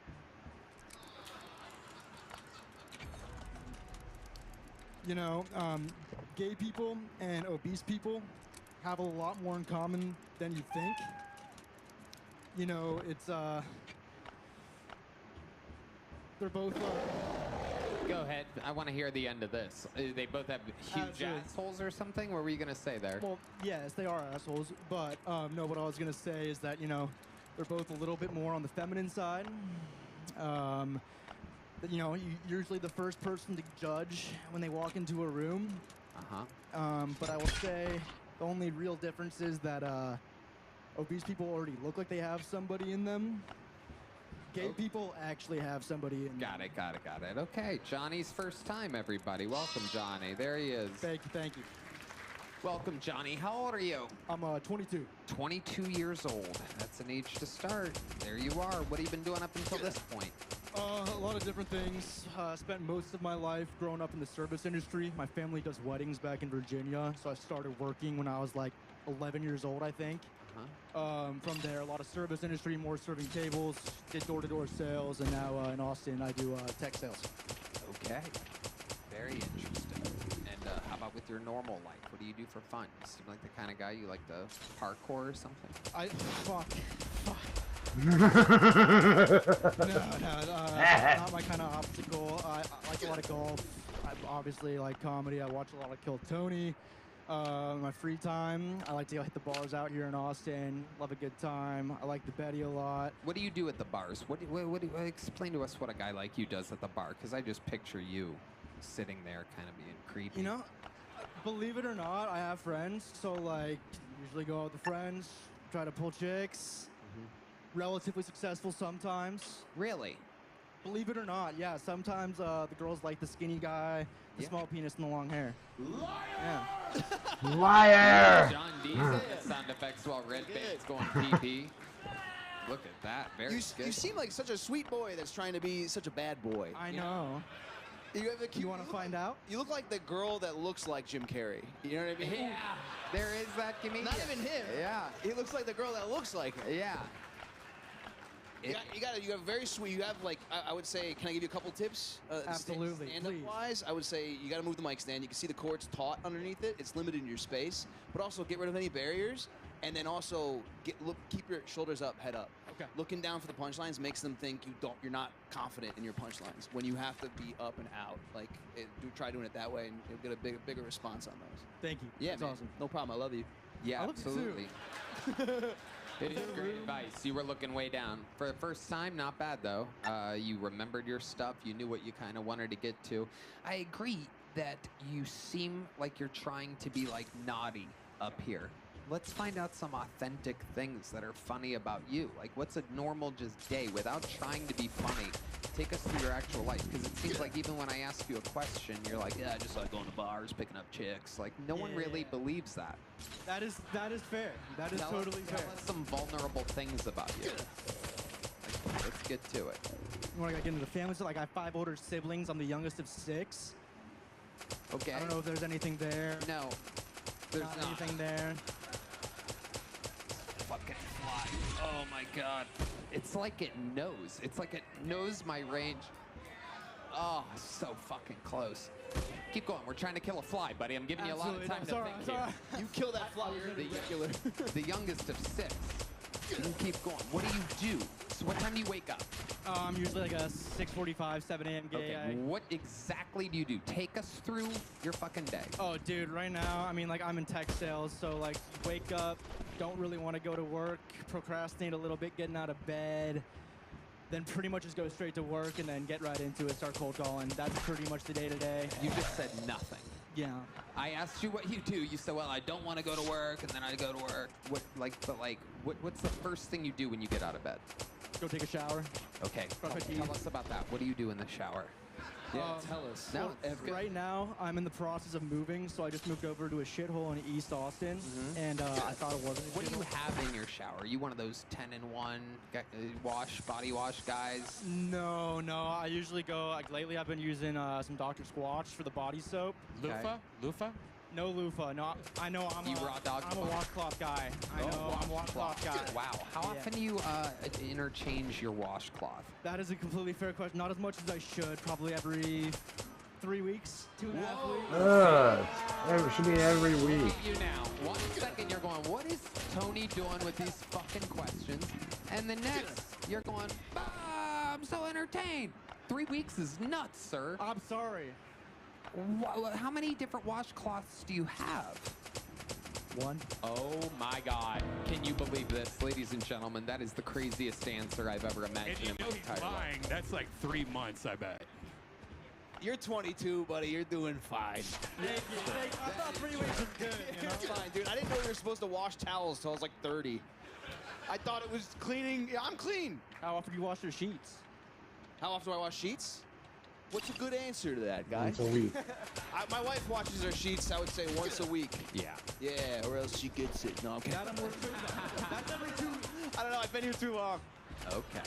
You know, gay people and obese people have a lot more in common than you think. You know, it's, they're both, Go ahead. I want to hear the end of this. They both have huge assholes or something? What were you going to say there? Well, yes, they are assholes, but no, what I was going to say is that, you know, they're both a little bit more on the feminine side. You know, you're usually the first person to judge when they walk into a room. But I will say the only real difference is that obese people already look like they have somebody in them. Gay people actually have somebody in them. Got it. Okay, Johnny's first time, everybody. Welcome, Johnny. There he is. Thank you. Welcome, Johnny. How old are you? I'm 22. 22 years old. That's an age to start. There you are. What have you been doing up until this point? A lot of different things. Spent most of my life growing up in the service industry. My family does weddings back in Virginia, so I started working when I was like 11 years old, I think. From there, a lot of service industry, more serving tables, did door-to-door sales, and now in Austin, I do tech sales. Okay. Very interesting. And how about with your normal life? What do you do for fun? You seem like the kind of guy you like to parkour or something? Not my kind of obstacle. I like a lot of golf. I obviously like comedy. I watch a lot of Kill Tony. My free time, I like to go hit the bars out here in Austin. Love a good time. I like the Betty a lot. What do you do at the bars? Explain to us what a guy like you does at the bar, because I just picture you sitting there kind of being creepy. You know, believe it or not, I have friends. So, like, usually go out with friends, try to pull chicks. Relatively successful sometimes. Really? Believe it or not, yeah. Sometimes the girls like the skinny guy, the small penis, and the long hair. Liar! Yeah. Liar! John D's the sound effects while Red Band's going pee-pee. Look at that. Very good. You seem like such a sweet boy that's trying to be such a bad boy. I know. You want to find out? You look like the girl that looks like Jim Carrey. You know what I mean? Yeah. There is that comedian. Not even him. Yeah. He looks like the girl that looks like him. Yeah. You have very sweet. You have like I would say. Can I give you a couple tips? Absolutely. Stand-up wise, I would say you got to move the mic stand. You can see the cords taut underneath it. It's limited in your space, but also get rid of any barriers, and then also keep your shoulders up, head up. Okay. Looking down for the punchlines makes them think you're not confident in your punchlines when you have to be up and out. Like try doing it that way, and you'll get a bigger response on those. Thank you. Yeah, that's man. awesome. No problem. I love you. Yeah, I love absolutely. You too. It is great advice. You were looking way down. For the first time, not bad, though. You remembered your stuff. You knew what you kind of wanted to get to. I agree that you seem like you're trying to be, like, naughty up here. let's find out some authentic things that are funny about you. Like, what's a normal just day without trying to be funny? Take us through your actual life, because it seems like even when I ask you a question, you're like, yeah, I just like going to bars, picking up chicks. Like, no one really believes that. That is fair. That is totally fair. Tell us some vulnerable things about you. Like, let's get to it. You want to get into the family? So, like, I have 5 older siblings. I'm the youngest of 6. Okay. I don't know if there's anything there. No, there's not. Anything there. Fucking fly. Oh my god. It's like it knows. It's like it knows my range. Oh, so fucking close. Keep going. We're trying to kill a fly, buddy. I'm giving you a lot of time to think here. You kill that fly. You're The youngest of 6. You keep going. What do you do? So what time do you wake up? I'm usually like a 6:45, 7 a.m. gay. Okay, what exactly do you do? Take us through your fucking day. Oh, dude, right now, I mean, like, I'm in tech sales, so, like, wake up, don't really want to go to work, procrastinate a little bit, getting out of bed, then pretty much just go straight to work and then get right into it, start cold calling. That's pretty much the day-to-day. You just said nothing. Yeah. I asked you what you do. You said, well, I don't want to go to work, and then I go to work. What's the first thing you do when you get out of bed? Go take a shower. Okay. Tell us about that. What do you do in the shower? Tell us. No, right now, I'm in the process of moving, so I just moved over to a shithole in East Austin, and I thought it wasn't. What do you have in your shower? Are you one of those 10-in-1 body wash guys? No. I usually go, like, lately I've been using some Dr. Squatch for the body soap. Loofah? Loofah? No loofah. No, I know I'm a washcloth guy. I'm a washcloth guy. Wow. How often do you interchange your washcloth? That is a completely fair question. Not as much as I should. Probably every 3 weeks, 2.5 weeks. It should be every week. Look at you now. 1 second you're going, what is Tony doing with these fucking questions? And the next you're going, I'm so entertained. 3 weeks is nuts, sir. I'm sorry. How many different washcloths do you have? 1. Oh my God. Can you believe this? Ladies and gentlemen, that is the craziest answer I've ever imagined And you in my know he's entire lying. life. That's like 3 months, I bet. You're 22, buddy. You're doing fine. I thought 3 weeks was good. You're fine, dude. I didn't know you were supposed to wash towels till I was like 30. I thought it was cleaning. Yeah, I'm clean. How often do you wash your sheets? How often do I wash sheets? What's a good answer to that, guy? Once a week. My wife washes her sheets, I would say, once a week. Yeah. Yeah, or else she gets it. No, I'm kidding. That's every 2 weeks. I don't know. I've been here too long. Okay.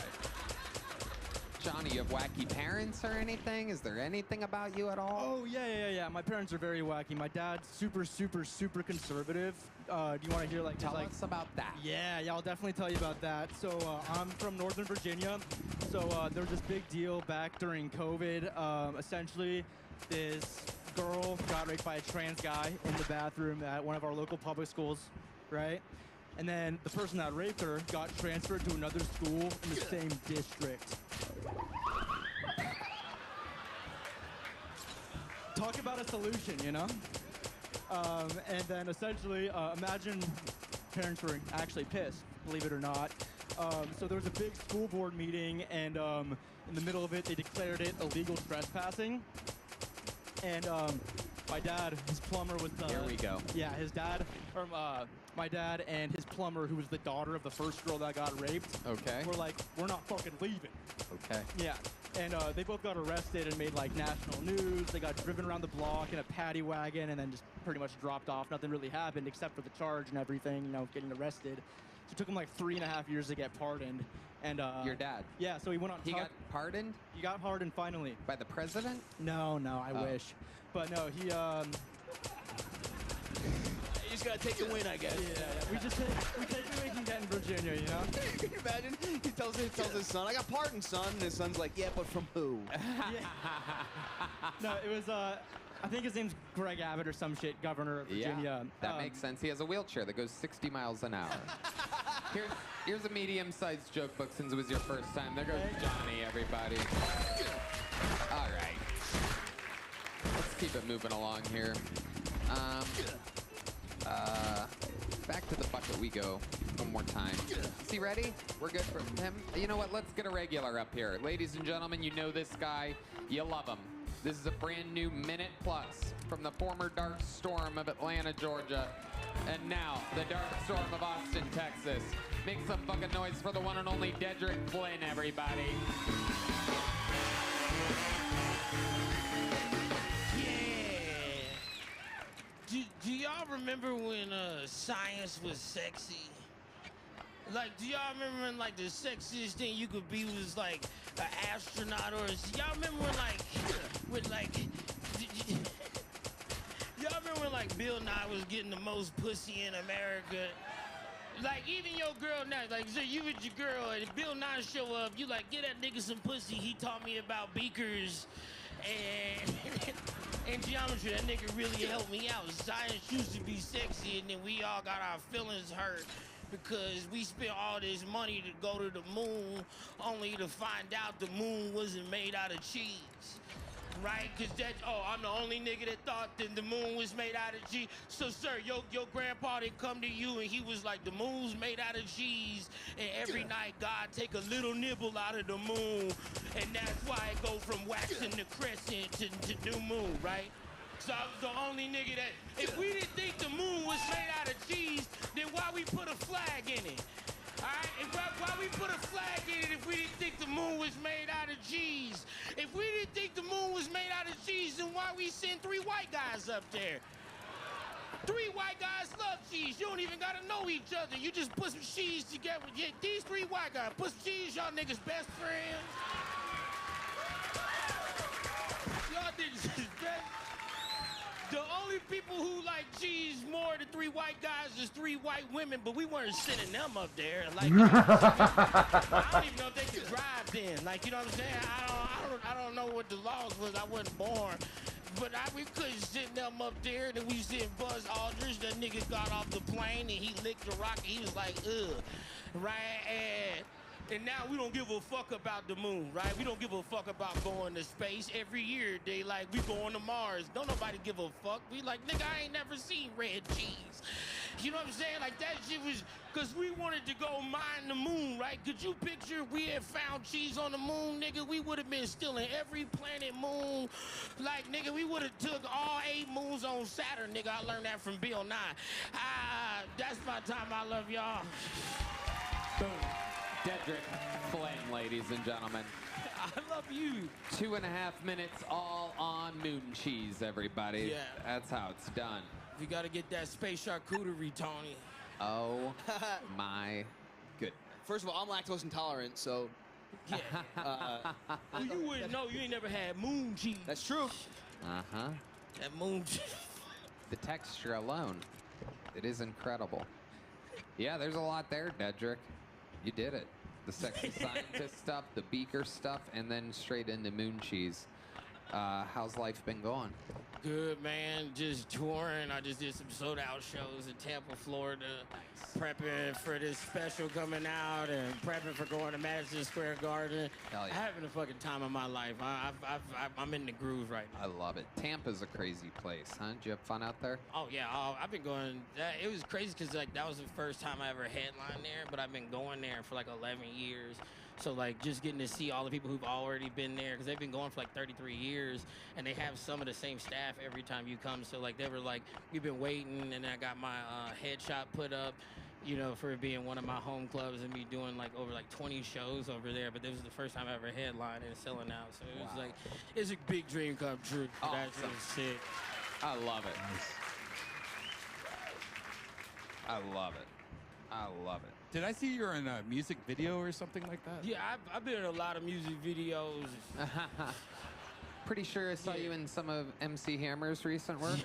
Johnny, you have wacky parents or anything? Is there anything about you at all? Oh, yeah. My parents are very wacky. My dad's super conservative. Do you want to hear, like... Tell us about that. Yeah, I'll definitely tell you about that. So, I'm from Northern Virginia. So, there was this big deal back during COVID. Essentially, this girl got raped by a trans guy in the bathroom at one of our local public schools, right? And then the person that raped her got transferred to another school in the same district. Talk about a solution, you know? And then essentially, imagine parents were actually pissed, believe it or not. So there was a big school board meeting, and in the middle of it, they declared it illegal trespassing. And my dad, his plumber was the... Here we go. Yeah, his dad, or my dad and his plumber, who was the daughter of the first girl that got raped, Okay. were like, we're not fucking leaving. Okay. Yeah, and they both got arrested and made like national news. They got driven around the block in a paddy wagon and then just pretty much dropped off. Nothing really happened except for the charge and everything, you know, getting arrested. So it took him like 3.5 years to get pardoned. And Your dad? Yeah, so he went on. He got pardoned? He got pardoned finally. By the president? No, I wish. But no, he You just gotta take the win, I guess. Yeah. We take what we can get in Virginia, you know? Can you imagine? He tells his son, I got pardoned, son. And his son's like, yeah, but from who? No, it was, I think his name's Greg Abbott or some shit, governor of Virginia. Yeah, that makes sense. He has a wheelchair that goes 60 miles an hour. Here's a medium-sized joke book since it was your first time. There goes Johnny, everybody. All right. Let's keep it moving along here. Back to the bucket we go one more time. Is he ready? We're good for him? You know what? Let's get a regular up here. Ladies and gentlemen, you know this guy. You love him. This is a brand new Minute Plus from the former Dark Storm of Atlanta, Georgia. And now, the Dark Storm of Austin, Texas. Make some fucking noise for the one and only Dedrick Flynn, everybody. Do y'all remember when science was sexy? Like, do y'all remember when, like, the sexiest thing you could be was, like, an astronaut? Or y'all remember when, y'all remember when, like, Bill Nye was getting the most pussy in America? Like, even your girl now, like, so you with your girl, and if Bill Nye show up, you like, get that nigga some pussy. He taught me about beakers and and geometry. That nigga really helped me out. Science used to be sexy, and then we all got our feelings hurt because we spent all this money to go to the moon, only to find out the moon wasn't made out of cheese. Right? Because I'm the only nigga that thought that the moon was made out of cheese. So, sir, your grandpa didn't come to you and he was like, the moon's made out of cheese, and every night God take a little nibble out of the moon, and that's why it go from waxing to crescent to new moon, right? So I was the only nigga that, if we didn't think the moon was made out of cheese, then why we put a flag in it? All right, and why we put a flag in it if we didn't think the moon was made out of cheese? If we didn't think the moon was made out of cheese, then why we send 3 white guys up there? 3 white guys love cheese. You don't even gotta know each other. You just put some cheese together. Yeah, these 3 white guys, put some cheese, y'all niggas best friends. Y'all niggas is best. The only people who like cheese more than 3 white guys is 3 white women, but we weren't sending them up there. Like, I don't even know if they could drive then. Like, you know what I'm saying? I don't know what the laws was. I wasn't born. But we couldn't send them up there. Then we sent Buzz Aldridge. That nigga got off the plane and he licked the rocket. He was like, ugh. Right? And now we don't give a fuck about the moon, right? We don't give a fuck about going to space. Every year, they like, we going to Mars. Don't nobody give a fuck. We like, nigga, I ain't never seen red cheese. You know what I'm saying? Like, that shit was, because we wanted to go mine the moon, right? Could you picture if we had found cheese on the moon, nigga? We would have been stealing every planet moon. Like, nigga, we would have took all 8 moons on Saturn, nigga. I learned that from Bill Nye. That's my time. I love y'all. Boom. Dedrick Flynn, ladies and gentlemen. I love you. 2.5 minutes all on moon cheese, everybody. Yeah. That's how it's done. We got to get that space charcuterie, Tony. Oh, my goodness. First of all, I'm lactose intolerant, so... Yeah. Well, you wouldn't know. You ain't never had moon cheese. That's true. Uh-huh. That moon cheese. The texture alone, it is incredible. Yeah, there's a lot there, Dedrick. You did it. The sexy scientist stuff, the beaker stuff, and then straight into moon cheese. How's life been going? Good, man. Just touring. I just did some sold-out shows in Tampa, Florida. Prepping for this special coming out and prepping for going to Madison Square Garden. Hell yeah. Having a fucking time of my life. I'm in the groove right now. I love it. Tampa's a crazy place, huh? Did you have fun out there? Oh, yeah. I've been going. It was crazy because, like, that was the first time I ever headlined there, but I've been going there for, like, 11 years. So, like, just getting to see all the people who've already been there, because they've been going for, like, 33 years, and they have some of the same staff every time you come. So, like, they were like, we've been waiting, and I got my headshot put up, you know, for it being one of my home clubs and me doing, like, over, like, 20 shows over there. But this was the first time I ever headlined and selling out. So it was, like, it's a big dream come true. Awesome. That's sick. I love it. I love it. I love it. Did I see you're in a music video or something like that? Yeah, I've been in a lot of music videos. Pretty sure I saw you in some of MC Hammer's recent work.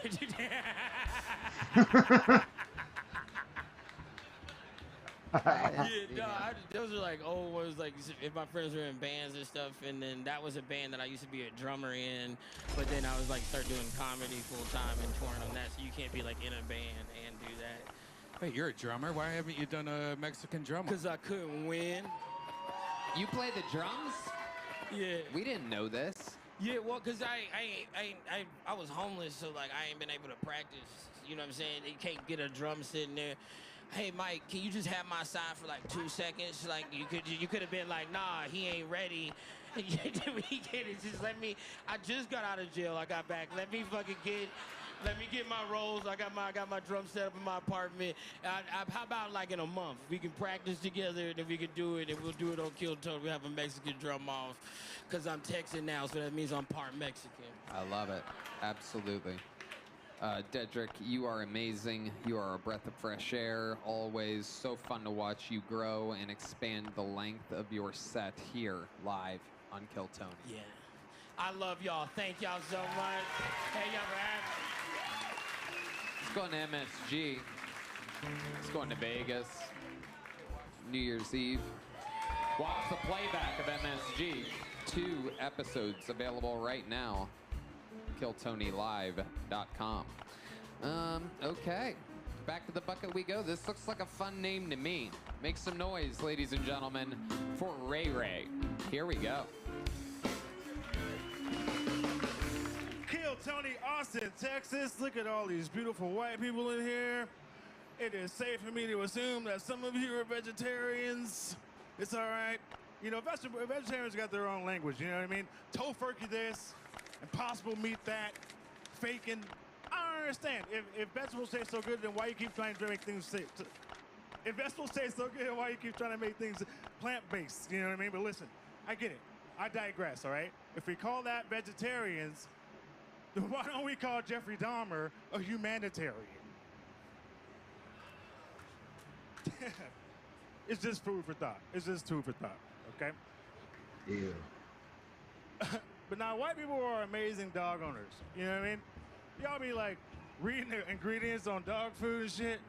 Those are like old ones, like if my friends were in bands and stuff, and then that was a band that I used to be a drummer in, but then I was like start doing comedy full time and touring on that, so you can't be like in a band and do that. Wait, you're a drummer? Why haven't you done a Mexican drummer? Because I couldn't win. You play the drums? Yeah. We didn't know this. Yeah, well, because I was homeless, so like I ain't been able to practice. You know what I'm saying? You can't get a drum sitting there. Hey, Mike, can you just have my side for like 2 seconds? Like you could have been like, nah, he ain't ready. It's just let me. I just got out of jail. I got back. Let me fucking get Let me get my rolls. I got my drum set up in my apartment. How about like in a month? We can practice together, and if we can do it, and we'll do it on Kill Tone. We have a Mexican drum off, because I'm Texan now, so that means I'm part Mexican. I love it. Absolutely. Dedrick, you are amazing. You are a breath of fresh air. Always so fun to watch you grow and expand the length of your set here live on Kill Tony. Yeah. I love y'all. Thank y'all so much. Hey, y'all for having me. Let's go to MSG. Let's go into Vegas. New Year's Eve. Watch the playback of MSG. 2 episodes available right now. KillTonyLive.com. Okay. Back to the bucket we go. This looks like a fun name to me. Make some noise, ladies and gentlemen, for Ray Ray. Here we go. Kill Tony, Austin, Texas. Look at all these beautiful white people in here. It is safe for me to assume that some of you are vegetarians. It's all right. You know, vegetarians got their own language, you know what I mean? Tofurkey this, impossible meat that, faking. I don't understand. If vegetables taste so good, then why you keep trying to make things safe? If vegetables taste so good, why you keep trying to make things plant-based? You know what I mean? But listen, I get it. I digress, all right? If we call that vegetarians, then why don't we call Jeffrey Dahmer a humanitarian? It's just food for thought. It's just food for thought, okay? Yeah. But now, white people are amazing dog owners. You know what I mean? Y'all be like reading the ingredients on dog food and shit.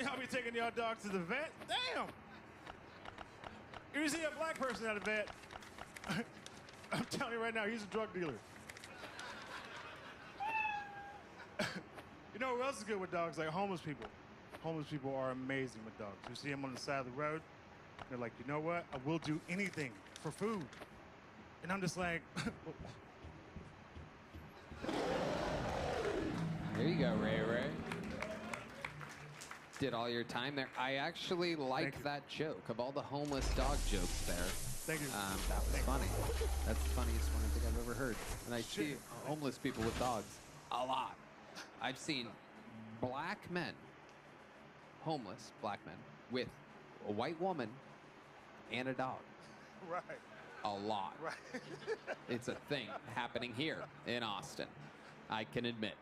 Y'all be taking y'all dogs to the vet. Damn. If you see a black person at a vet, I'm telling you right now, he's a drug dealer. You know who else is good with dogs? Like homeless people. Homeless people are amazing with dogs. You see them on the side of the road, they're like, you know what? I will do anything for food. And I'm just like, There you go, Ray Ray. Did all your time there. I actually like that joke. Of all the homeless dog jokes there, thank you. That was funny. That's the funniest one I think I've ever heard. And I see homeless people with dogs a lot. I've seen black men, homeless black men, with a white woman and a dog. right. A lot. Right. It's a thing happening here in Austin, I can admit.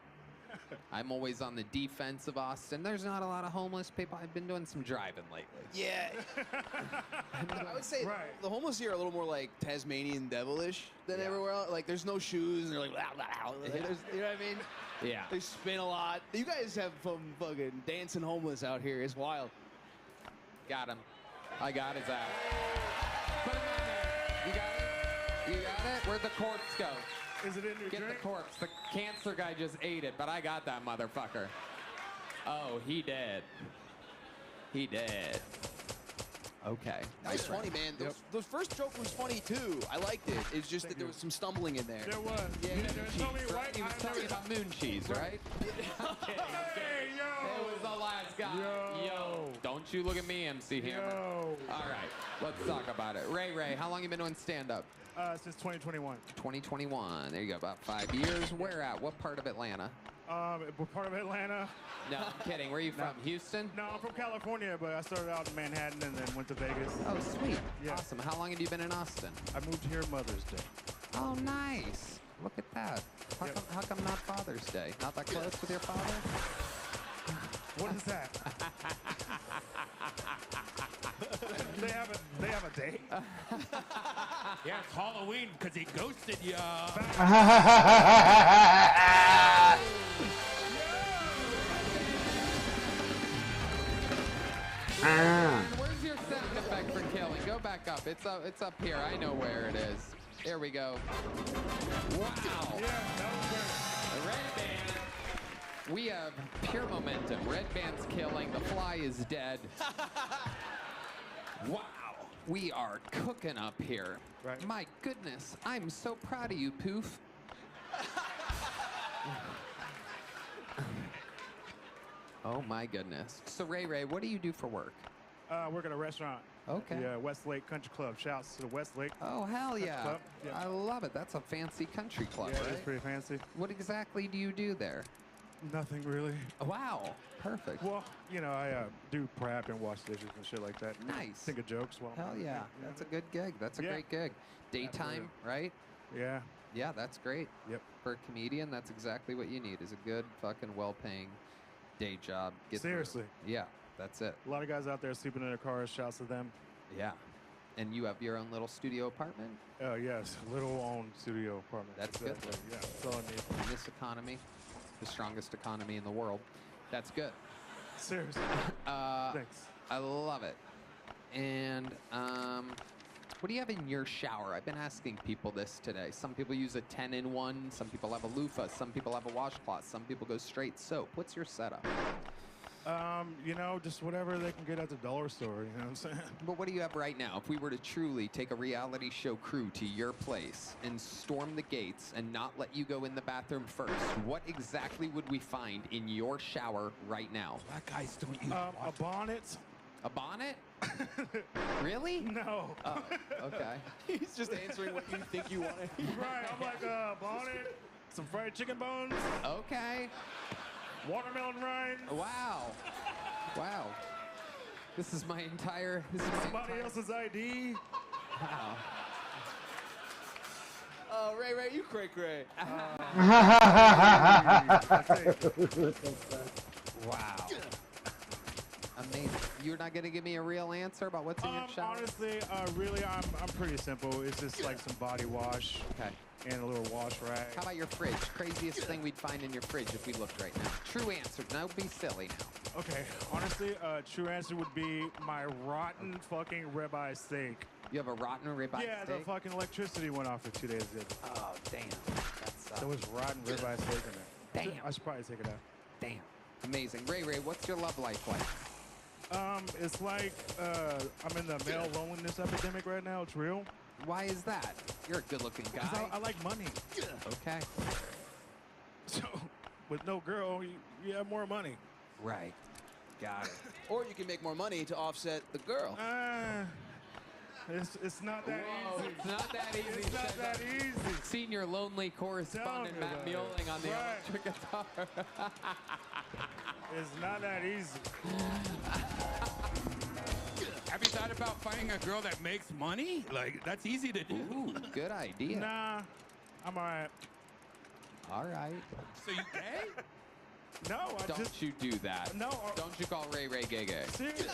I'm always on the defense of Austin. There's not a lot of homeless people. I've been doing some driving lately. Yeah. I would say the homeless here are a little more like Tasmanian devilish than everywhere else. Like, there's no shoes, and they're like, blah, blah, blah. You know what I mean? Yeah. They spin a lot. You guys have some fucking dancing homeless out here. It's wild. Got him. I got his ass. Put him on there. You got it? You got it? Where'd the corpse go? Is it in your Get drink? the corpse. The cancer guy just ate it, but I got that motherfucker. Oh, he dead. He dead. Okay. That was funny, man. Those first joke was funny, too. I liked it. It's just that there was some stumbling in there. There was. Yeah, He was talking about moon cheese, right? Okay. Hey, yo! It was the last guy. Yo. Don't you look at me, MC Hammer. Yo. All right. Let's talk about it. Ray, how long you been doing stand-up? Since 2021. 2021. There you go. About 5 years. Where at? What part of Atlanta? What part of Atlanta? No, I'm kidding. Where are you from? Houston? No, I'm from California, but I started out in Manhattan and then went to Vegas. Oh, sweet. Yeah. Awesome. How long have you been in Austin? I moved here Mother's Day. Oh, nice. Look at that. How come not Father's Day? Not that close with your father? What is that? They have a date? Yeah, it's Halloween because he ghosted y'all. Where's your sound effect for killing? Go back up. It's up here. I know where it is. There we go. Wow. Red band. We have pure momentum. Red band's killing. The fly is dead. Wow. We are cooking up here. Right. My goodness. I'm so proud of you, Poof. Oh my goodness. So Ray, what do you do for work? Work at a restaurant. Okay. Yeah, Westlake Country Club. Shouts to the Westlake. Oh, hell Country yeah. Club. Yeah. I love it. That's a fancy country club, Yeah, right? it's pretty fancy. What exactly do you do there? Nothing really. Wow. Perfect. Well, you know, I do prep and wash dishes and shit like that. Nice. Think of jokes. Well, Hell yeah. That's a good gig. That's a great gig. Daytime, right? Yeah. Yeah, that's great. Yep. For a comedian, that's exactly what you need is a good fucking well-paying day job. Get through. Seriously. Yeah, that's it. A lot of guys out there sleeping in their cars. Shouts to them. Yeah. And you have your own little studio apartment? Oh, yes. Little own studio apartment. That's good. Yeah, that's all I need. In this economy, the strongest economy in the world, that's good. Seriously. Thanks. I love it. And what do you have in your shower? I've been asking people this today. Some people use a 10-in-1. Some people have a loofah. Some people have a washcloth. Some people go straight soap. What's your setup? You know, just whatever they can get at the dollar store, you know what I'm saying? But what do you have right now? If we were to truly take a reality show crew to your place and storm the gates and not let you go in the bathroom first, what exactly would we find in your shower right now? Black guys don't use a bonnet. A bonnet? Really? No. Oh, okay. He's just answering what you think you want to hear. Right, I'm like a bonnet, some fried chicken bones. Okay. Watermelon rinds. Wow. Wow. This is my entire. Somebody else's ID. Wow. Oh, Ray, you cray. Wow. Amazing. You're not gonna give me a real answer about what's in your shower? Honestly, really, I'm pretty simple. It's just like some body wash. Okay. And a little wash rag. How about your fridge? Craziest thing we'd find in your fridge if we looked right now. True answer. Don't be silly now. Okay. Honestly, true answer would be my rotten fucking ribeye steak. You have a rotten ribeye Yeah, steak? the fucking electricity went off for 2 days ago. Oh, damn. That sucks. There was rotten ribeye steak in there. Damn. I should probably take it out. Damn. Amazing. Ray, what's your love life like? It's like I'm in the male loneliness epidemic right now. It's real. Why is that? You're a good-looking guy. I like money. Okay. So, with no girl, you have more money. Right. Got it. Or you can make more money to offset the girl. It's not that easy. It's not that easy. It's not that easy. Senior lonely correspondent Matt Muelling on the electric guitar. It's not that easy. Have you thought about finding a girl that makes money? Like, that's easy to do. Ooh, good idea. Nah, I'm all right. All right. So you gay? No, Don't you do that. No. Don't you call Ray gay. Seriously.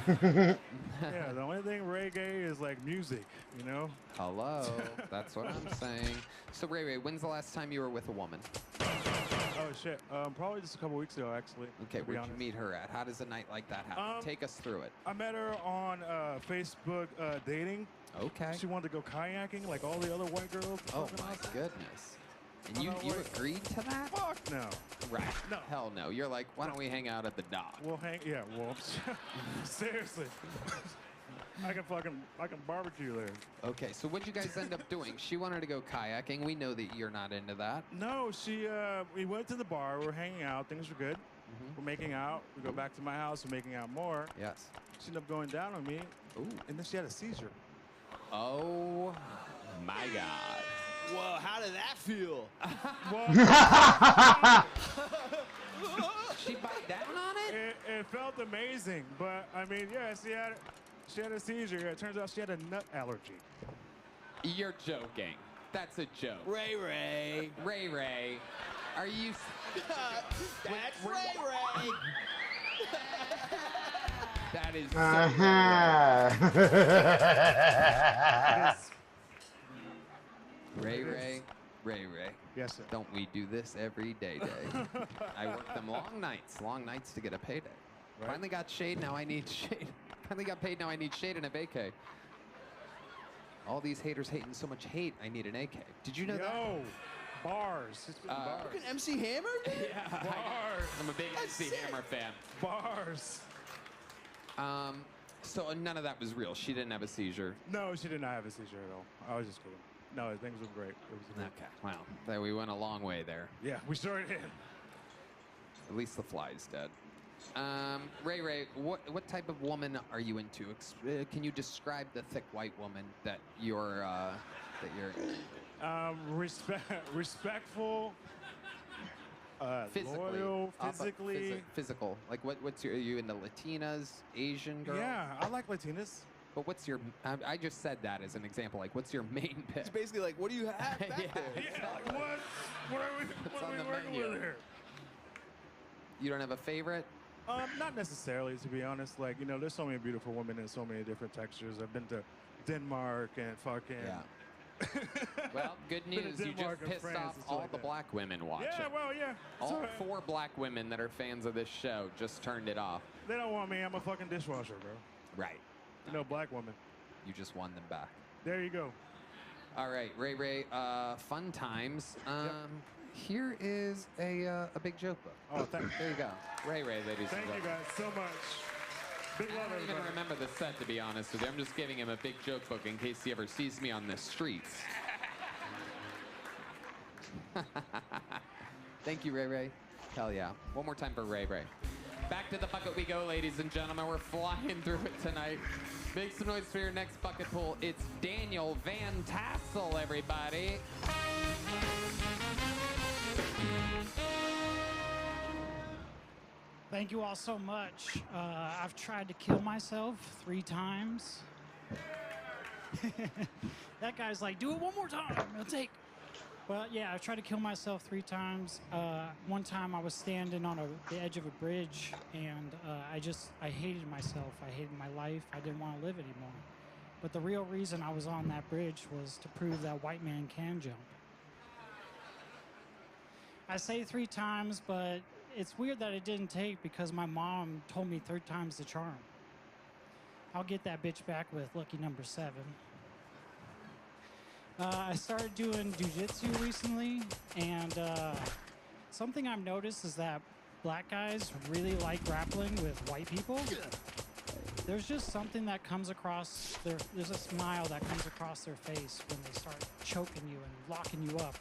Yeah, the only thing reggae is like music, you know? Hello. That's what I'm saying. So Ray, when's the last time you were with a woman? Oh, shit. Probably just a couple weeks ago, actually. Okay, where'd you meet her at? How does a night like that happen? Take us through it. I met her on Facebook dating. Okay. She wanted to go kayaking like all the other white girls. Oh, my goodness. And you agreed to that? Fuck no. Right. No. Hell no. You're like, why don't we hang out at the dock? Well, seriously. I can barbecue there. Okay, so what'd you guys end up doing? She wanted to go kayaking. We know that you're not into that. No, we went to the bar. We were hanging out. Things were good. We're making out. We go back to my house. We're making out more. Yes. She ended up going down on me. Ooh. And then she had a seizure. Oh, my God. Whoa, how did that feel? She bite down on it? It felt amazing, but I mean, yeah, she had a seizure. It turns out she had a nut allergy. You're joking. That's a joke. Ray. Ray. Are you... That's Ray. That is Ray. Yes, sir. Don't we do this every day? I work them long nights to get a payday. Right. Finally got shade, now I need shade. Finally got paid, now I need shade and a vacay. All these haters hating so much hate, I need an AK. Did you know that? Yo, bars. It's been bars. Look at MC Hammer? Yeah, Bars. I'm a big MC Hammer fan. Bars. So none of that was real. She didn't have a seizure. No, she did not have a seizure at all. I was just kidding. No, things were great. It was great. Okay, well, there we went a long way there. Yeah, we sure did. At least the fly's dead. Ray, what type of woman are you into? Can you describe the thick white woman that you're Respectful. physically, Loyal, physically. physical? Like what's your? Are you into Latinas, Asian girls? Yeah, I like Latinas. But what's your? I just said that as an example. Like, what's your main pick? It's basically like, what do you have back Yeah. there? Yeah, what are we working with here? You don't have a favorite? Not necessarily, to be honest. Like, you know, there's so many beautiful women in so many different textures. I've been to Denmark and fucking. Yeah. Well, good news. You just pissed off all the black women watching. Yeah, well, yeah. All Sorry. 4 black women that are fans of this show just turned it off. They don't want me. I'm a fucking dishwasher, bro. Right. You know, black woman. You just won them back. There you go. All right, Ray, fun times. Here is a big joke book. Oh, thank you. There you go. Ray, ladies and Thank gentlemen. you guys so much. Big love, I don't even everybody. remember the set, to be honest with you. I'm just giving him a big joke book in case he ever sees me on the streets. Thank you, Ray. Hell yeah. One more time for Ray. Back to the bucket we go, ladies and gentlemen. We're flying through it tonight. Make some noise for your next bucket pool. It's Daniel Van Tassel, everybody. Thank you all so much. I've tried to kill myself 3 times. That guy's like, do it one more time. It'll take. Well, yeah, I've tried to kill myself 3 times. One time I was standing on the edge of a bridge, and I hated myself. I hated my life. I didn't want to live anymore. But the real reason I was on that bridge was to prove that white man can jump. I say 3 times, but it's weird that it didn't take because my mom told me 3rd time's the charm. I'll get that bitch back with lucky number 7. I started doing jujitsu recently, and something I've noticed is that black guys really like grappling with white people. There's just something that comes across there's a smile that comes across their face when they start choking you and locking you up.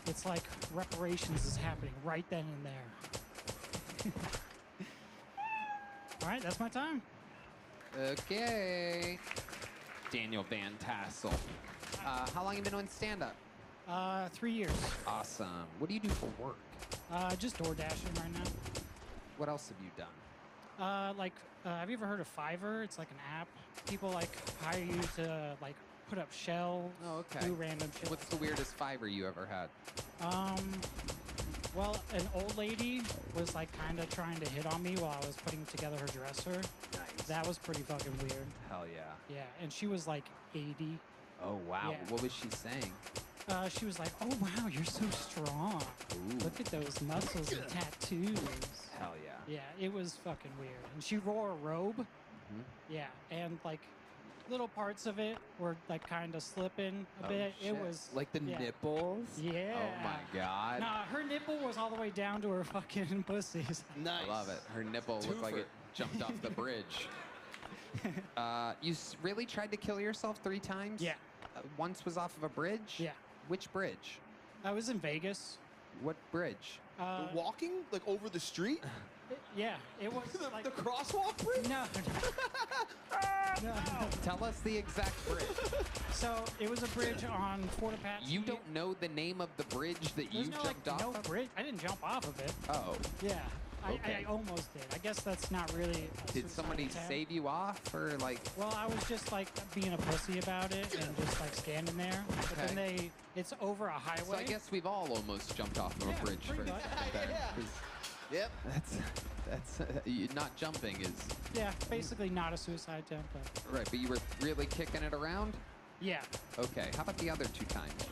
It's like reparations is happening right then and there. All right, that's my time. Okay. Daniel Van Tassel. How long have you been doing stand-up? 3 years. Awesome. What do you do for work? Just door dashing right now. What else have you done? Have you ever heard of Fiverr? It's like an app. People like hire you to like put up shelves. Oh, okay. Do random shit. What's the weirdest Fiverr you ever had? Well, an old lady was like kind of trying to hit on me while I was putting together her dresser. Nice. That was pretty fucking weird. Hell yeah. Yeah, and she was like 80. Oh, wow. Yeah. What was she saying? She was like, "Oh wow, you're so strong. Ooh. Look at those muscles and tattoos." Hell yeah. Yeah, it was fucking weird. And she wore a robe. Mhm. Yeah, and like little parts of it were like kind of slipping a Oh, bit. shit. It was like the yeah. nipples? Yeah. Oh my god. Nah, her nipple was all the way down to her fucking pussies. Nice. I love it. Her nipple looked like it jumped off the bridge. You really tried to kill yourself 3 times? Yeah. Once was off of a bridge? Yeah. Which bridge? I was in Vegas. What bridge? Walking like over the street? Yeah, it was like the crosswalk bridge? No. No. Tell us the exact bridge. So it was a bridge on Fort Apache. You don't know the name of the bridge that There's you no, jumped like, off no of? bridge. I didn't jump off of it. Oh. Yeah. Okay. I almost did. I guess that's not really. A Did somebody suicide attempt. save you off or like? Well, I was just like being a pussy about it and just like standing there. But then it's over a highway. So I guess we've all almost jumped off of a bridge for pretty much. that. 'Cause Yep. That's not jumping is Yeah, basically not a suicide attempt. But right, but you were really kicking it around. yeah. Okay, how about the other 2 times?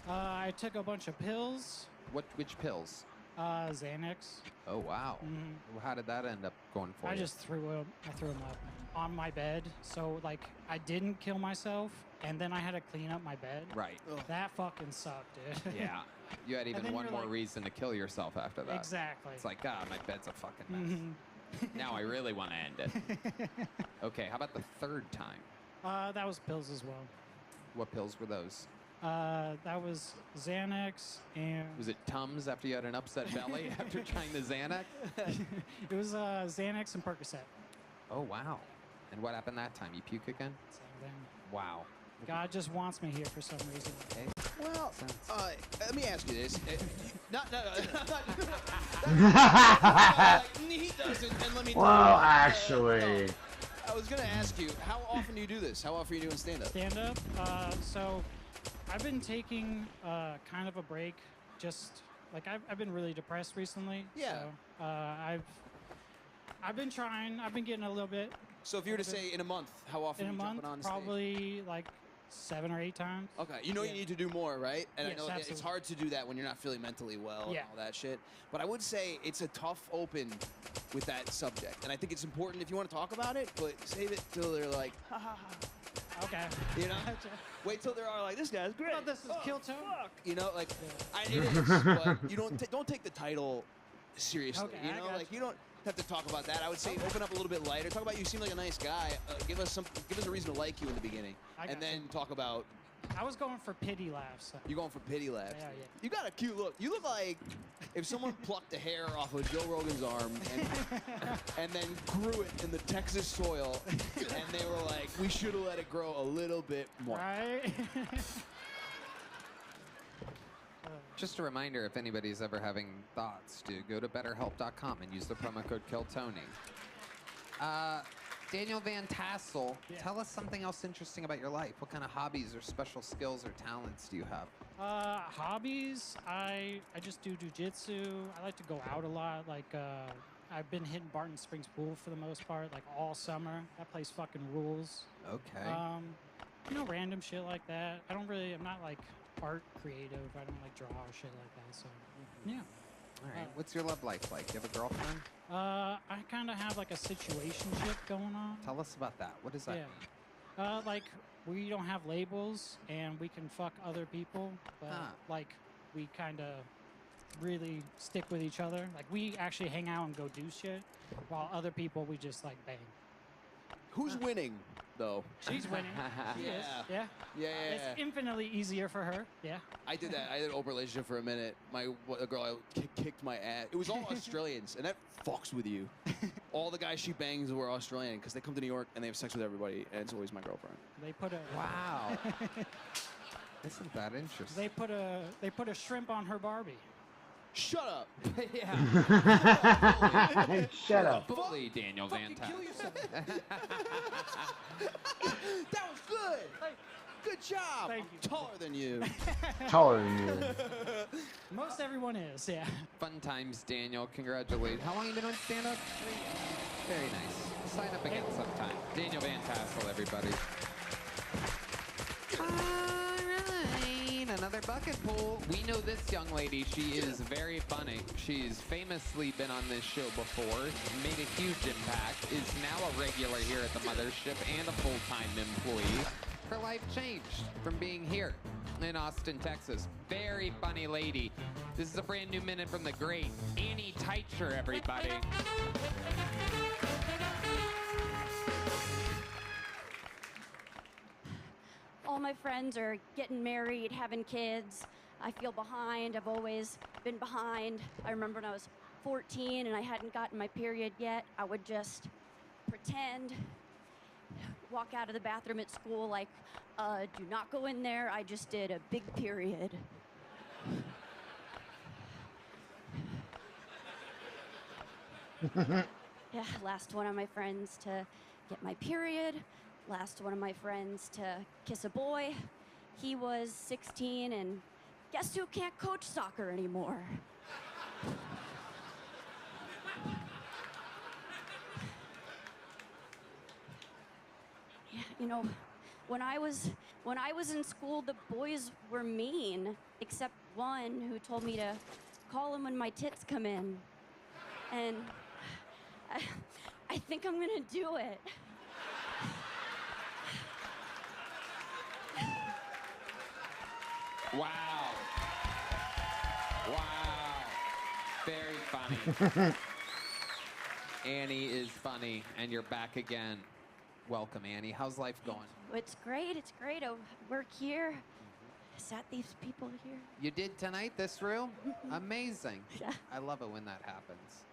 I took a bunch of pills. Which pills? Xanax. Oh wow. Mhm. How did that end up going for I you? just threw them up on my bed. So like I didn't kill myself, and then I had to clean up my bed. Right. That fucking sucked, dude. Yeah. You had And even then one you're more like- reason to kill yourself after that. Exactly. It's like, God, my bed's a fucking mess. Mhm. Now I really want to end it. Okay, how about the 3rd time? That was pills as well. What pills were those? That was Xanax and... Was it Tums after you had an upset belly after trying the Xanax? It was Xanax and Percocet. Oh, wow. And what happened that time? You puke again? Same thing. Wow. God just wants me here for some reason. Okay. Well, let me ask you this. He doesn't, and let me tell Well, you. actually. I was going to ask you, how often do you do this? How often are you doing stand-up? Stand-up? So I've been taking kind of a break. Just, like, I've been really depressed recently. Yeah. So, I've been trying. I've been getting a little bit. So if you were to say in a month, how often In are a you month, jumping on stage? probably like 7 or 8 times. Okay, you know you need to do more, right? And Yes, I know that it's absolutely. hard to do that when you're not feeling mentally well Yeah. and all that shit. But I would say it's a tough open with that subject. And I think it's important if you want to talk about it, but save it till they're like, ha ha ha. Okay. You know? Wait till they're all like, this guy's great. I thought this was Kill Tone. Fuck. You know, like, it is, but you don't take the title seriously. Okay, You I know, got like you don't have to talk about that. I would say open up a little bit lighter. Talk about you seem like a nice guy. Give us a reason to like you in the beginning, and then talk about. I was going for pity laughs. You're going for pity laughs. Yeah, yeah. You got a cute look. You look like if someone plucked the hair off of Joe Rogan's arm and then grew it in the Texas soil, and they were like, we should have let it grow a little bit more. Right? Just a reminder, if anybody's ever having thoughts, go to BetterHelp.com and use the promo code KillTony. Daniel Van Tassel, tell us something else interesting about your life. What kind of hobbies or special skills or talents do you have? Hobbies, I just do jujitsu. I like to go out a lot. Like, I've been hitting Barton Springs Pool for the most part, like all summer. That place fucking rules. Okay. You know, random shit like that. I'm not like art creative. I don't like draw or shit like that. So, yeah. All right. What's your love life like? Do you have a girlfriend? I kind of have like a situationship going on. Tell us about that. What does that mean? Like, we don't have labels and we can fuck other people, but like we kind of really stick with each other. Like, we actually hang out and go do shit, while other people we just like bang. Who's winning, though? She's winning. She is. Yeah. It's infinitely easier for her. Yeah. I did that. I had an open relationship for a minute. A girl kicked my ass. It was all Australians, and that fucks with you. All the guys she bangs were Australian because they come to New York and they have sex with everybody, and it's always my girlfriend. They put a wow. Isn't that interesting? They put a shrimp on her Barbie. Shut up. Yeah. Shut up. Bully Daniel Van Tassel. That was good. Good job. Thank I'm taller than you. Taller than you. Most everyone is, yeah. Fun times, Daniel. Congratulations. How long have you been on stand-up? 3 years. Very nice. Sign up again sometime. Daniel Van Tassel, everybody. All right, another bucket pool. We know this young lady. She is very funny. She's famously been on this show before, made a huge impact, is now a regular here at the mothership and a full-time employee. Her life changed from being here in Austin, Texas. Very funny lady. This is a brand new minute from the great Annie Teicher, everybody. All my friends are getting married, having kids. I feel behind. I've always been behind. I remember when I was 14 and I hadn't gotten my period yet, I would just pretend, walk out of the bathroom at school like, do not go in there. I just did a big period. Yeah, last one of my friends to get my period. Last one of my friends to kiss a boy. He was 16, and guess who can't coach soccer anymore? Yeah, you know, when I was in school, the boys were mean, except one who told me to call him when my tits come in. And I think I'm gonna do it. Wow. Wow. Very funny. Annie is funny, and you're back again. Welcome, Annie. How's life going? It's great. It's great. I work here. sat these people here. You did tonight, this room? Amazing. Yeah. I love it when that happens.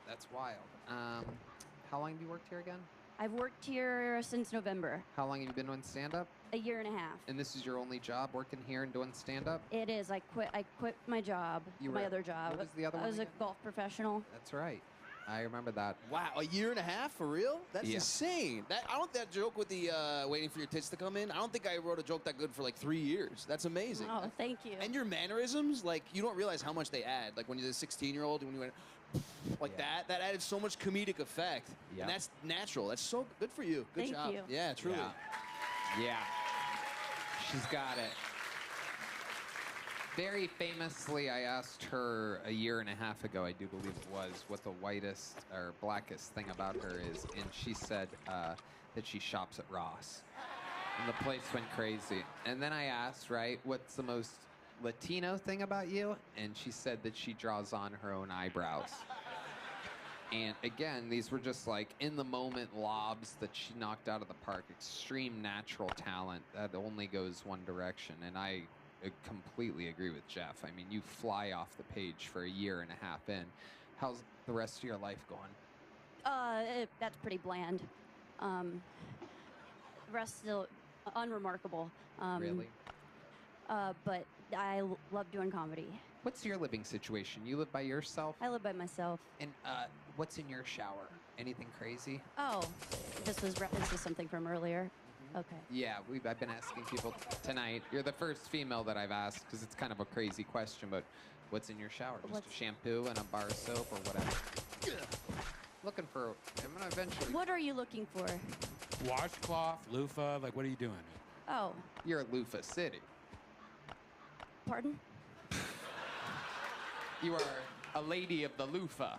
That's wild. How long have you worked here again? I've worked here since November. How long have you been doing stand-up? A year and a half. And this is your only job, working here and doing stand-up? It is. I quit my job. You my were- other job. what was the other I one was again? a golf professional. That's right. I remember that. Wow, a year and a half for real? That's Yeah. insane. I don't that joke with the waiting for your tits to come in. I don't think I wrote a joke that good for like 3 years. That's amazing. Oh, thank you. And your mannerisms, like you don't realize how much they add. Like when you're a 16-year-old, when you went like that added so much comedic effect. Yeah. And that's natural. That's so good for you. Good Thank job. you. Yeah, truly. Yeah. She's got it. Very famously, I asked her a year and a half ago, I do believe it was, what the whitest or blackest thing about her is, and she said that she shops at Ross. And the place went crazy. And then I asked, right, what's the most Latino thing about you? And she said that she draws on her own eyebrows. And again, these were just like in the moment lobs that she knocked out of the park. Extreme natural talent that only goes one direction. And I completely agree with Jeff. I mean, you fly off the page for a year and a half in. How's the rest of your life going? That's pretty bland. The rest still unremarkable. Really? But I love doing comedy. What's your living situation? You live by yourself? I live by myself. And what's in your shower? Anything crazy? Oh, this is something from earlier. Okay. Yeah, I've been asking people tonight. You're the first female that I've asked because it's kind of a crazy question, but what's in your shower? Just a shampoo and a bar of soap or whatever? Looking for, I'm gonna eventually. What are you looking for? Washcloth, loofah, like what are you doing? Oh, You're at Loofah City. pardon? You are a lady of the loofah.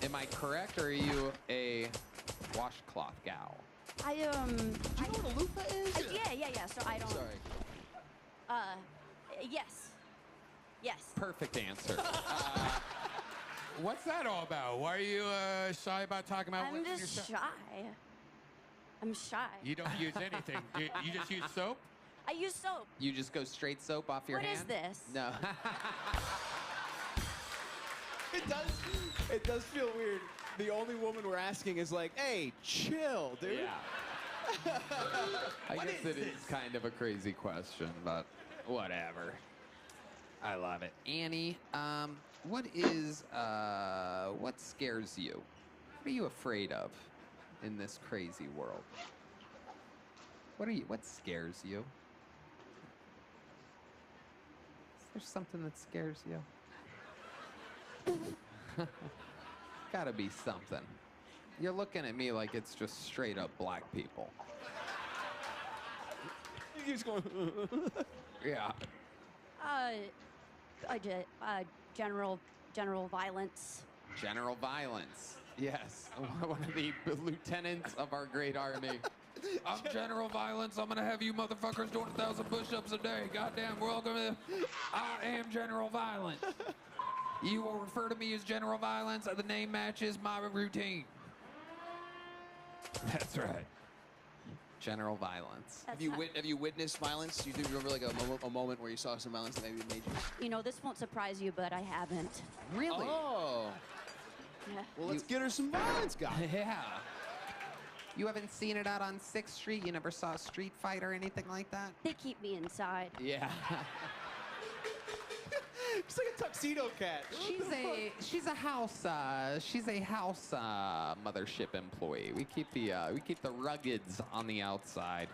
Am I correct, or are you a washcloth gal? Do you know what a loofah is? Yeah. So I don't. Sorry. Yes. Yes. Perfect answer. What's that all about? Why are you shy about talking about I'm what's in your just shower? shy. I'm shy. You don't use anything. You just use soap? I use soap. You just go straight soap off your What hand? is this? No. It does feel weird. The only woman we're asking is like, hey, chill, dude. Yeah. I guess it is kind of a crazy question, but whatever. I love it. Annie, what scares you? What are you afraid of in this crazy world? What scares you? Is there something that scares you? Gotta be something. You're looking at me like it's just straight up black people. He's going. Yeah. General violence. General violence. Yes. One of the lieutenants of our great army. I'm General Violence. I'm gonna have you motherfuckers doing 1,000 push-ups a day. Goddamn, we're all gonna. I am General Violence. You will refer to me as General Violence. The name matches my routine. That's right. General Violence. Have you witnessed violence? You do remember like a moment where you saw some violence that maybe made you? You know, this won't surprise you, but I haven't. Really? Oh. Yeah. Well, let's get her some violence, guys. Yeah. You haven't seen it out on 6th Street? You never saw a street fight or anything like that? They keep me inside. Yeah. It's like a tuxedo cat. She's a house mothership employee. We keep the ruggeds on the outside,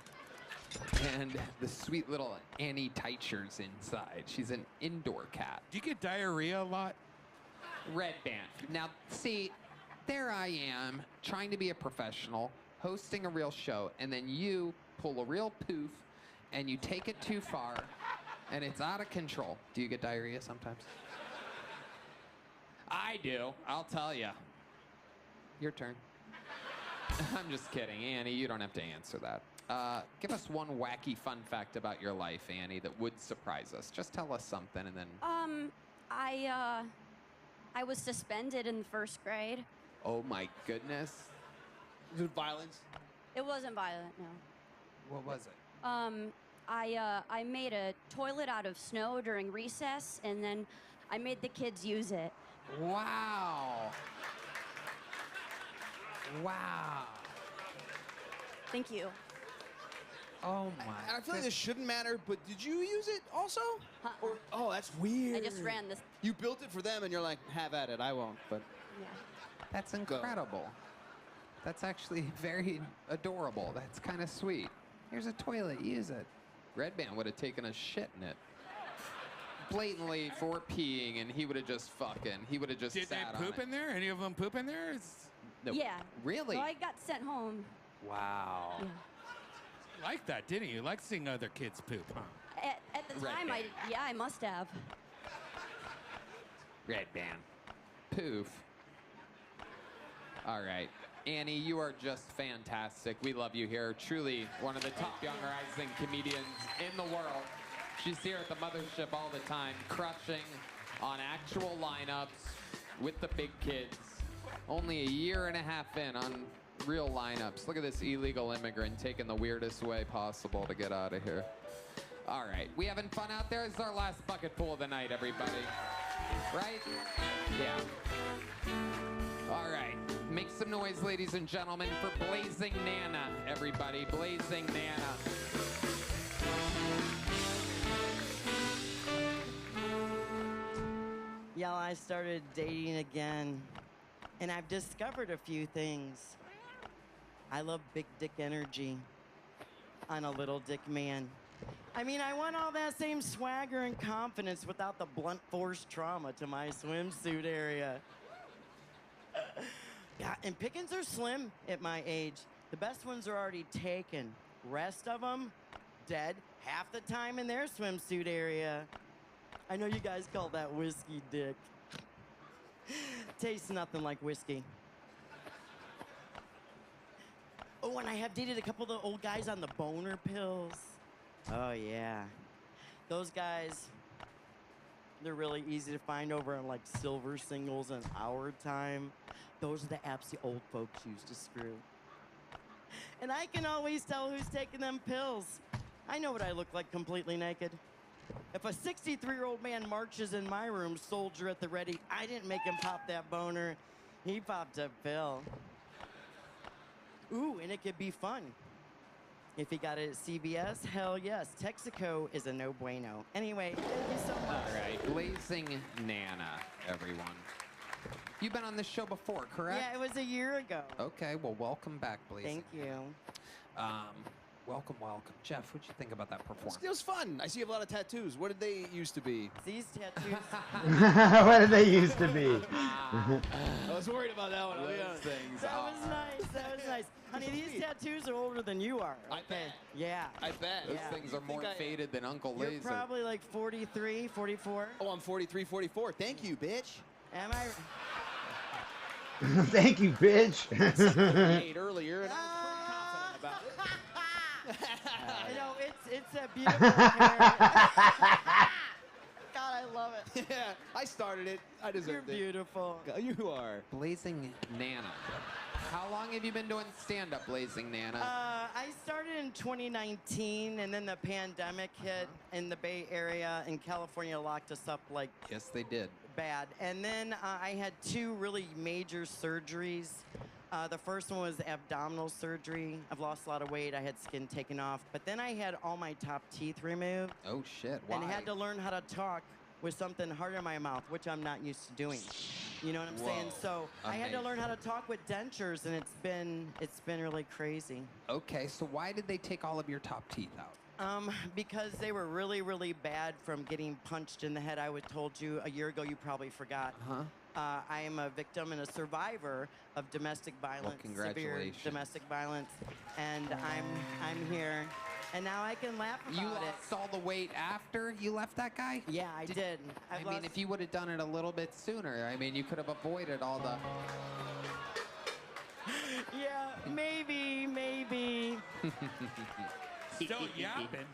and the sweet little Annie Teichers inside. She's an indoor cat. Do you get diarrhea a lot? Red band. Now, see, there I am trying to be a professional, hosting a real show, and then you pull a real poof, and you take it too far. And it's out of control. Do you get diarrhea sometimes? I do. I'll tell you. Your turn. I'm just kidding. Annie, you don't have to answer that. Give us one wacky fun fact about your life, Annie, that would surprise us. Just tell us something and then... I was suspended in the 1st grade. Oh, my goodness. Was it violence? It wasn't violent, no. What was it? I made a toilet out of snow during recess, and then I made the kids use it. Wow. Wow. Thank you. Oh my. And I feel like this shouldn't matter, but did you use it also? Or, oh, that's weird. I just ran this. You built it for them, and you're like, have at it. I won't. But Yeah. That's incredible. That's actually very adorable. That's kind of sweet. Here's a toilet. Use it. Red Band would have taken a shit in it. Blatantly for peeing, and he would have just he would have just Did sat they on poop it. in there? Any of them poop in there? No. Yeah. Really? So I got sent home. Wow. Yeah. You liked that, didn't you? You liked seeing other kids poop, huh? At the Red time, Band. I must have. Red Band. Poof. All right. Annie, you are just fantastic. We love you here. Truly one of the top young rising comedians in the world. She's here at the mothership all the time, crushing on actual lineups with the big kids. Only a year and a half in on real lineups. Look at this illegal immigrant taking the weirdest way possible to get out of here. All right, we having fun out there? This is our last bucket pool of the night, everybody. Right? Yeah. All right, make some noise, ladies and gentlemen, for Blazing Nana, everybody. Blazing Nana. Y'all, I started dating again, and I've discovered a few things. I love big dick energy on a little dick man. I mean, I want all that same swagger and confidence without the blunt force trauma to my swimsuit area. Yeah, and pickings are slim at my age. The best ones are already taken. Rest of them, dead half the time in their swimsuit area. I know you guys call that whiskey dick. Tastes nothing like whiskey. Oh, and I have dated a couple of the old guys on the boner pills. Oh, yeah. Those guys, they're really easy to find over on like silver singles and Our Time. Those are the apps the old folks use to screw. And I can always tell who's taking them pills. I know what I look like completely naked. If a 63-year-old man marches in my room, soldier at the ready, I didn't make him pop that boner. He popped a pill. Ooh, and it could be fun. If he got it at CVS, hell yes. Texaco is a no bueno. Anyway, thank you so much. All right, Blazing Nana, everyone. You've been on this show before, correct? Yeah, it was a year ago. Okay, well, welcome back, Blazing. Thank you. Welcome, welcome. Jeff, what'd you think about that performance? it was fun. I see you have a lot of tattoos. What did they used to be? These tattoos. What did they used to be? I was worried about that one. I'll be honest. Things That was nice. That was nice. Honey, these tattoos are older than you are. I bet. Yeah. I bet. Those things are more faded than Uncle You're Laser. probably like 43, 44. Oh, I'm 43, 44. Thank you, bitch. Am I? Thank you, bitch. 38 earlier, and I was pretty confident about it. I know, it's a beautiful hair. God, I love it. Yeah, I started it. I deserved You're beautiful. You are. Blazing Nana. How long have you been doing stand-up, Blazing Nana? I started in 2019, and then the pandemic hit in the Bay Area, and California locked us up like Yes, they did. bad. And then I had two really major surgeries. The first one was abdominal surgery. I've lost a lot of weight. I had skin taken off. But then I had all my top teeth removed. Oh, shit. Why? And I had to learn how to talk with something hard in my mouth, which I'm not used to doing. You know what I'm saying? Whoa. So I had to learn how to talk with dentures, and it's been really crazy. Okay, so why did they take all of your top teeth out? Because they were really, really bad from getting punched in the head. I told you a year ago, you probably forgot. I am a victim and a survivor of domestic violence, severe congratulations. domestic violence, and I'm here, and now I can laugh about You it. lost all the weight after you left that guy? Yeah, I did. I mean, if you would have done it a little bit sooner, I mean, you could have avoided all the... Yeah, maybe. Still yapping.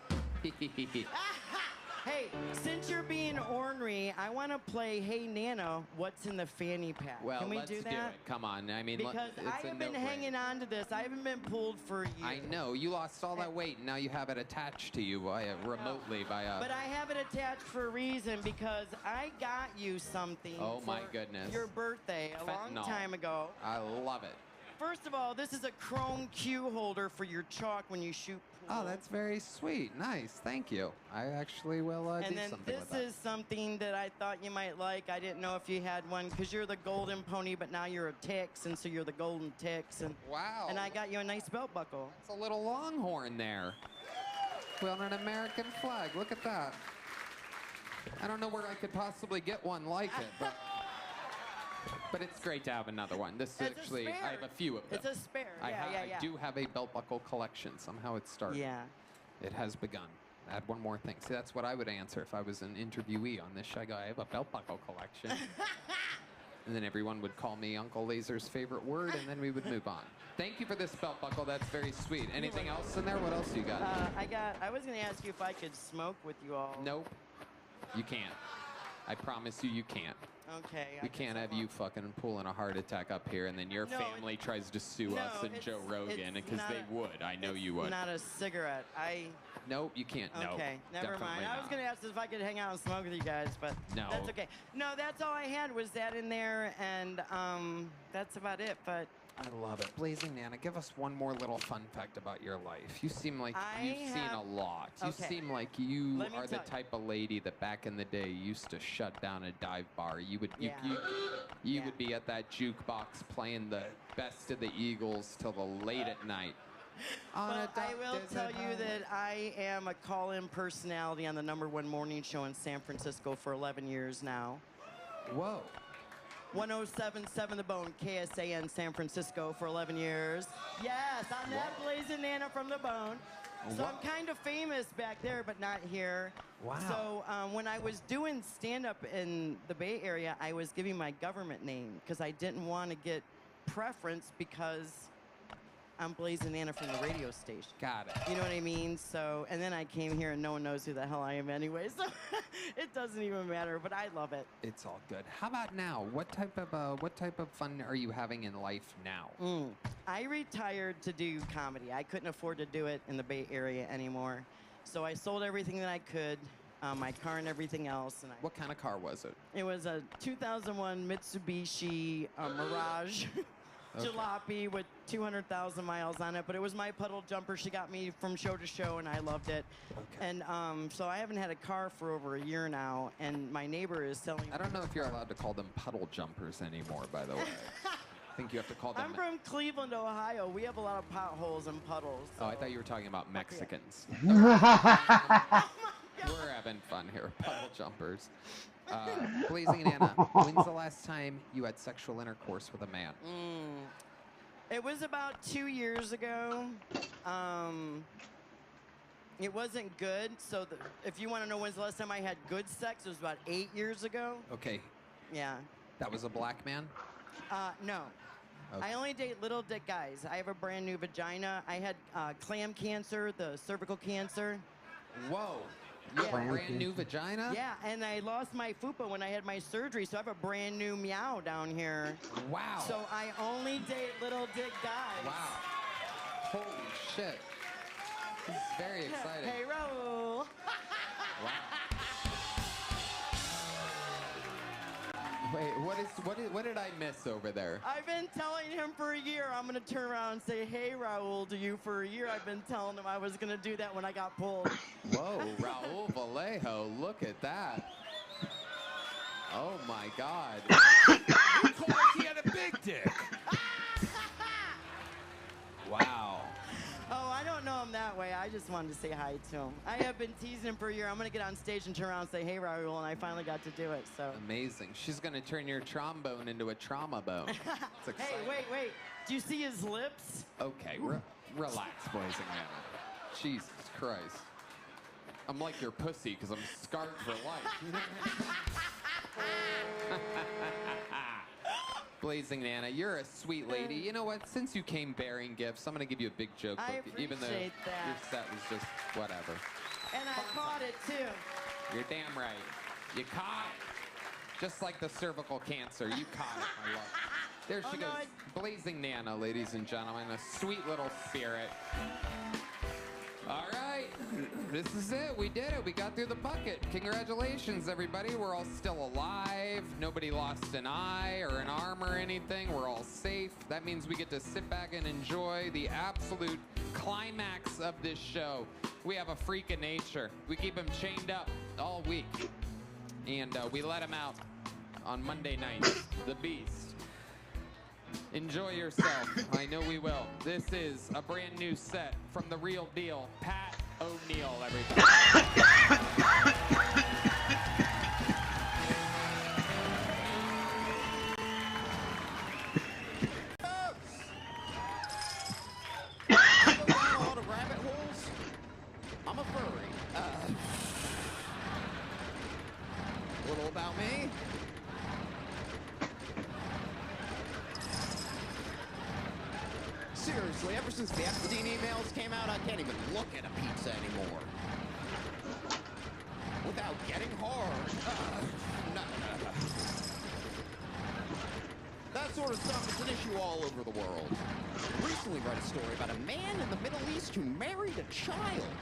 Hey, since you're being ornery, I want to play Hey Nana, what's in the fanny pack? Well, Can we let's do that? it. Come on. I mean, Because it's I have been hanging on to this. I haven't been pulled for years. I know. You lost all that weight, and now you have it attached to you remotely by a... But I have it attached for a reason, because I got you something Oh, for my goodness. your birthday a long Fentanyl. time ago. I love it. First of all, this is a chrome cue holder for your chalk when you shoot pool. Oh, that's very sweet. Nice. Thank you. I actually will And do then something with this that. is something that I thought you might like. I didn't know if you had one, because you're the golden pony, but now you're a Tex, and so you're the golden Tex. And wow. And I got you a nice belt buckle. It's a little longhorn there. Well, an American flag. Look at that. I don't know where I could possibly get one like it, but it's great to have another one. This is actually, I have a few of them. It's a spare. I do have a belt buckle collection. Somehow it started. Yeah. It has begun. Add one more thing. See, that's what I would answer if I was an interviewee on this show. I go, I have a belt buckle collection. And then everyone would call me Uncle Laser's favorite word, and then we would move on. Thank you for this belt buckle. That's very sweet. Anything else in there? What else you got? I was going to ask you if I could smoke with you all. Nope. You can't. I promise you, you can't. Okay. We can't have you fucking pulling a heart attack up here, and then your family tries to sue us and Joe Rogan, because they would. I know you would. Not a cigarette. Nope, you can't. No. Okay, never mind. I was going to ask if I could hang out and smoke with you guys, but no. That's okay. No, that's all I had was that in there, and that's about it. But I love it. Blazing Nana, give us one more little fun fact about your life. You seem like you've seen a lot. You seem like you are the type of lady that back in the day used to shut down a dive bar. You would you would be at that jukebox playing the best of the Eagles till the late at night. But I will tell you that I am a call-in personality on the #1 morning show in San Francisco for 11 years now. Whoa. 107.7 The Bone, KSAN San Francisco for 11 years. Yes, I'm that Blazing Nana from The Bone. So I'm kind of famous back there, but not here. Wow. So when I was doing stand-up in the Bay Area, I was giving my government name because I didn't want to get preference because I'm Blazing Nana from the radio station. Got it. You know what I mean? So, and then I came here and no one knows who the hell I am anyway, so it doesn't even matter, but I love it. It's all good. How about now? What type of fun are you having in life now? I retired to do comedy. I couldn't afford to do it in the Bay Area anymore. So I sold everything that I could, my car and everything else. And what kind of car was it? It was a 2001 Mitsubishi Mirage. Okay. Jalopy with 200,000 miles on it, but it was my puddle jumper. She got me from show to show, and I loved it. Okay. And so I haven't had a car for over a year now, and my neighbor is selling. I don't know if you're allowed to call them puddle jumpers anymore, by the way. I think you have to call them. I'm from Cleveland, Ohio. We have a lot of potholes and puddles. So. Oh, I thought you were talking about Mexicans. We're having fun here, puddle jumpers. Blazing Nana, when's the last time you had sexual intercourse with a man? It was about 2 years ago. It wasn't good, so if you want to know when's the last time I had good sex, it was about 8 years ago. Okay. Yeah. That was a black man? No. Okay. I only date little dick guys. I have a brand new vagina. I had clam cancer, the cervical cancer. Whoa. You have a brand new vagina? Yeah, and I lost my fupa when I had my surgery, so I have a brand new meow down here. Wow. So I only date little dick guys. Wow. Holy shit. This is very exciting. Hey, Raul. Wow. Wait, what did I miss over there? I've been telling him for a year I'm going to turn around and say, hey, Raul, to you for a year. I've been telling him I was going to do that when I got pulled. Whoa, Raul Vallejo, look at that. Oh, my God. He told us he had a big dick. Wow. Oh, I don't know him that way. I just wanted to say hi to him. I have been teasing him for a year. I'm going to get on stage and turn around and say, hey, Raul, and I finally got to do it. So amazing. She's going to turn your trombone into a trauma bone. It's exciting. Hey, wait. Do you see his lips? Okay, relax, Blazing Nana. Jesus Christ. I'm like your pussy because I'm scarred for life. Blazing Nana, you're a sweet lady. You know what? Since you came bearing gifts, I'm going to give you a big joke. I even though appreciate that. your set was just whatever. And I caught it, too. You're damn right. You caught it. Just like the cervical cancer, you caught it, my love. There she goes. Blazing Nana, ladies and gentlemen. A sweet little spirit. All right, this is it. We did it. We got through the bucket. Congratulations, everybody. We're all still alive. Nobody lost an eye or an arm or anything. We're all safe. That means we get to sit back and enjoy the absolute climax of this show. We have a freak of nature. We keep him chained up all week. And we let him out on Monday nights. The Beast. Enjoy yourself. I know we will. This is a brand new set from the real deal, Pat O'Neill, everybody. A lot of rabbit holes. I'm a furry. A little about me. Seriously, ever since the Epstein emails came out, I can't even look at a pizza anymore. Without getting hard. No. That sort of stuff is an issue all over the world. Recently read a story about a man in the Middle East who married a child.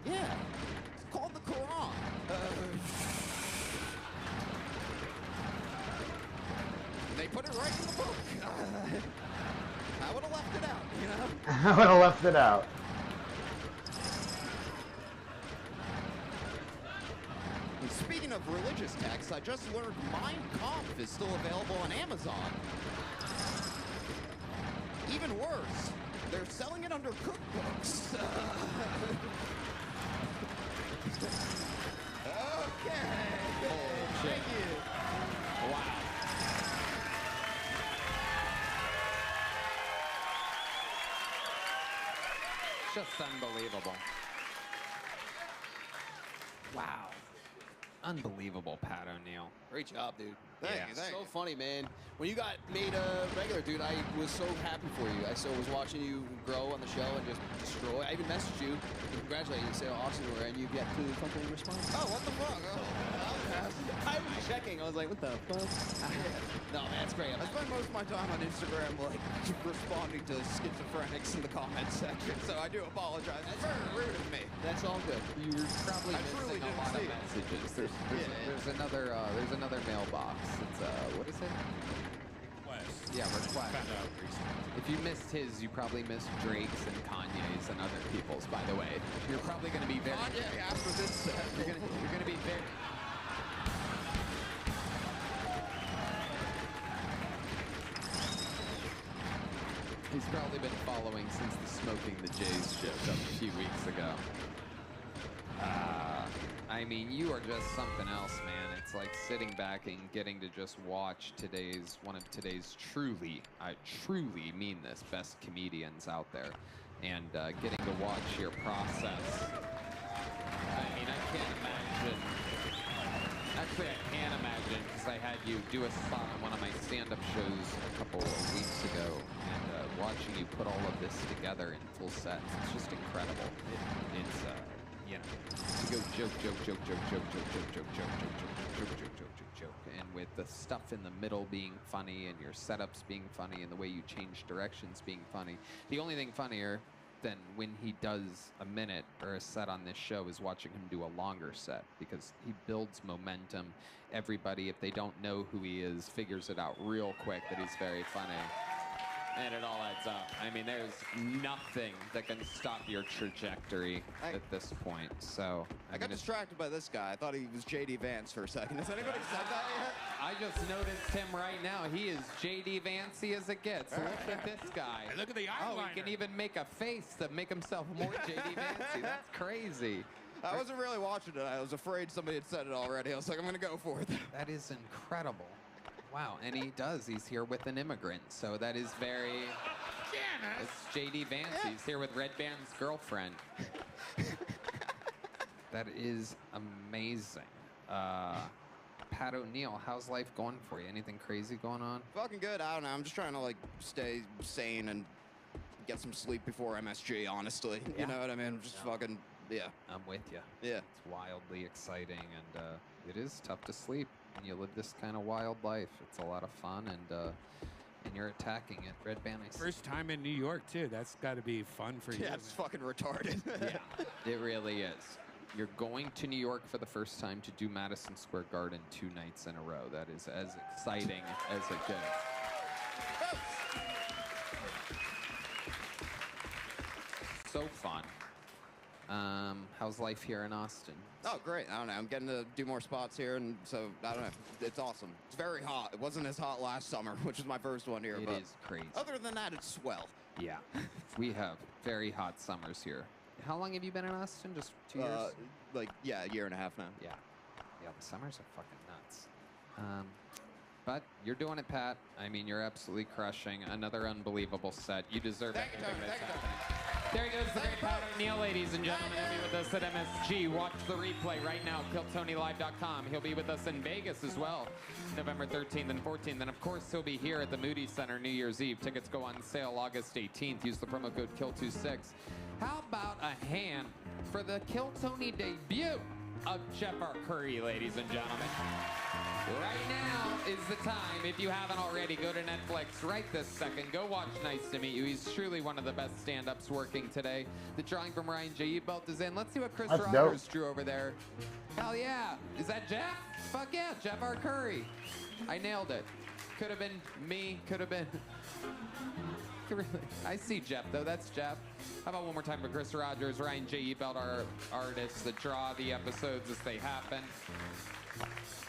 Yeah, it's called the Quran. They put it right in the book. I would have left it out, you know? I would have left it out. And speaking of religious texts, I just learned Mein Kampf is still available on Amazon. Even worse, they're selling it under cookbooks. Okay. Thank you. Wow. Just unbelievable. Wow. Unbelievable, Pat O'Neill. Great job, dude. Thank Yeah. you. So funny, man. When you got made a regular, dude, I was so happy for you. I so was watching you grow on the show and just destroy. I even messaged you and congratulate you and say how awesome you were, and you've yet to fucking respond. Oh, what the fuck? I was checking. I was like, what the fuck? No, man, that's great. I spend most of my time on Instagram, like, responding to schizophrenics in the comments section, so I do apologize. That's very rude of me. That's all good. You're probably I truly missing a didn't lot of see it. messages. There's another mailbox. It's what is it? Request. Yeah, request. Found out recently. If you missed his, you probably missed Drake's and Kanye's and other people's. By the way, you're probably going to be very. Kanye after this set. You're gonna be very. He's probably been following since the Smoking the Jays show a few weeks ago. I mean, you are just something else, man. It's like sitting back and getting to just watch one of today's truly, I truly mean this, best comedians out there. And getting to watch your process. I mean, I can't imagine. Actually, I can imagine, because I had you do a spot on one of my stand-up shows a couple of weeks ago, and watching you put all of this together in full sets, it's just incredible. It's, you know, to go joke, and with the stuff in the middle being funny, and your setups being funny, and the way you change directions being funny. The only thing funnier than when he does a minute or a set on this show is watching him do a longer set, because he builds momentum. Everybody, if they don't know who he is, figures it out real quick that he's very funny. And it all adds up. I mean, there's nothing that can stop your trajectory at this point. So I got distracted by this guy. I thought he was JD Vance for a second. Has anybody said that yet? I just noticed him right now. He is JD Vancey as it gets. Look at this guy. Hey, look at the Oh, eyeliner. he can even make a face to make himself more JD Vancey. That's crazy. I wasn't really watching it. I was afraid somebody had said it already. I was like, I'm going to go for it. That is incredible. Wow, and he does. He's here with an immigrant, so that is very... It's JD Vance. Yeah. He's here with Red Band's girlfriend. That is amazing. Pat O'Neill, how's life going for you? Anything crazy going on? Fucking good. I don't know. I'm just trying to, like, stay sane and get some sleep before MSG, honestly. Yeah. You know what I mean? I'm just fucking Yeah. I'm with you. Yeah. It's wildly exciting, and it is tough to sleep when you live this kind of wild life. It's a lot of fun, and you're attacking it. Red Band, I see. First time in New York, too. That's got to be fun for you. Yeah, it's fucking retarded. Yeah, it really is. You're going to New York for the first time to do Madison Square Garden 2 nights in a row. That is as exciting as it gets. So fun. How's life here in Austin? Oh, great. I don't know. I'm getting to do more spots here, and so, I don't know. It's awesome. It's very hot. It wasn't as hot last summer, which was my first one here. It but is crazy. Other than that, it's swell. Yeah. We have very hot summers here. How long have you been in Austin? Just 2 years? Like, yeah, a year and a half now. Yeah. Yeah, the summers are fucking nuts. But you're doing it, Pat. I mean, you're absolutely crushing. Another unbelievable set. You deserve everything that's happening. There goes the great Pat O'Neill, ladies and gentlemen. He'll be with us at MSG. Watch the replay right now, KillTonyLive.com. He'll be with us in Vegas as well, November 13th and 14th. And, of course, he'll be here at the Moody Center New Year's Eve. Tickets go on sale August 18th. Use the promo code KILL26. How about a hand for the Kill Tony debut of Jeff Curry, ladies and gentlemen? Right now is the time. If you haven't already, go to Netflix right this second. Go watch Nice to Meet You. He's truly one of the best stand-ups working today. The drawing from Ryan J. Belt is in. Let's see what Chris Rogers drew over there. Hell yeah. Is that Jeff? Fuck yeah, Jeff R. Curry. I nailed it. Could have been me. Could have been... I see Jeff, though. That's Jeff. How about one more time for Chris Rogers, Ryan J. Belt, our artists that draw the episodes as they happen.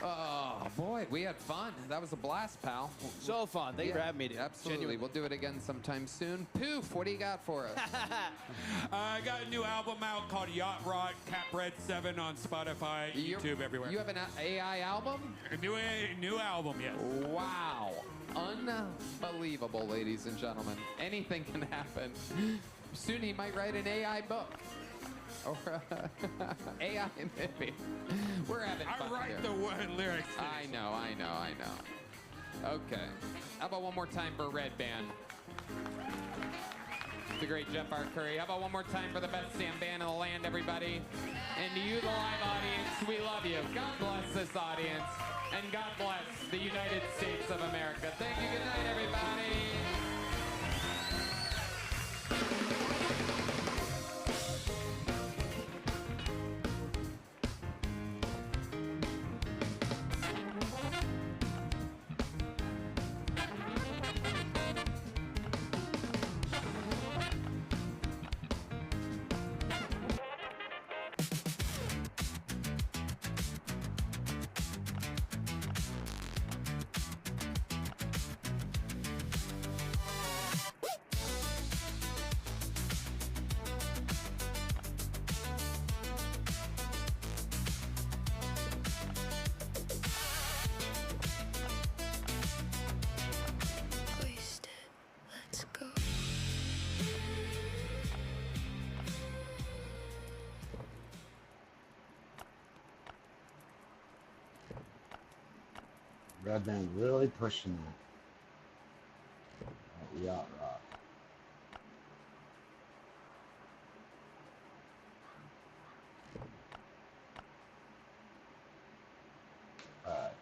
Oh, boy, we had fun. That was a blast, pal. So fun. Thank you for having me, dude. Absolutely. Genuinely. We'll do it again sometime soon. Poof, what do you got for us? I got a new album out called Yacht Rock, Capred 7 on Spotify, YouTube, everywhere. You have an AI album? A new album, yes. Wow. Unbelievable, ladies and gentlemen. Anything can happen. Soon he might write an AI book. Or AI maybe. We're having fun I write here. the one lyrics. I know. Okay. How about one more time for Red Band? The great Jeff R. Curry. How about one more time for the best Sam band in the land, everybody? And to you, the live audience, we love you. God bless this audience. And God bless the United States of America. Thank you. Good night, everybody. Red Band really pushing that yacht rock. Alright.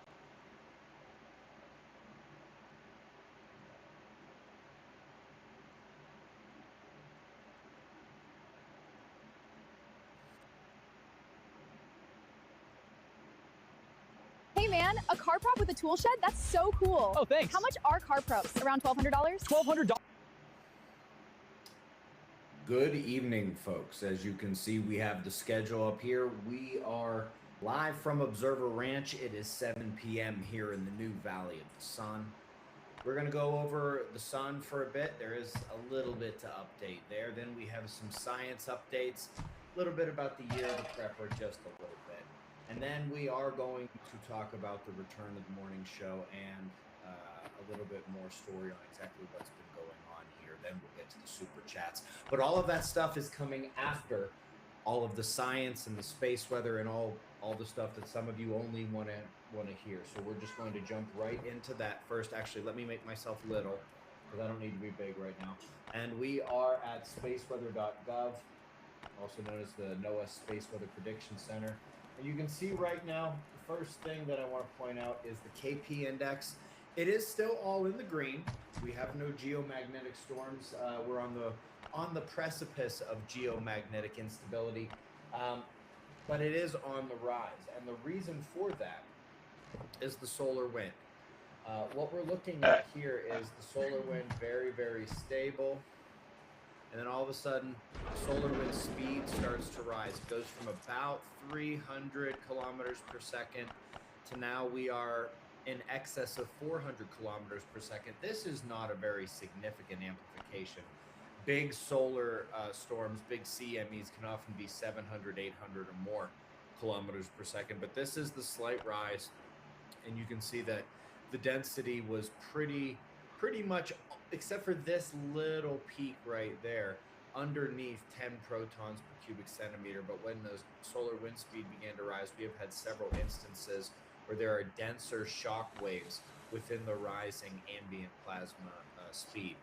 Hey man, a car prop with a tool shed? That's so cool. Oh, thanks. How much are car props? Around $1,200? $1,200. Good evening, folks. As you can see, we have the schedule up here. We are live from Observer Ranch. It is 7 p.m. here in the new Valley of the Sun. We're going to go over the sun for a bit. There is a little bit to update there. Then we have some science updates, a little bit about the year of the prepper, just a little bit. And then we are going to talk about the return of the morning show and a little bit more story on exactly what's been going on here. Then we'll get to the super chats. But all of that stuff is coming after all of the science and the space weather and all the stuff that some of you only want to hear. So we're just going to jump right into that first. Actually, let me make myself little because I don't need to be big right now. And we are at spaceweather.gov. also known as the NOAA Space Weather Prediction Center. And you can see right now, the first thing that I want to point out is the KP index. It is still all in the green. We have no geomagnetic storms. We're on the precipice of geomagnetic instability, but it is on the rise. And the reason for that is the solar wind. What we're looking at here is the solar wind very, very stable. And then all of a sudden, the solar wind speed starts to rise. It goes from about 300 kilometers per second to now we are in excess of 400 kilometers per second. This is not a very significant amplification. Big solar storms, big CMEs can often be 700, 800 or more kilometers per second. But this is the slight rise. And you can see that the density was pretty much, except for this little peak right there, underneath 10 protons per cubic centimeter. But when the solar wind speed began to rise, we have had several instances where there are denser shock waves within the rising ambient plasma speed.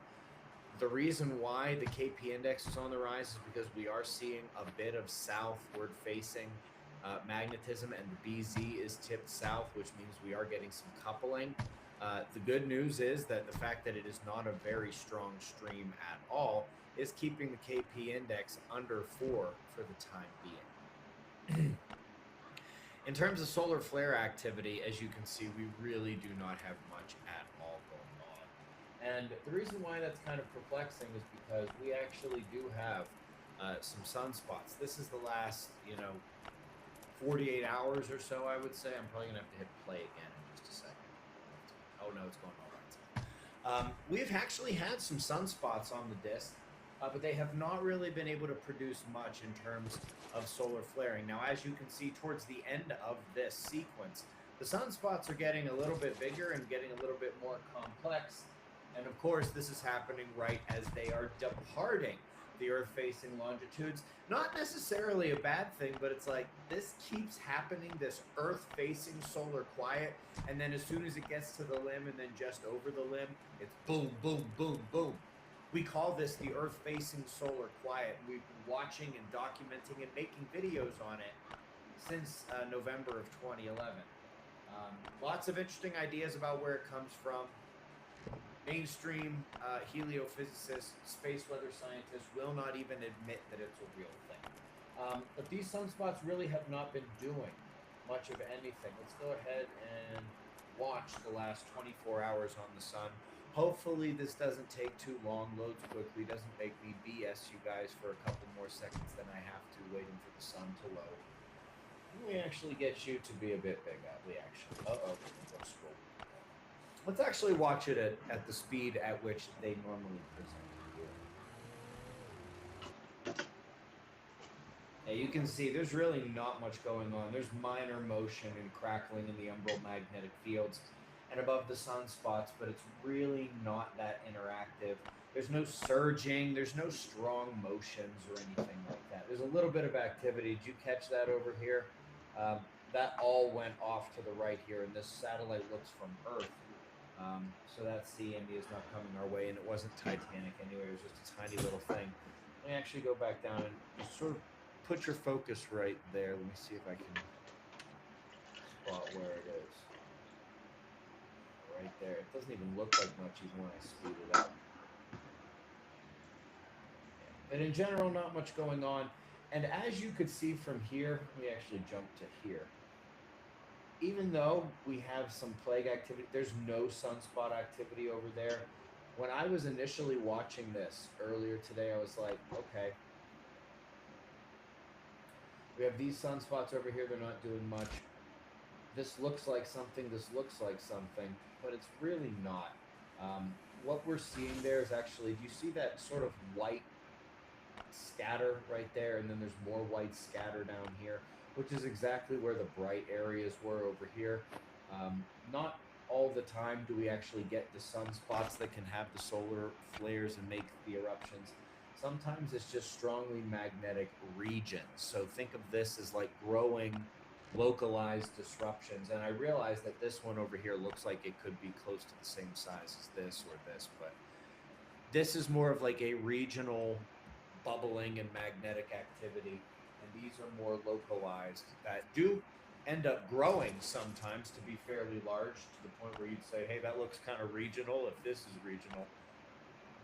The reason why the KP index is on the rise is because we are seeing a bit of southward facing magnetism, and the BZ is tipped south, which means we are getting some coupling. The good news is that the fact that it is not a very strong stream at all is keeping the KP index under 4 for the time being. In terms of solar flare activity, as you can see, we really do not have much at all going on. And the reason why that's kind of perplexing is because we actually do have some sunspots. This is the last, 48 hours or so, I would say. I'm probably going to have to hit play again in just a second. Oh, no, it's going all right. We've actually had some sunspots on the disk, but they have not really been able to produce much in terms of solar flaring. Now, as you can see towards the end of this sequence, the sunspots are getting a little bit bigger and getting a little bit more complex. And of course, this is happening right as they are departing the Earth-facing longitudes. Not necessarily a bad thing, but it's like this keeps happening, this Earth-facing solar quiet, and then as soon as it gets to the limb and then just over the limb, it's boom, boom, boom, boom. We call this the Earth-facing solar quiet. We've been watching and documenting and making videos on it since November of 2011. Lots of interesting ideas about where it comes from. Mainstream heliophysicists, space weather scientists will not even admit that it's a real thing. But these sunspots really have not been doing much of anything. Let's go ahead and watch the last 24 hours on the sun. Hopefully this doesn't take too long, loads quickly, doesn't make me BS you guys for a couple more seconds than I have to waiting for the sun to load. We actually get you to be a bit big, we actually. Uh-oh, let's scroll. Let's actually watch it at the speed at which they normally present here. Yeah, you can see there's really not much going on. There's minor motion and crackling in the umbral magnetic fields and above the sunspots, but it's really not that interactive. There's no surging, there's no strong motions or anything like that. There's a little bit of activity. Did you catch that over here? That all went off to the right here, and this satellite looks from Earth. So that CME is not coming our way, and it wasn't Titanic anyway. It was just a tiny little thing. Let me actually go back down and just sort of put your focus right there. Let me see if I can spot where it is. Right there. It doesn't even look like much even when I speed it up. But in general, not much going on. And as you could see from here, let me actually jump to here. Even though we have some plague activity, there's no sunspot activity over there. When I was initially watching this earlier today, I was like, okay. We have these sunspots over here. They're not doing much. This looks like something. This looks like something. But it's really not. What we're seeing there is actually, do you see that sort of white scatter right there? And then there's more white scatter down here, which is exactly where the bright areas were over here. Not all the time do we actually get the sunspots that can have the solar flares and make the eruptions. Sometimes it's just strongly magnetic regions. So think of this as like growing localized disruptions. And I realize that this one over here looks like it could be close to the same size as this or this, but this is more of like a regional bubbling and magnetic activity, and these are more localized that do end up growing sometimes to be fairly large to the point where you'd say, hey, that looks kind of regional if this is regional.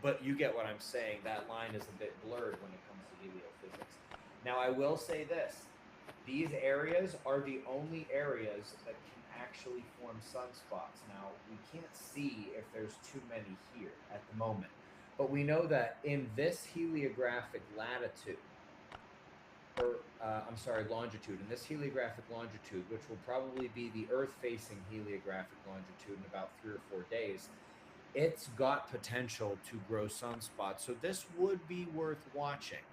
But you get what I'm saying. That line is a bit blurred when it comes to heliophysics. Now, I will say this. These areas are the only areas that can actually form sunspots. Now, we can't see if there's too many here at the moment. But we know that in this heliographic latitude, longitude, in this heliographic longitude, which will probably be the Earth-facing heliographic longitude in about 3 or 4 days, it's got potential to grow sunspots. So this would be worth watching.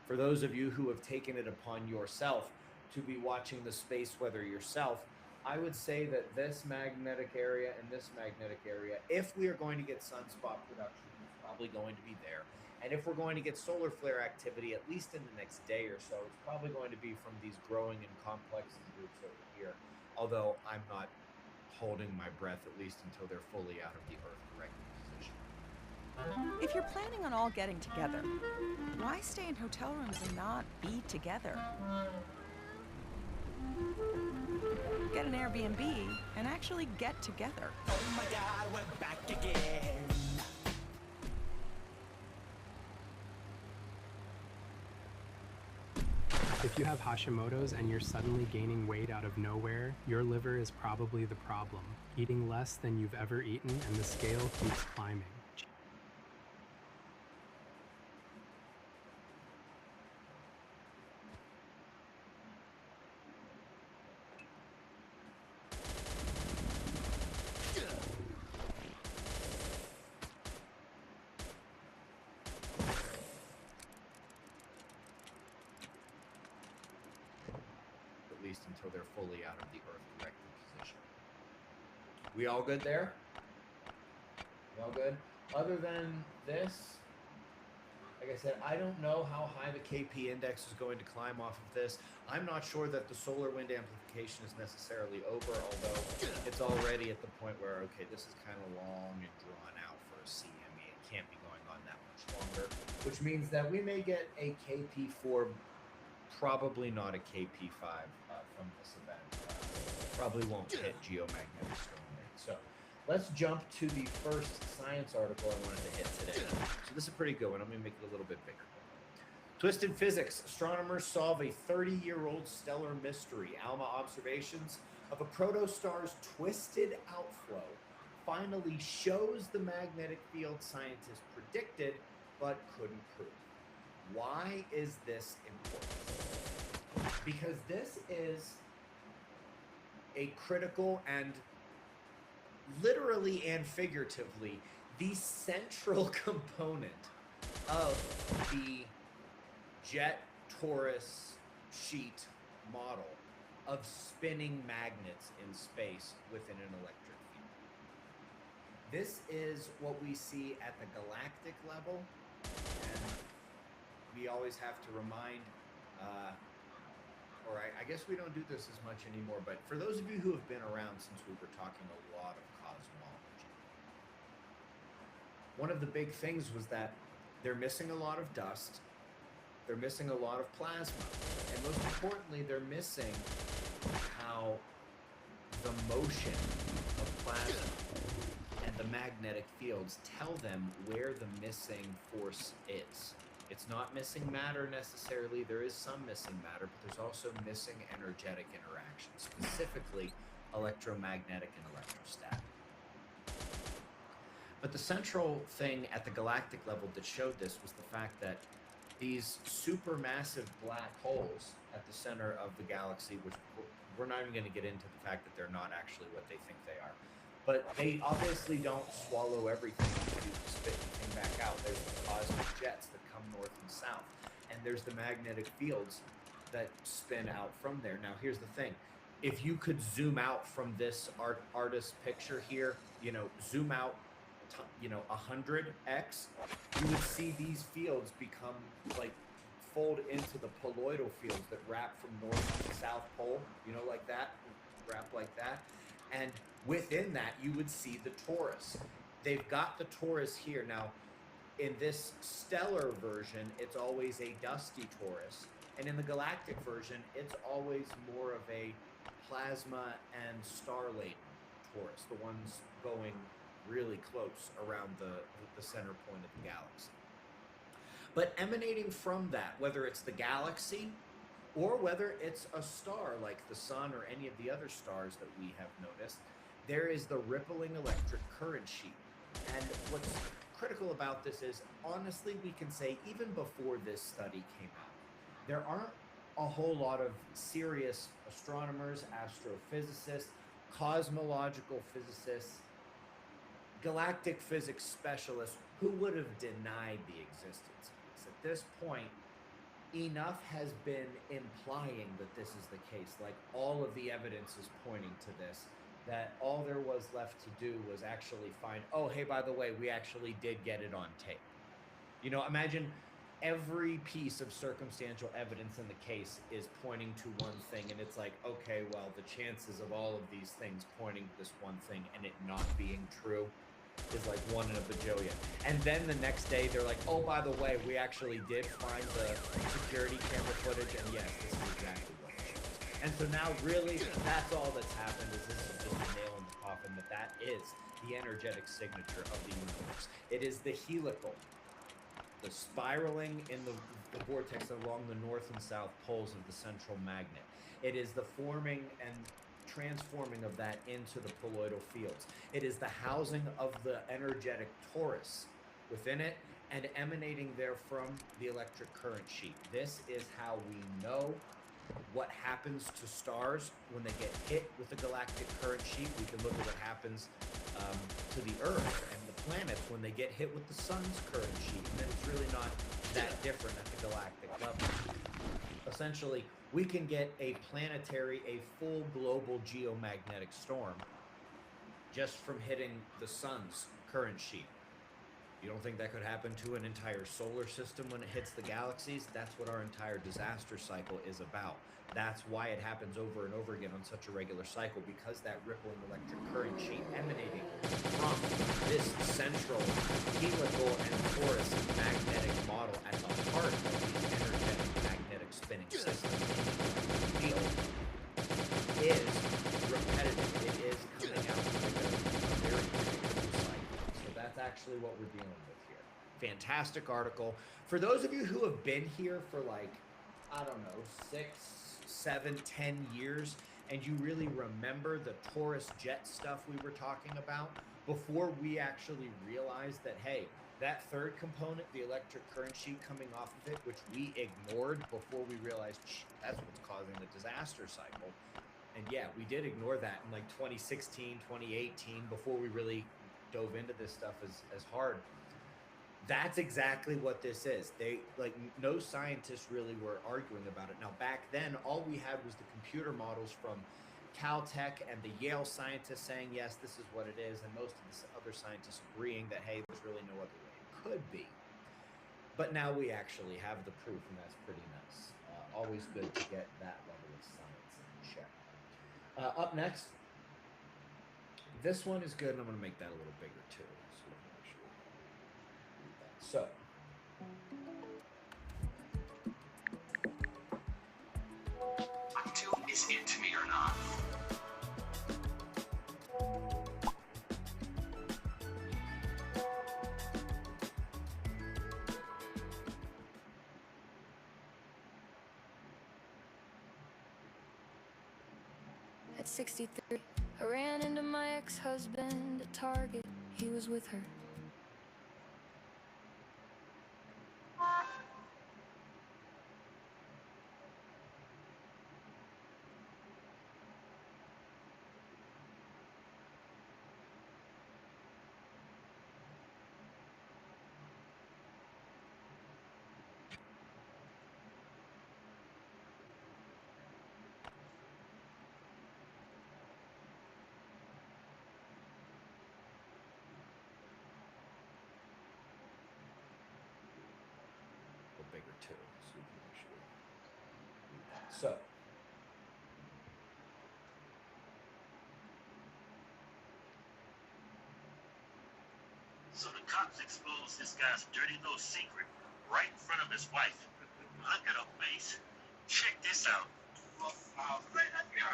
For those of you who have taken it upon yourself to be watching the space weather yourself, I would say that this magnetic area and this magnetic area, if we are going to get sunspot production, it's probably going to be there. And if we're going to get solar flare activity, at least in the next day or so, it's probably going to be from these growing and complexing groups over here. Although I'm not holding my breath, at least until they're fully out of the Earth directed position. If you're planning on all getting together, why stay in hotel rooms and not be together? Get an Airbnb and actually get together. Oh my God, we're back again. If you have Hashimoto's and you're suddenly gaining weight out of nowhere, your liver is probably the problem. Eating less than you've ever eaten and the scale keeps climbing. Until they're fully out of the Earth directed position. We all good there? We all good? Other than this, like I said, I don't know how high the KP index is going to climb off of this. I'm not sure that the solar wind amplification is necessarily over, although it's already at the point where, okay, this is kind of long and drawn out for a CME. It can't be going on that much longer, which means that we may get a KP4, probably not a KP5 from this event. Probably won't hit geomagnetic storm rate. So let's jump to the first science article I wanted to hit today. So this is a pretty good one. I'm going to make it a little bit bigger. Twisted Physics. Astronomers solve a 30-year-old stellar mystery. ALMA observations of a protostar's twisted outflow finally shows the magnetic field scientists predicted but couldn't prove. Why is this important? Because this is a critical and literally and figuratively the central component of the jet torus sheet model of spinning magnets in space within an electric field. This is what we see at the galactic level, and we always have to remind, I guess we don't do this as much anymore, but for those of you who have been around since we were talking a lot of cosmology, one of the big things was that they're missing a lot of dust, they're missing a lot of plasma, and most importantly, they're missing how the motion of plasma and the magnetic fields tell them where the missing force is. It's not missing matter necessarily. There is some missing matter, but there's also missing energetic interactions, specifically electromagnetic and electrostatic. But the central thing at the galactic level that showed this was the fact that these supermassive black holes at the center of the galaxy, which we're not even going to get into the fact that they're not actually what they think they are, but they obviously don't swallow everything and produce to spit anything back out. There's the cosmic jets that come north and south, and there's the magnetic fields that spin out from there. Now, here's the thing. If you could zoom out from this artist picture here, zoom out, 100x, you would see these fields become fold into the poloidal fields that wrap from north to south pole, like that, wrap like that. And within that, you would see the torus. They've got the torus here. Now, In this stellar version, it's always a dusty torus. And in the galactic version, it's always more of a plasma and star-laden torus, the ones going really close around the center point of the galaxy. But emanating from that, whether it's the galaxy or whether it's a star like the sun or any of the other stars that we have noticed, there is the rippling electric current sheet. And what's critical about this is, honestly, we can say even before this study came out, there aren't a whole lot of serious astronomers, astrophysicists, cosmological physicists, galactic physics specialists who would have denied the existence of this. At this point, enough has been implying that this is the case. Like, all of the evidence is pointing to this, that all there was left to do was actually find, oh, hey, by the way, we actually did get it on tape. You know, imagine every piece of circumstantial evidence in the case is pointing to one thing, and it's like, okay, well, the chances of all of these things pointing to this one thing and it not being true is like 1 in a bajillion. And then the next day they're like, oh, by the way, we actually did find the security camera footage, and yes, this is exactly what it shows. And so now really that's all that's happened, is this is just a nail in the coffin, that is the energetic signature of the universe. It is the helical, the spiraling in the vortex along the north and south poles of the central magnet. It is the forming and transforming of that into the poloidal fields. It is the housing of the energetic torus within it and emanating therefrom the electric current sheet. This is how we know what happens to stars when they get hit with the galactic current sheet. We can look at what happens to the Earth and the planets when they get hit with the sun's current sheet. And then it's really not that different at the galactic level. Essentially, we can get a planetary, a full global geomagnetic storm just from hitting the sun's current sheet. You don't think that could happen to an entire solar system when it hits the galaxies? That's what our entire disaster cycle is about. That's why it happens over and over again on such a regular cycle, because that rippling electric current sheet emanating from this central helical and torus magnetic model at the heart of these energetic magnetic spinning systems in the field is repetitive. It is coming out like a very predictable cycle. So that's actually what we're dealing with here. Fantastic article. For those of you who have been here for like, I don't know, 6, 7, 10 years, and you really remember the Taurus jet stuff we were talking about, before we actually realized that, hey, that third component, the electric current sheet coming off of it, which we ignored before we realized that's what's causing the disaster cycle. And yeah, we did ignore that in like 2016, 2018, before we really dove into this stuff as hard. That's exactly what this is. They, like, no scientists really were arguing about it. Now, back then, all we had was the computer models from Caltech and the Yale scientists saying, yes, this is what it is, and most of the other scientists agreeing that, hey, there's really no other way it could be. But now we actually have the proof, and that's pretty nice. Always good to get that level of science in check. Up next, this one is good, and I'm going to make that a little bigger, too. So, Is it me or not? At 63, I ran into my ex-husband at Target. He was with her. cops exposed this guy's dirty little secret right in front of his wife. Look at him, Mace. Check this out. Right up here.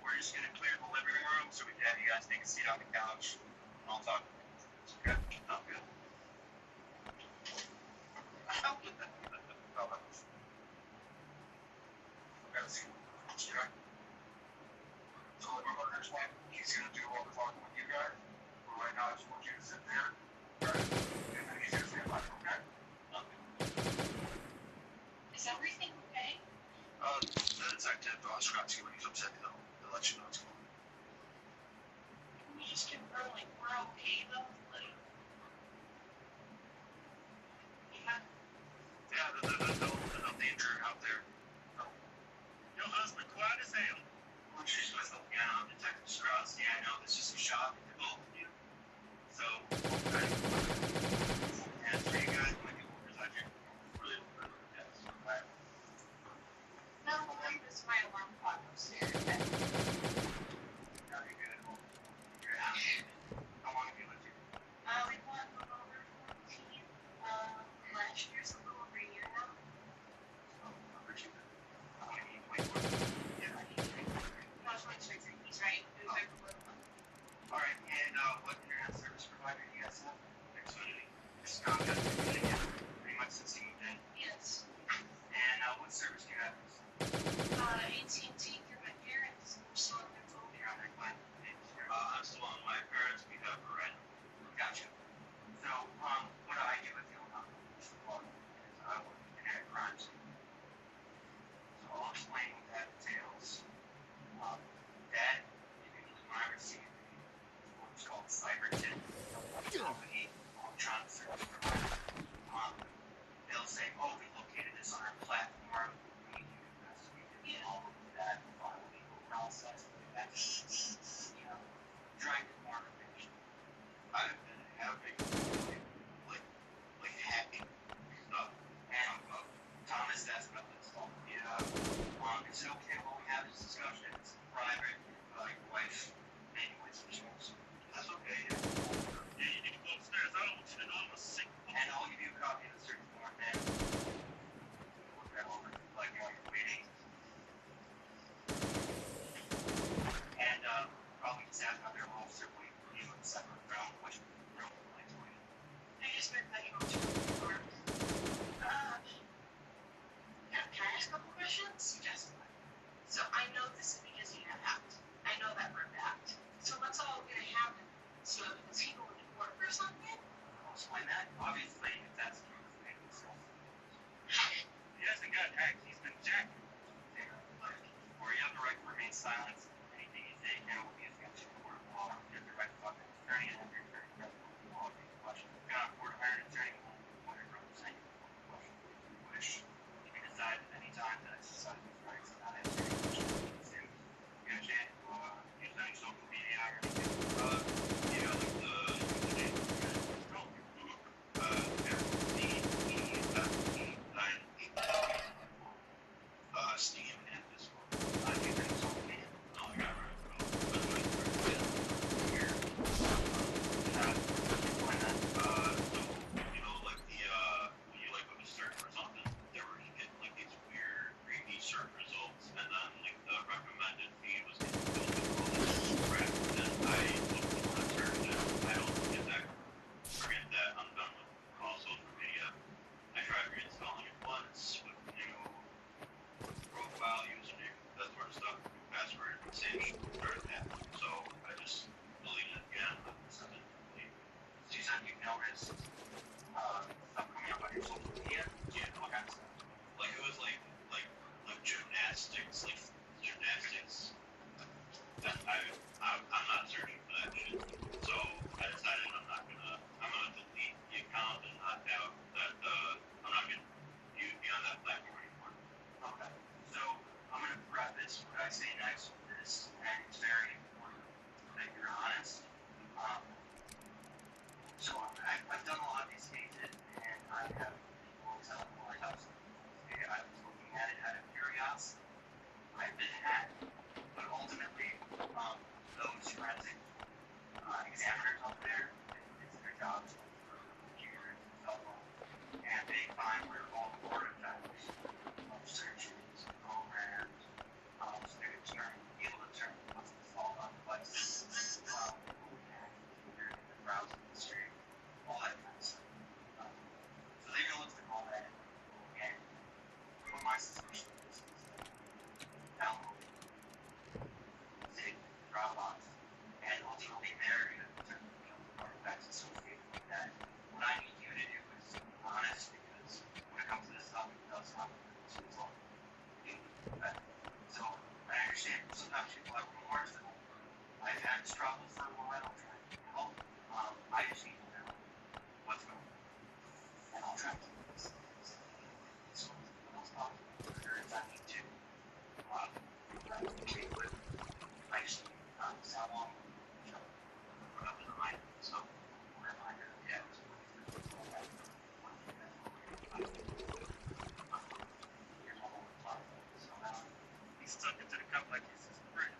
We're just gonna clear the living room so we can have you guys take a seat on the couch and I'll talk. Okay? Oh, good. He's gonna do all the talking with you guys. But right now, I just want you to sit there. And then he's gonna stand by, okay? Is everything okay? The detective, Scratsky, when he's upset, he'll let you know what's going on. Can you just confirm, like, we're okay, though? Like, yeah, no danger out there. No. Your husband quiet as hell. Well, she's with him, Detective Strauss. Yeah, I know, this is a shock to both of you. So, okay. And for you guys, when you orders, I just really look for the deaths, okay? No, this is my alarm clock upstairs. No, you're good. You're out. How long have you lived here? We've been a little over 14. Last year's a little over a year now. Oh, where'd you live? No, it's my street. He's right. All right, and what internet service provider do you guys have? Xfinity. This is Comcast pretty much since you moved in? Yes. And what service do you have? AT&T through my parents. I'm still on their phone. You're on their plan? I'm still on my parents. We have Verizon. Gotcha. So, what I do with you is I work in internet crime scene. So I'll explain what that entails. That, when I received what's called cyber tip, company, electronic service provider, they'll say, oh, we located this on our platform. We do investigate all of that, follow the legal process, that, trying to get more information. I've been having like hacking stuff, and Thomas asked about this stuff. Yeah, it's okay. What we have is discussion. It's private, like wife, anyway, situations. That's okay. Yeah, you need to go upstairs. I don't want you to know I'm a sick. And I'll give you a copy of the search warrant and look that over, like while you're waiting. And probably just ask about their officer. struggle for a while trying to help. I just need to know what's going on. And I'll try to keep this as little as possible. If I need to. Okay, but I just need to how long, put up in the mind. So, reminder, yeah. He's stuck into the cup like he's his friend.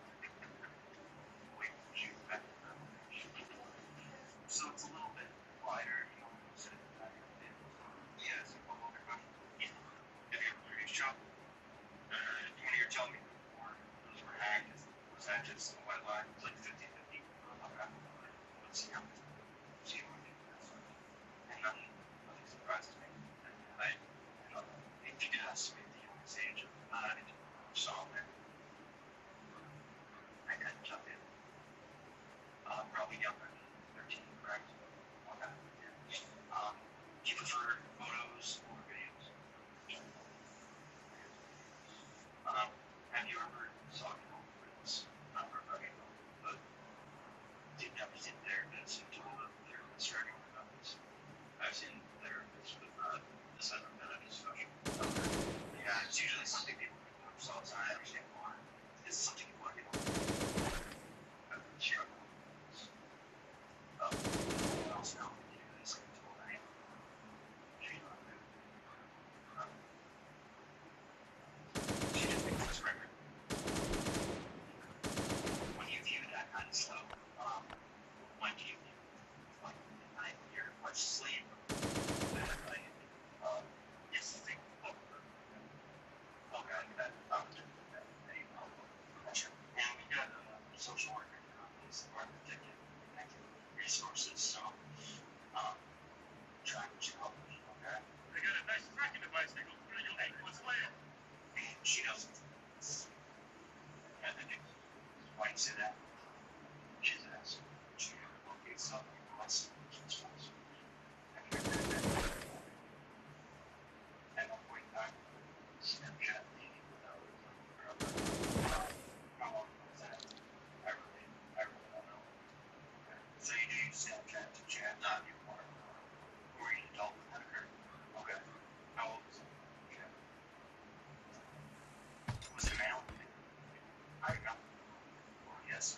Wait, shoot back. So it's a little bit wider, you know, instead of the back of the head. Yeah, it's a little bit wider. Yeah. Have you ever produced chop? When you were telling me before, those were hacked. Was that just a white line? It was like 50-50. Let's see how much. See what we do. And nothing surprises me. I don't know. If you could estimate the youngest age of song that I could jump in. Probably younger than 13, correct? Okay. Yeah. Do you prefer photos or videos? Have you ever saw this? Not professional, but didn't ever sit there and seem to hold up their starting about this. I've seen therapists with the center that is special. Yeah, it's usually something people can do themselves. I understand why. It's something you want to get over. I've been struggling with this. What else now? You do this until I am. She didn't make this record. When you view that kind of stuff, when do you view like midnight when you're much sleep? It's the thing. Okay, that and we got a social worker now. He's the part of the resources, so trying to help me, okay? They got a nice tracking device that goes through your ankle land. And she doesn't. And then why you say that? She's an ass. She locates something less than at one point in time, Snapchat meeting without how long was that? I really don't know. Okay. So you do use Snapchat to chat, not anymore. Were you an adult when that occurred? Okay. How old was it? Yeah. Was it a male? I don't know. Or yes.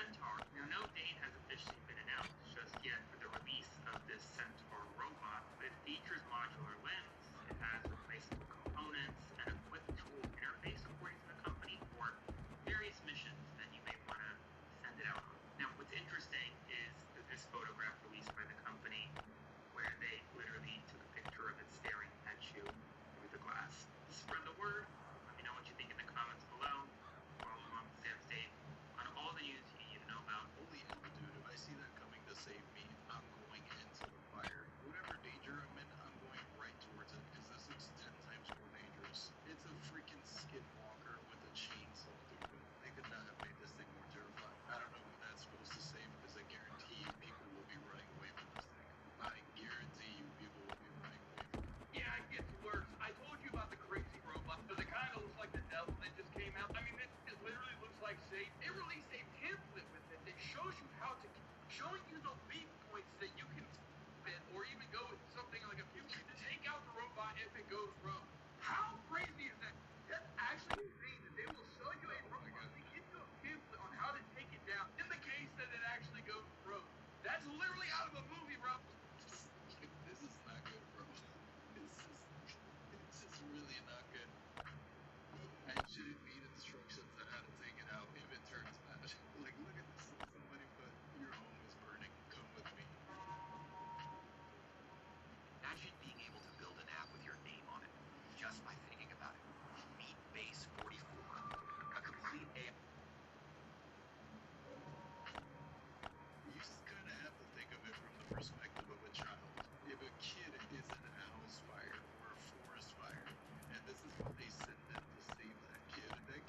Centaur. Now, no date has officially been announced just yet for the release of this Centaur robot, but it features modular limbs, it has replaceable components, and a quick tool interface, according to the company, for various missions that you may want to send it out on. Now, what's interesting is that this photograph released by the company, where they literally took a picture of it staring at you through the glass. Spread the word. Let me know what you think in the comments below. Follow along with Sam's Dave on all the news you need to know about. Holy hell, dude, if I see that coming to save me, I'm going into the fire. Whatever danger I'm in, I'm going right towards it, because this looks 10 times more dangerous. It's a freaking skinwalker with a chainsaw, dude. They could not have made this thing more terrifying. I don't know who that's supposed to save, because I guarantee you people will be running away from this thing. I guarantee you people will be running away from it. Yeah, it gets worse. I told you about the crazy robot. So it kind of looks like the devil that just came out. I mean, it literally looks like Satan. It released a template with it that shows you how to, showing you the weak points that you can fit, or even go with something like a future to take out the robot if it goes rogue. How crazy is that? That's actually insane that they will show you a robot. They give you a pamphlet on how to take it down in the case that it actually goes rogue. That's literally out of a movie, bro. This is not good, bro. It's just really not good. I shouldn't need instructions on how to take it out if it turns bad. Like, look at this. Somebody put, your home is burning. Come with me. Imagine being able to build an app with your name on it, just by thinking about it. Meet Base 44, a complete AI. You just kind of have to think of it from the perspective of a child. If a kid is in a house fire or a forest fire, and this is what they send them to save that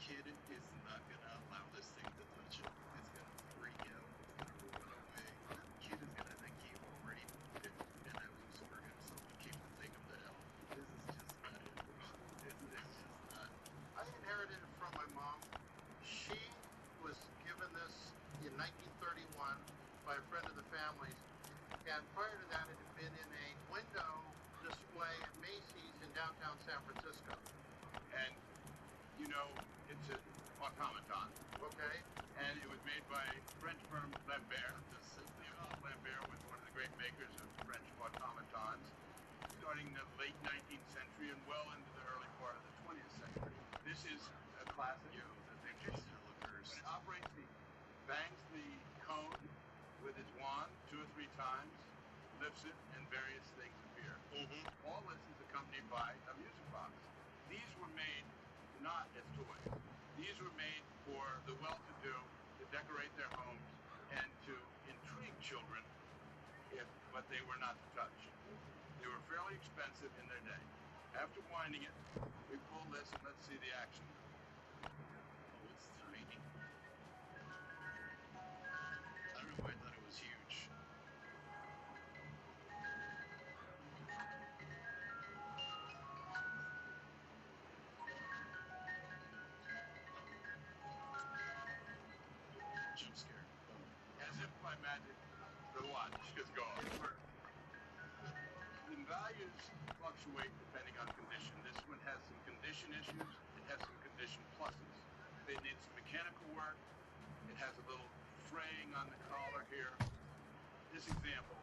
kid is not going to allow this thing to touch it. It's going to freak out. It's going to run away. That kid is going to think he already moved it, and that loose organ, someone came to take him to hell. This is just not it. It's just not. I inherited it from my mom. She was given this in 1931 by a friend of the family's, and prior to that it had been in a window display at Macy's in downtown San Francisco. And, you know, it's an automaton. Okay. And it was made by French firm Lambert. Lambert was one of the great makers of French automatons, starting in the late 19th century and well into the early part of the 20th century. This is a classic. The thing still occurs. When it operates, he bangs the cone with his wand 2 or 3 times, lifts it, and various things appear. All this is accompanied by a music box. These were made not as toys. These were made for the well-to-do to decorate their homes and to intrigue children, but they were not to touch. They were fairly expensive in their day. After winding it, we pull this and let's see the action. Oh, it's tiny. I don't know why I thought it was huge. Jump scare. Oh. As if by magic, the watch just go off. It worked. The values fluctuate depending on condition. This one has some condition issues. It has some condition pluses. It needs some mechanical work. It has a little fraying on the collar here. This example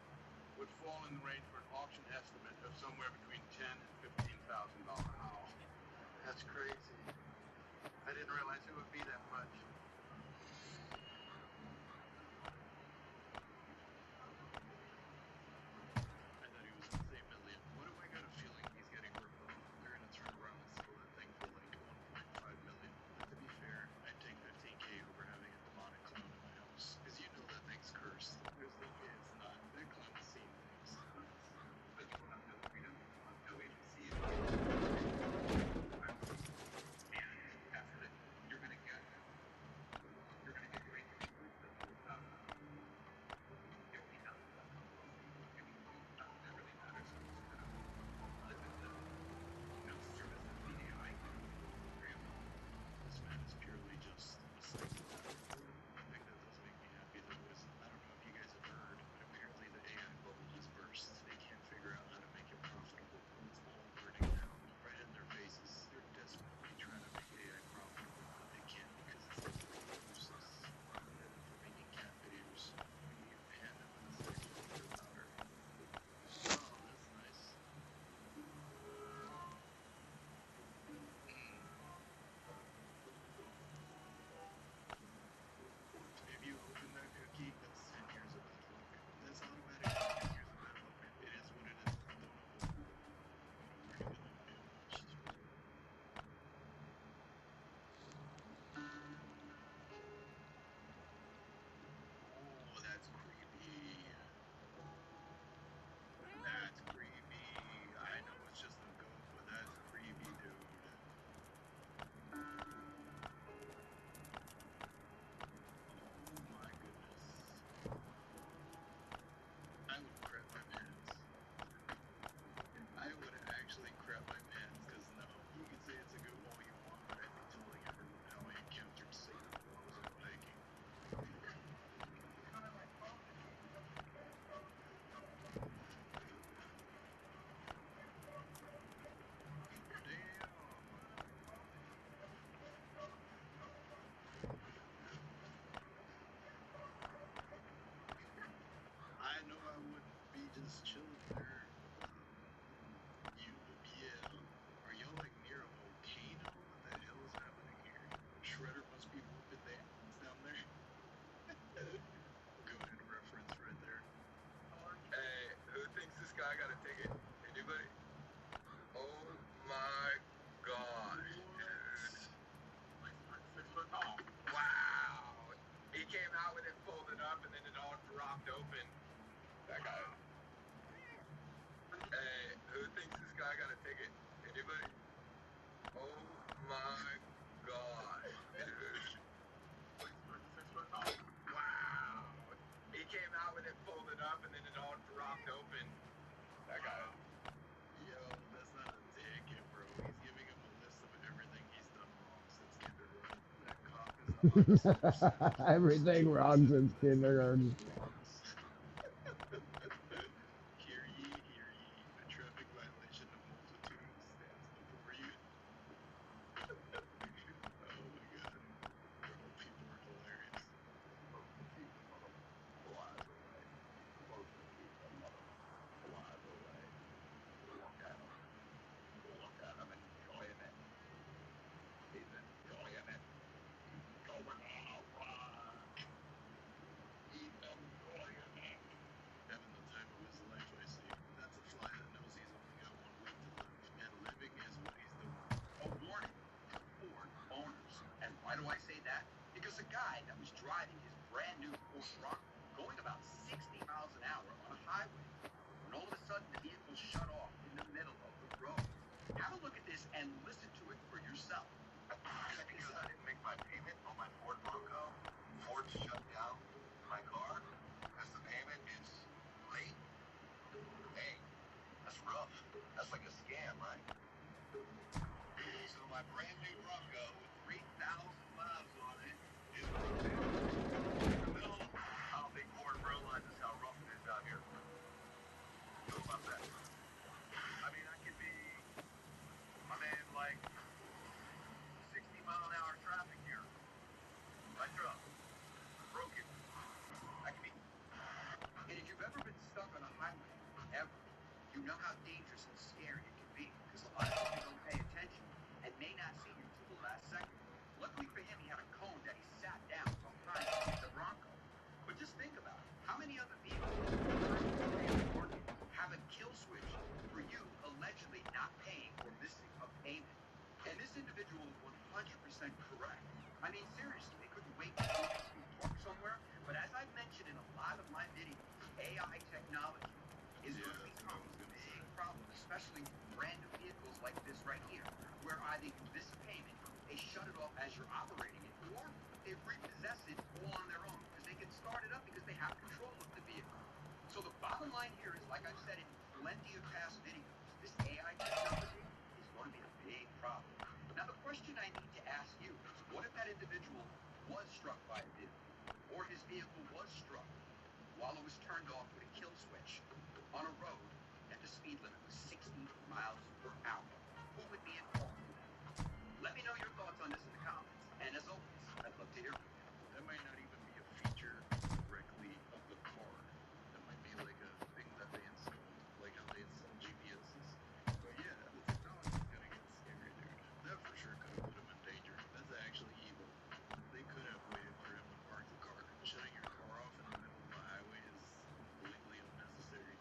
would fall in the range for an auction estimate of somewhere between $10,000 and $15,000. Wow. That's crazy. I didn't realize it would be that much. I thought he was going to say million. What if I got a feeling he's getting ripped off? They're going to turn around and sell that thing for like 1.5 million. But to be fair, I'd take 15K over having a demonic clown in my house. Because you know that thing's cursed. There's no way it's not. That clown has seen things. But you won't have to read them until we see it. And after that, you're going to get just chilling there. Are y'all like near a volcano? What the hell is happening here? Shredder must be whooping the ass down there. Good reference right there. Hey, who thinks this guy got a ticket? Anybody? Oh my gosh, dude. Wow. He came out with it folded up and then it all dropped open. That guy. Hey, who thinks this guy got a ticket? Anybody? Oh my gosh, dude. Wow. He came out with it folded up and then it all dropped open. That guy. Yo, that's not a ticket, bro. He's giving him a list of everything he's done wrong since kindergarten. That cop is Everything wrong since kindergarten. Hear ye, hear ye. A traffic violation of multitude stands before you. Oh my god. Bro, people are hilarious. Look at him enjoying it. He's enjoying it. Going all right. He's enjoying it. Having the time of his life, I see. That's a fly that knows he's only got one week to live, and living is what he's doing. A warning to Ford owners. And why do I say that? Because a guy that was driving his brand new Ford Bronco going about 60 miles an hour on a highway, when all of a sudden the vehicle shut off in the middle of the road. Have a look at this and listen to it for yourself. Because I didn't make my payment on my Ford Bronco, Ford shut down my car because the payment is late. Hey, that's rough. That's like a scam, right? So my brand new Bronco with 3,000 miles on it is broken in the middle. I don't think Ford realizes how rough it is out here. What about that? I mean, I could be, I'm in like 60-mile-an-hour traffic here. My truck, broken. I could be. And if you've ever been stuck on a highway, ever, you know how dangerous and scary it can be. Because a lot of people don't pay attention and may not see you till the last second. Luckily for him, he had a cone that he sat down behind the Bronco. But just think about it. How many other vehicles have a kill switch for you allegedly not paying or missing a payment? And this individual is 100% correct. I mean, seriously, they couldn't wait to park somewhere. But as I've mentioned in a lot of my videos, AI technology is going to become a big problem, especially brand new vehicles like this right here, where either you miss a payment, they shut it off as you're operating it, or they repossess it all on their own because they can start it up because they have control of the vehicle. So the bottom line here is, like I've said in plenty of past videos, this AI technology is going to be a big problem. Now the question I need to ask you is, what if that individual was struck by a vehicle, or his vehicle was struck while it was turned off with a kill switch on a road that the speed limit was 60 miles per hour? Who would be at fault for that? Let me know your thoughts on this in the comments. And as always, I'd love to hear from you. That might not even be a feature directly of the car. That might be like a thing that they installed, like how they install GPSs. But yeah, the technology's gonna get scary, dude. That for sure could have put him in danger. That's actually evil. They could have waited for him to park the car. Shutting your car off in the middle of the highway is completely unnecessary.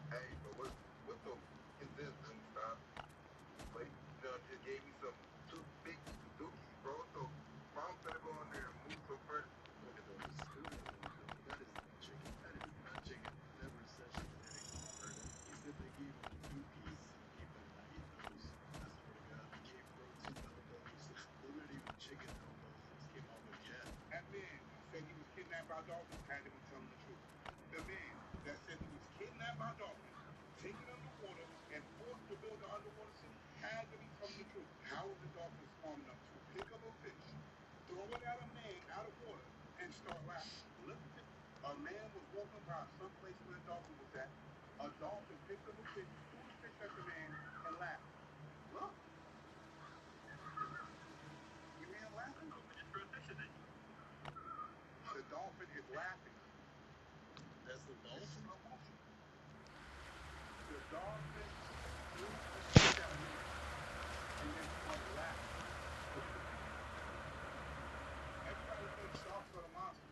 Hey, but what the is this, Stop? Like, just gave me some two big dookies, bro. So mom's gonna go in there and move some furniture. Look at those students. That is chicken. That is not chicken. Never said she was hitting on her. He said they gave him dookies. He better not eat those. I swear to God, they gave bro 2 elbows. Those aren't even chicken elbows. Those came off a jet. That man said he was kidnapped by dolphins had to be telling the truth. The man that said he was kidnapped by dolphins, taken underwater, and forced to build an underwater city had to be telling the truth. How is the dolphin smart enough to pick up a fish, throw it at a man out of water, and start laughing? Look at this. A man was walking by someplace where a dolphin was at. A dolphin picked up a fish, threw the fish at the man, and laughed. Look. You hear him laughing? The dolphin is laughing. That's the dolphin? The dolphin threw the fish at me and then started laughing. Everybody thinks sharks are the monsters.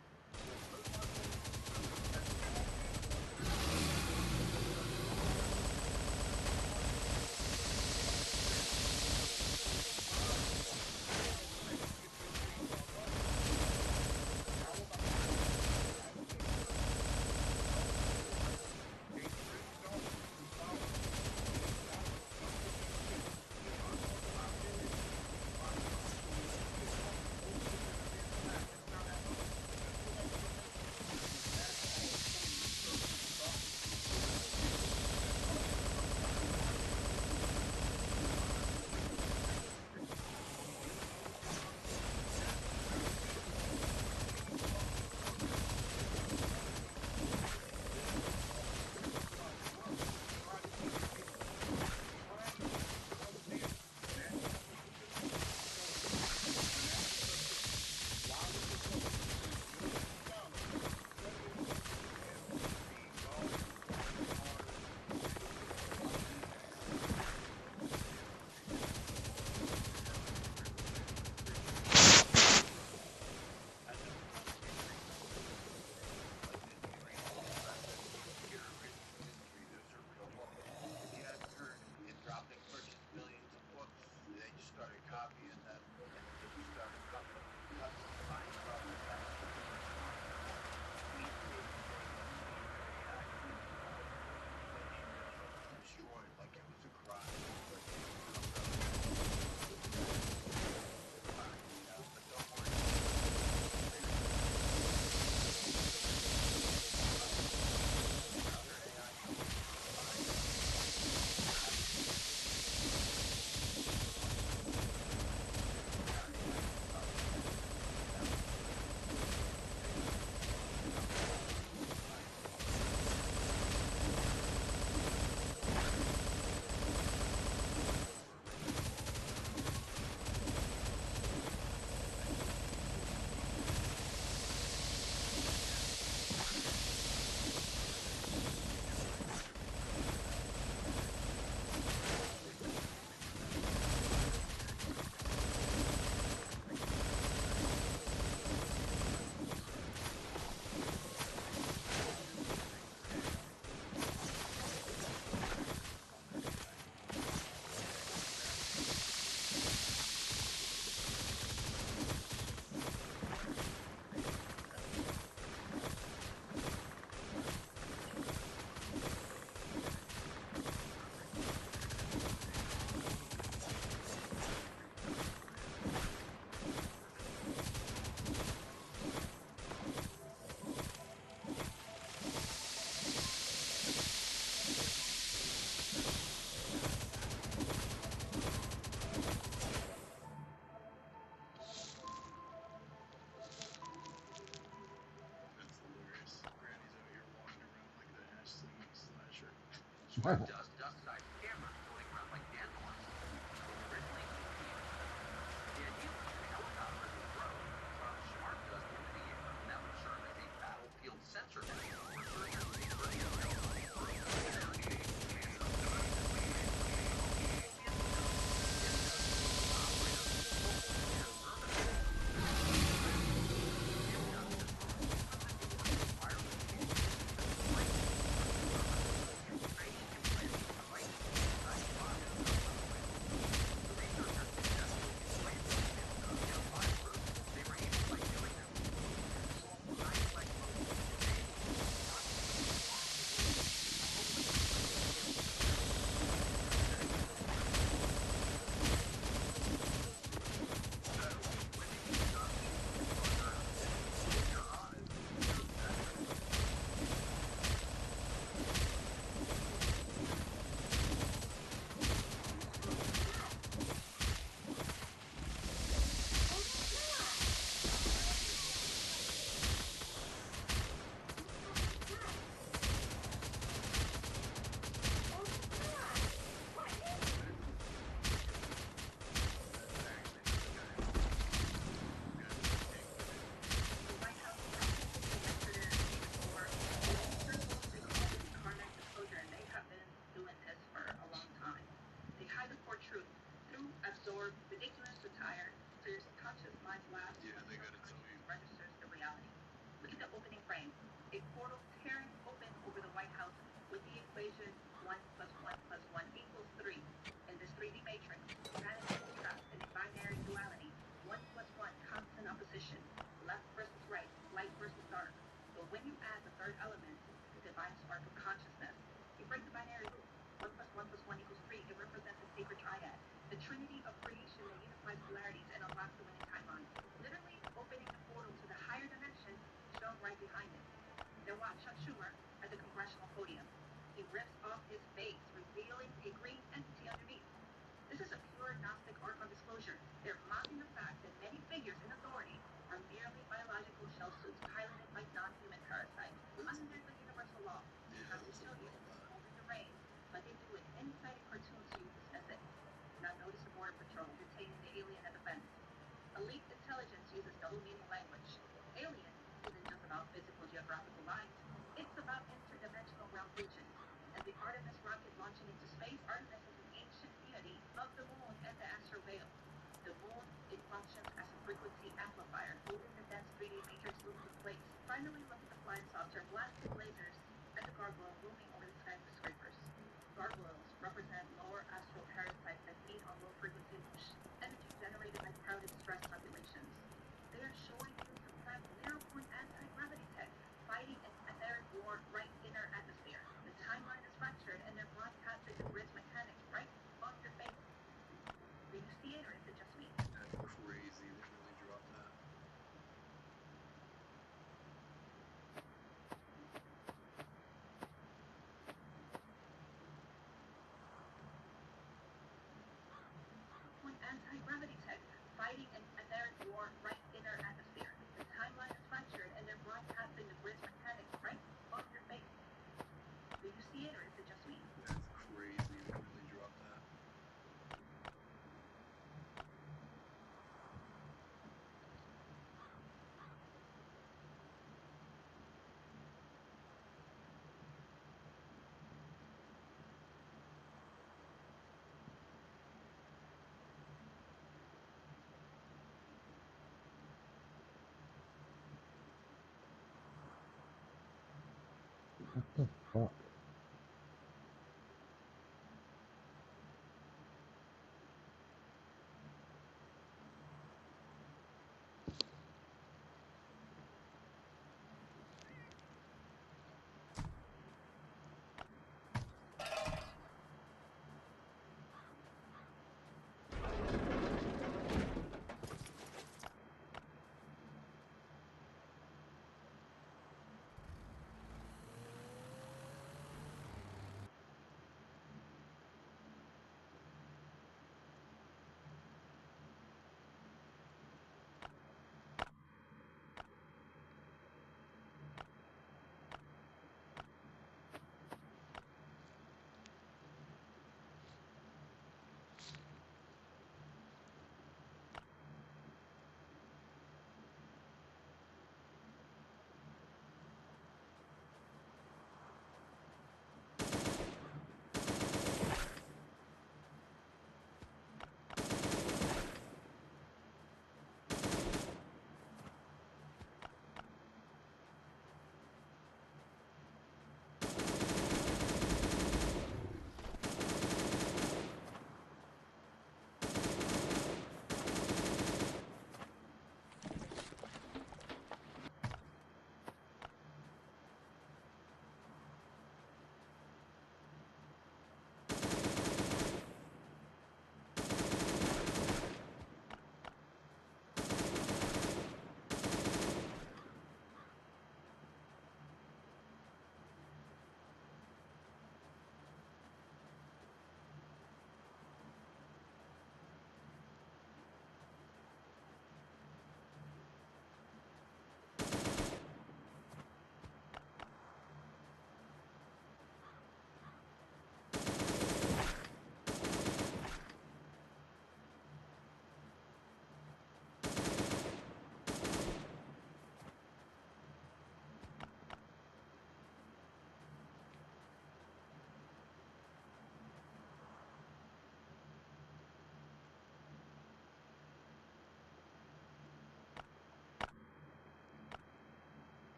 rips off his face, revealing a green entity underneath. This is a pure Gnostic art of disclosure. They're mocking the fact that many figures in authority are merely biological shell suits piloted by non-human parasites under the universal law. How to show you holding the reins, but they do it inside a cartoon so you possess it. Now notice the Border Patrol detaining the alien at the fence. Elite intelligence uses double meaning language. Alien isn't just about physical geographical lines. It's about interdimensional ground bridges. And the Artemis rocket launching into space, Artemis is an ancient deity of the moon and the astral veil. The moon, it functions as a frequency amplifier, holding the dense 3D matrix loop in place. Finally, look at the flying saucer blasting lasers and the gargoyle looming over the skyscrapers. Gargoyles represent lower astral parasites that feed on low frequency energy generated by crowded stress populations. They are showing you some kind of near-point anti-gravity tech fighting an etheric war right in our atmosphere. The timeline is fractured and they're broadcasting the grid's mechanics right on your face. Do you see it or is it just me? That's crazy. They really dropped that. Point anti-gravity tech fighting an etheric war right in our atmosphere. The timeline is fractured and they're broadcasting the grid's mechanics right on your face. Do you see it or is it just me? That's crazy. They really dropped that. What the fuck?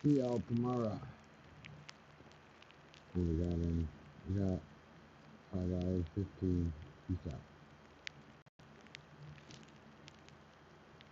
See y'all tomorrow. We got 5 hours 15. Peace out.